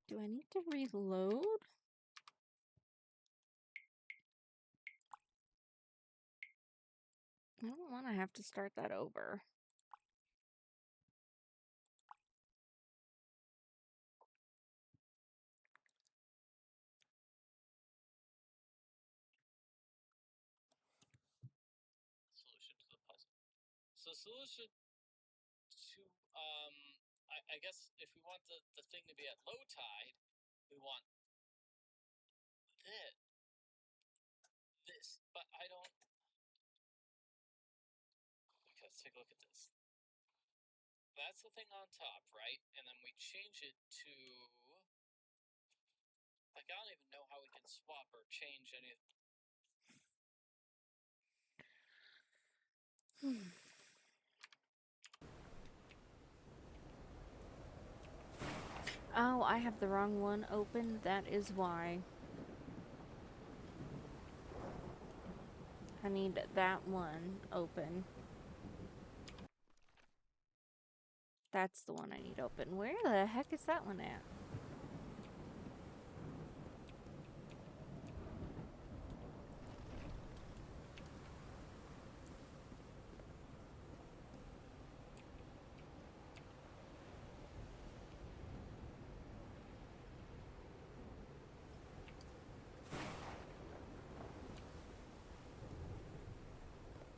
Do I need to reload? I don't want to have to start that over. Solution to the puzzle. So solution to I guess if we want the thing to be at low tide, we want this. But I don't. Okay, let's take a look at this. That's the thing on top, right? And then we change it to. Like, I don't even know how we can swap or change any of. Oh, I have the wrong one open. That is why. I need that one open. That's the one I need open. Where the heck is that one at?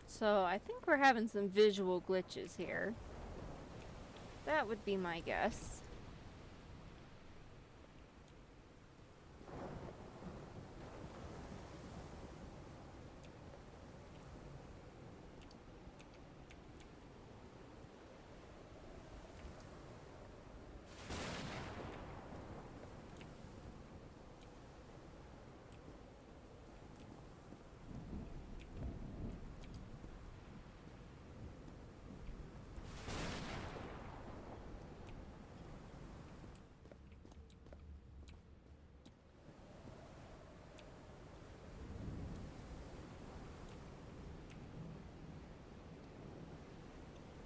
So I think we're having some visual glitches here. That would be my guess.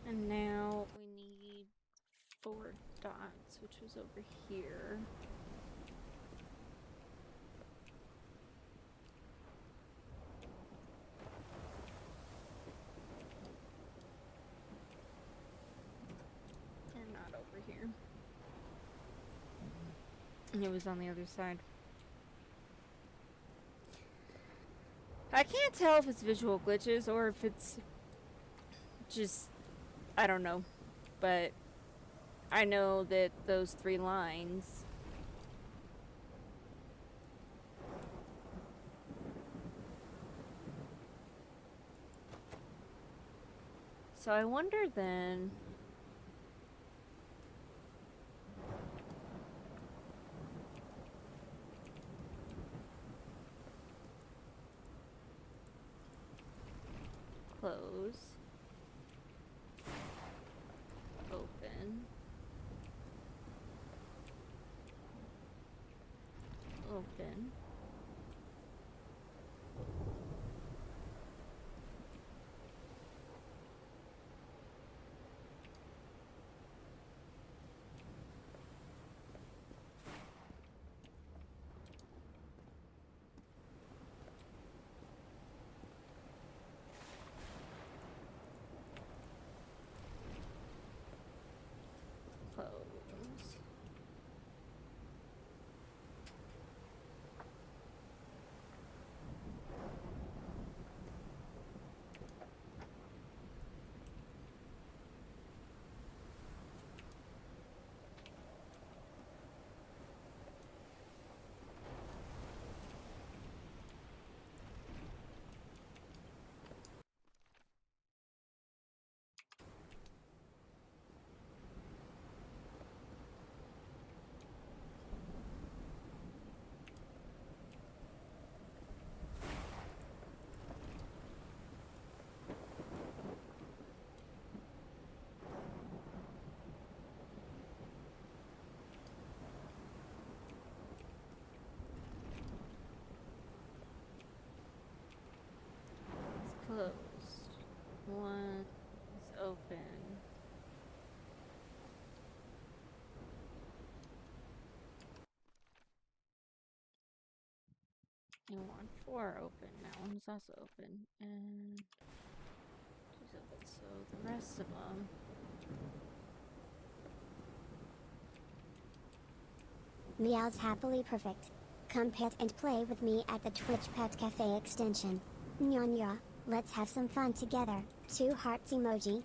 And now we need 4 dots, which was over here. And not over here. And it was on the other side. I can't tell if it's visual glitches or if it's just, I don't know. But I know that those 3 lines So I wonder then... Close. Open. Open. Close. It's closed. One's open. And 4 open. That one's also open. And 2's open. So the rest of them... Meows happily perfect. Come pet and play with me at the Twitch Pet Cafe extension. Nya, let's have some fun together. 2 hearts emoji.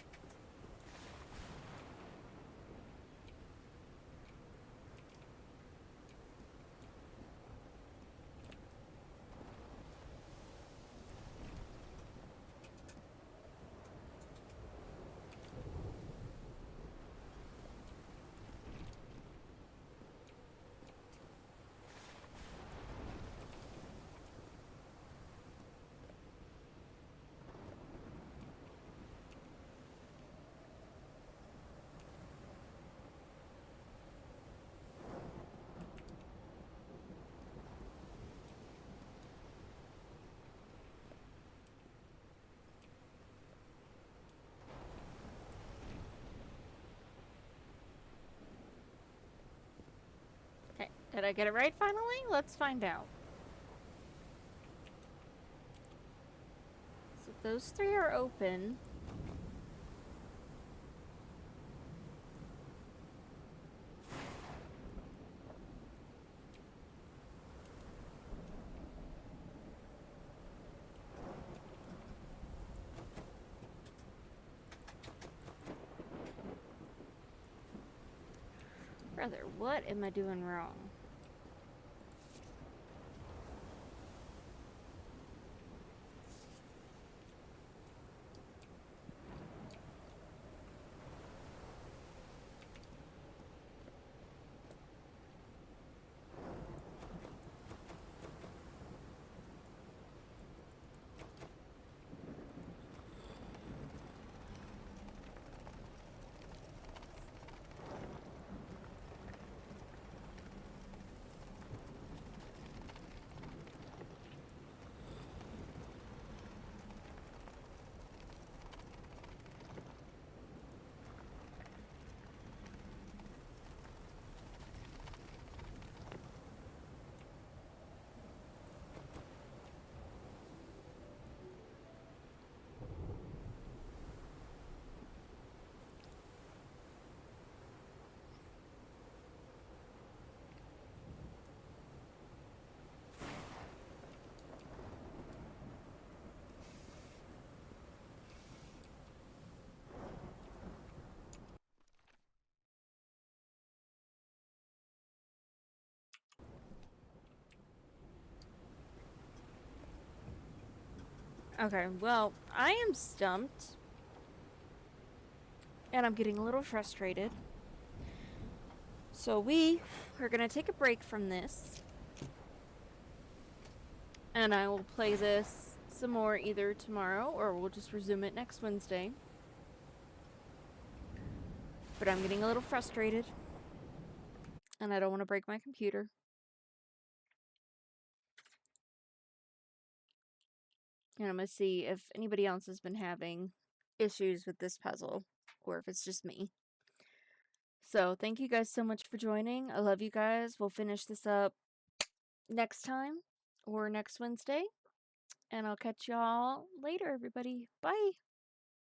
Okay, did I get it right finally? Let's find out. So those 3 are open. Brother, what am I doing wrong? Okay, well, I am stumped. and I'm getting a little frustrated. So we are going to take a break from this, and I will play this some more either tomorrow or we'll just resume it next Wednesday. But I'm getting a little frustrated, and I don't want to break my computer. And I'm going to see if anybody else has been having issues with this puzzle, or if it's just me. So, thank you guys so much for joining. I love you guys. We'll finish this up next time or next Wednesday. And I'll catch y'all later, everybody. Bye.